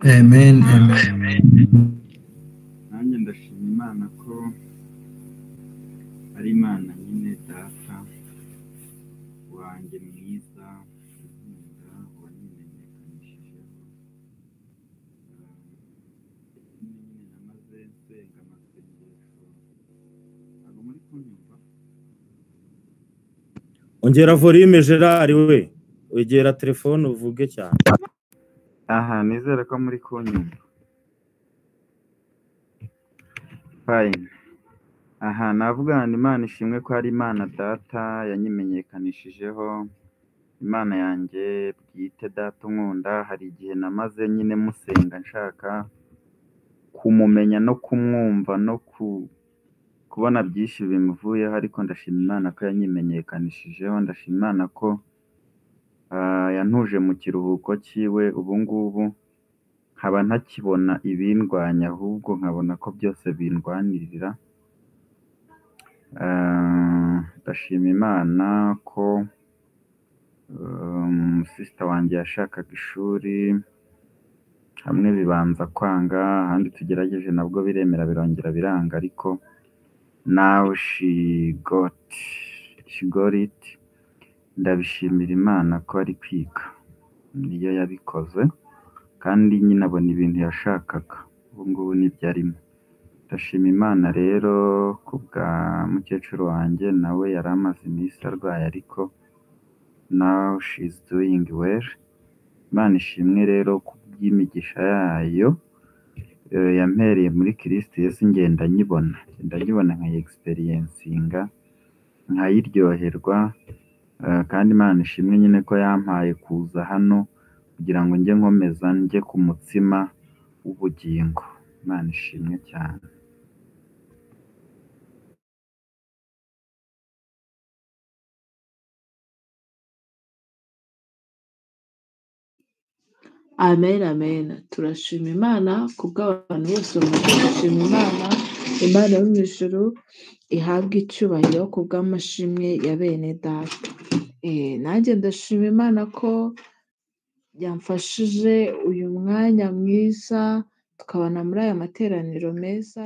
Amen. Nanjye ndashima Imana ko ari Imana nyine data wanjye mwiza, nkunda, wanyimenyekanishijeho. Nyine namaze nsenga amasengesho. Ntabwo muri kunyumva? Ongera volume Gerard, we wegera telefone uvuge cyane. Aha, nizere ko muri kunyumva. Fine. Aha, navuga ngo Imana ishimwe ko ari Imana data yanyimenyekanishijeho. Imana yanjye bwite data unkunda, hari igihe namaze nyine musenga nshaka kumumenya no kumwumva no kubona byinshi bimuvuyeho, ariko ndashima Imana ko yanyimenyekanishijeho. Ndashima Imana ko yantuje mu kiruhuko cyiwe. Ubu ngubu nkaba ntakibona ibindwanya, ahubwo nkabona ko byose bindwanirira. Ndashima Imana ko sister wanjye yashakaga ishuri, hamwe bibanza kwanga, ahandi tugerageje nabwo biremera birongera biranga, ariko now she got it. Ndabishimira Imana ko ari kwiga, niyo yabikoze kandi nyine abona ibintu yashakaga, ubu ngubu nibyo arimo. Ndashima Imana rero ku bwa mukecuru wanjye, nawe yari amaze iminsi arwaye, ariko now she is doing well. Imana ishimwe rero ku bw'imigisha yayo yampereye muri Kristo Yesu. ngenda nyibona nkayi experiencinga, nkayiryoherwa, kandi Imana ishimwe nyine ko yampaye kuza hano kugira ngo njye nkomeza njye ku mutsima w'ubugingo. Imana ishimwe cyane. Amen, amen. Turashima Imana kubw'abantu bose bamaze gushima Imana. Imana yo mu ijuru ihabwa icyubahiro kubw'amashimwe ya bene data. Nanjye ndashima Imana ko yamfashije uyu mwanya mwiza tukabona muri aya materaniro meza,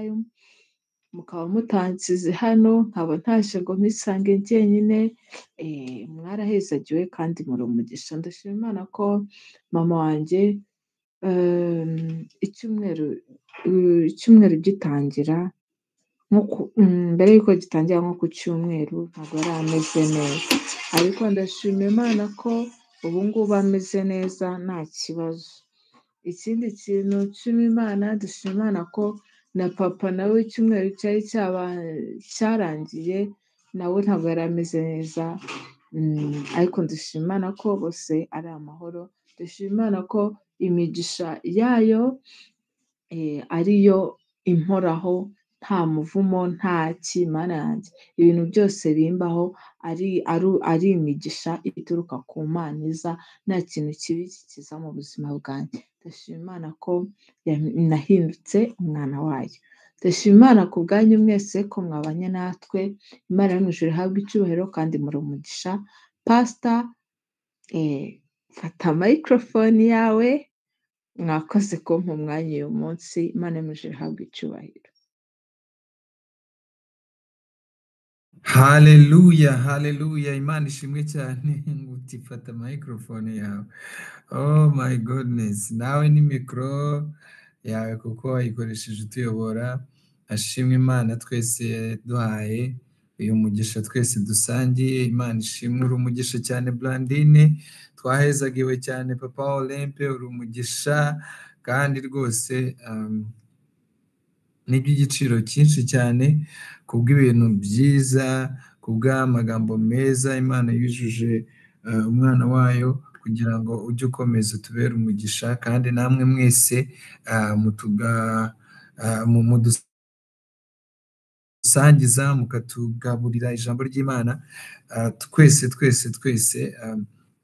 mukaba mutansize hano, nkaba ntashye ngo mpisange njyenyine. Mwarahezagiwe kandi muri umugisha. Ndashima Imana ko mama wanjye icyumweru gitangira, mbere y'uko gitangira nko ku cyumweru, ntabwo yari ameze neza, ariko ndashima Imana ko ubu ngubu ameze neza nta kibazo. Ikindi kintu nshima Imana, ndashima Imana ko na papa nawe icyumweru cyari cyarangiye, nawe ntabwo yari ameze neza, ariko ndashima Imana ko bose ari amahoro. Ndashima Imana ko imigisha yayo ariyo imporaho, nta muvumo, nta Imana yanjye ibintu byose bimbaho ari imigisha ituruka ku Mana iza, nta kintu kibi kiza mu buzima bwanjye. Ndashima Imana ko nahindutse umwana wayo. Ndashima Imana ku bwanyu mwese ko mwabanye natwe. Imana yo mu ijuru ihabwa icyubahiro kandi muri umugisha. Pastor, fata microphone yawe, mwakoze kumpa umwanya uyu munsi. Imana yo mu ijuru ihabwa icyubahiro. Haleluya, haleluya. Imana ishimwe cyane nguti fata microphone yawe. Oh my goodness, nawe ni mikoro yawe kuko wayikoresheje utuyobora. Ashimwe Imana twese duhaye uyu mugisha, twese dusangiye. Imana ishimwe, uri umugisha cyane Blandine, twahezagiwe cyane papa Olympe, uri umugisha kandi rwose n'iby'igiciro cyinshi cyane kubw'ibintu byiza, kubw'amagambo meza Imana yujuje umwana wayo kugira ngo ujye ukomeza utubere umugisha. Kandi namwe mwese mudusangiza mukatugaburira ijambo ry'Imana, twese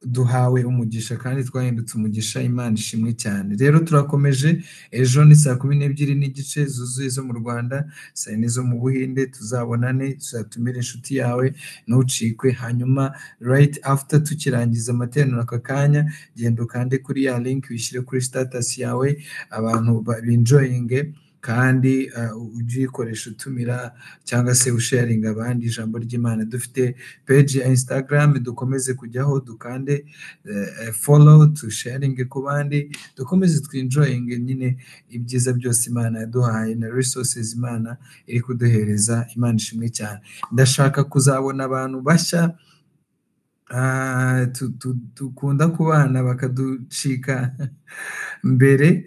duhawe umugisha kandi twahindutse umugisha. Imana ishimwe cyane. Rero turakomeje, ejo ni 12:30 zuzuye zo mu Rwanda, saa 4 zo mu Buhinde. Tuzabonane, tuzatumira inshuti yawe, ntucikwe. Hanyuma right after tukirangiza amateraniro aka kanya, genda ukande kuri ya link wishyire kuri status yawe, abantu binjoyinge, kandi ujye uyikoresha utumira cyangwa se usharinga abandi ijambo ry'Imana. Dufite page ya Instagram, dukomeze kujyaho, dukande follow, tusharinge ku bandi, dukomeze twinjoyinge nyine ibyiza byose Imana yaduhaye na resources Imana iri kuduhereza. Imana ishimwe cyane. Ndashaka kuzabona abantu bashya dukunda kubana bakaducika mbere.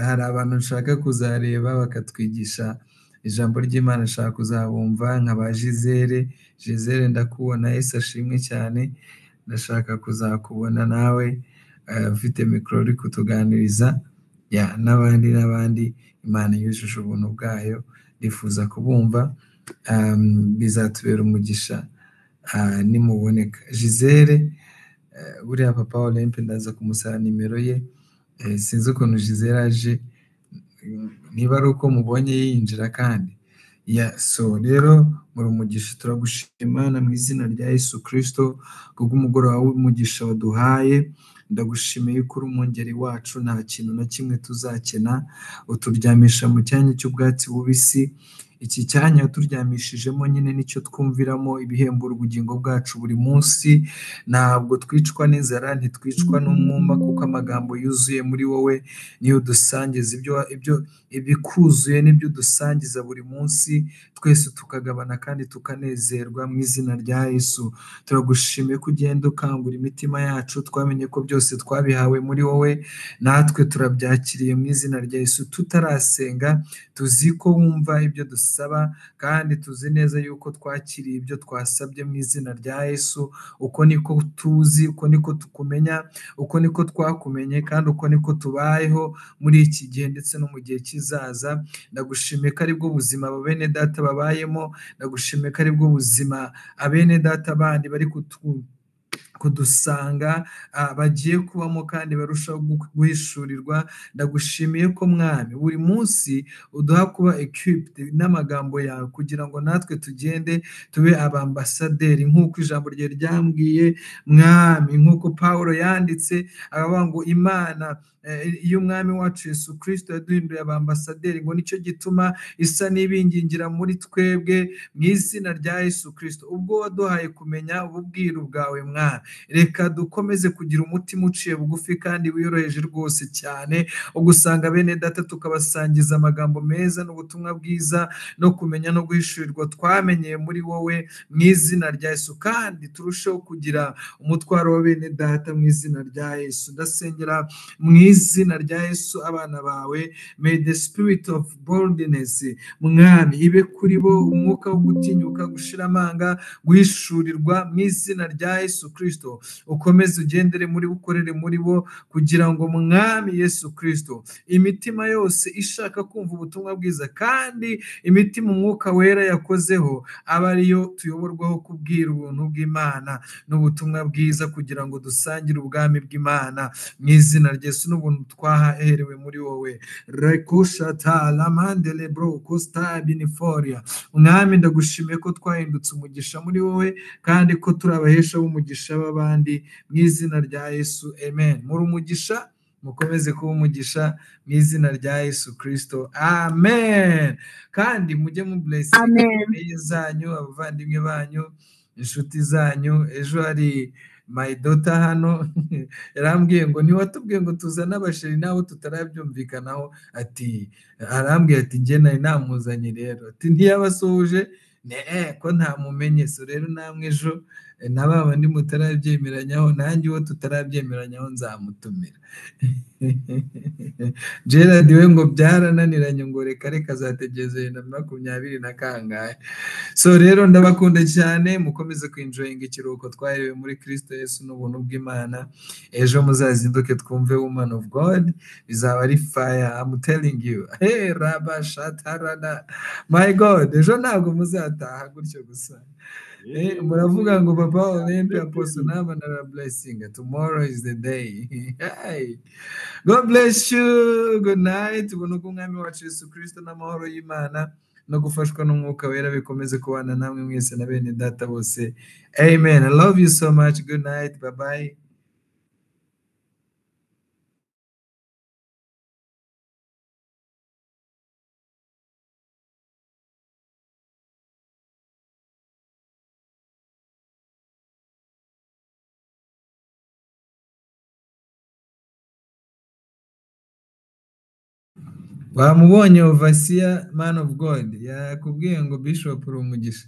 Hari abantu nshaka kuzareba bakatwigisha ijambo ry'Imana, nshaka kuzabumva nka ba Gisele ndakubona. Yesu ashimwe cyane. ndashaka kuzakubona nawe ufite mikoro uri kutuganiriza n'abandi Imana yujuje ubuntu bwayo ndifuza kubumva bizatubera umugisha nimuboneka. Gisele buriya papa Olympe ndaza kumusaba nimero ye, sinzi ukuntu Gisele aje, niba ari uko mubonye yinjira kandi so rero muri umugisha turagushima Imana mu izina rya Yesu Kristo kubw'umugoroba w'umugisha waduhaye. Ndagushimiye ko uri umwungeri wacu, nta kintu na kimwe tuzakena, uturyamisha mu cyanya cy'ubwatsi bubisi. Iki cyanya turyamishijemo nyine nicyo twumviramo ibihembura ubugingo bwacu buri munsi. Ntabwo twicwa n'inzara, ntitwicwa n'umwuma, kuko amagambo yuzuye muri wowe niyo dusangiza, ibikuzuye nibyo dusangiza buri munsi, twese tukagabana kandi tukanezerwa mu izina rya Yesu. Turagushimiye ko ugenda ukangura imitima yacu, twamenye ko byose twabihawe muri wowe, natwe turabyakiriye mu izina rya Yesu. Tutarasenga tuzi ko wumva ibyo dusaba, kandi tuzi neza yuko twakiriye ibyo twasabye mu izina rya Yesu. Uko niko tuzi, uko niko tukumenya, uko niko twakumenye, kandi uko niko tubayeho muri iki gihe ndetse no mu gihe kizaza. Ndagushimiye ko aribwo buzima bene data babayemo, ndagushimiye ko aribwo buzima abene data bandi bari kudusanga bagiye kubamo kandi barushaho guhishurirwa. Ndagushimiye ko Mwami buri munsi uduha kuba equipped n'amagambo yawe, kugira ngo natwe tugende tube abambasaderi nk'uko ijambo rye ryambwiye Mwami, nk'uko Pawulo yanditse akavuga ngo Imana iyo Umwami wacu Yesu Kristo yaduhinduye abambasaderi, ngo nicyo gituma isa n'ibingingira muri twebwe mu izina rya Yesu Kristo. Ubwo waduhaye kumenya ububwiru bwawe Mwami, reka dukomeze kugira umutima uciye bugufi kandi wiyoroheje rwose cyane, ugusanga bene data tukabasangiza amagambo meza n'ubutumwa bwiza no kumenya no guhishurirwa twamenyeye muri wowe mu izina rya Yesu, kandi turusheho kugira umutwaro wa bene data mu izina rya Yesu. Ndasengera mu izina rya Yesu abana bawe, may the spirit of boldness Mwami ibe kuri bo, umwuka wo gutinyuka, gushira amanga, guhishurirwa mu izina rya Yesu Kristo. Ukomeze ugendere muri ukorere muri bo, kugira ngo Mwami Yesu Kristo imitima yose ishaka kumva ubutumwa bwiza, kandi imitima umwuka wera yakozeho aba ariyo tuyoborwaho kubwira ubuntu bw'Imana n'ubutumwa bwiza, kugira ngo dusangire ubwami bw'Imana mu izina rya Yesu n'ubuntu twaherewe muri wowe. Rekushata lamandele bro costa biniforia. Mwami ndagushimiye ko twahindutse umugisha muri wowe, kandi ko turabahesha b'umugisha b'abandi mu izina rya Yesu. Amen. Muri umugisha mukomeze kuba umugisha mu izina rya Yesu Kristo. Amen. Kandi mujye mu blessing zanyu, abavandimwe banyu, inshuti zanyu. Ejo hari my daughter hano yarambwiye ngo niwatubwiye ngo tuzane abasheri nabo tutarabyumvikanaho, ati arambwiye ati njye nari namuzanye, rero ati ntiyabasuhuje ko ntamumenye. So rero namwe ejo na babandi mutarabyemeranyaho, nanjye uwo tutarabyemeranyaho nzamutumira. Gerard we ngo byarananiranye, ngo reka azategereza 2020 na kangahe. So rero ndabakunda cyane, mukomeze kwinjoyinga ikiruhuko twaherewe muri Kristo Yesu n'ubuntu bw'Imana. Ejo muzazinduke twumve Woman of God, bizaba ari fire, I'm telling you. Hey Rabba Shatarada, my God, ejo ntabwo muzataha gutyo gusa. Muravuga ngo Papa Olympe Apostle Naba na blessing. Tomorrow is the day. Hey. God bless you. Good night. Ubuntu bw'Umwami wacu Yesu Kristo n'amahoro y'Imana no gufashwa n'umwuka wera bikomeze kubana namwe mwese na bene data bose. Amen. I love you so much. Good night. Bye bye. Wamubonye Overseer Man of God yakubwiye ngo Bishop uri umugisha.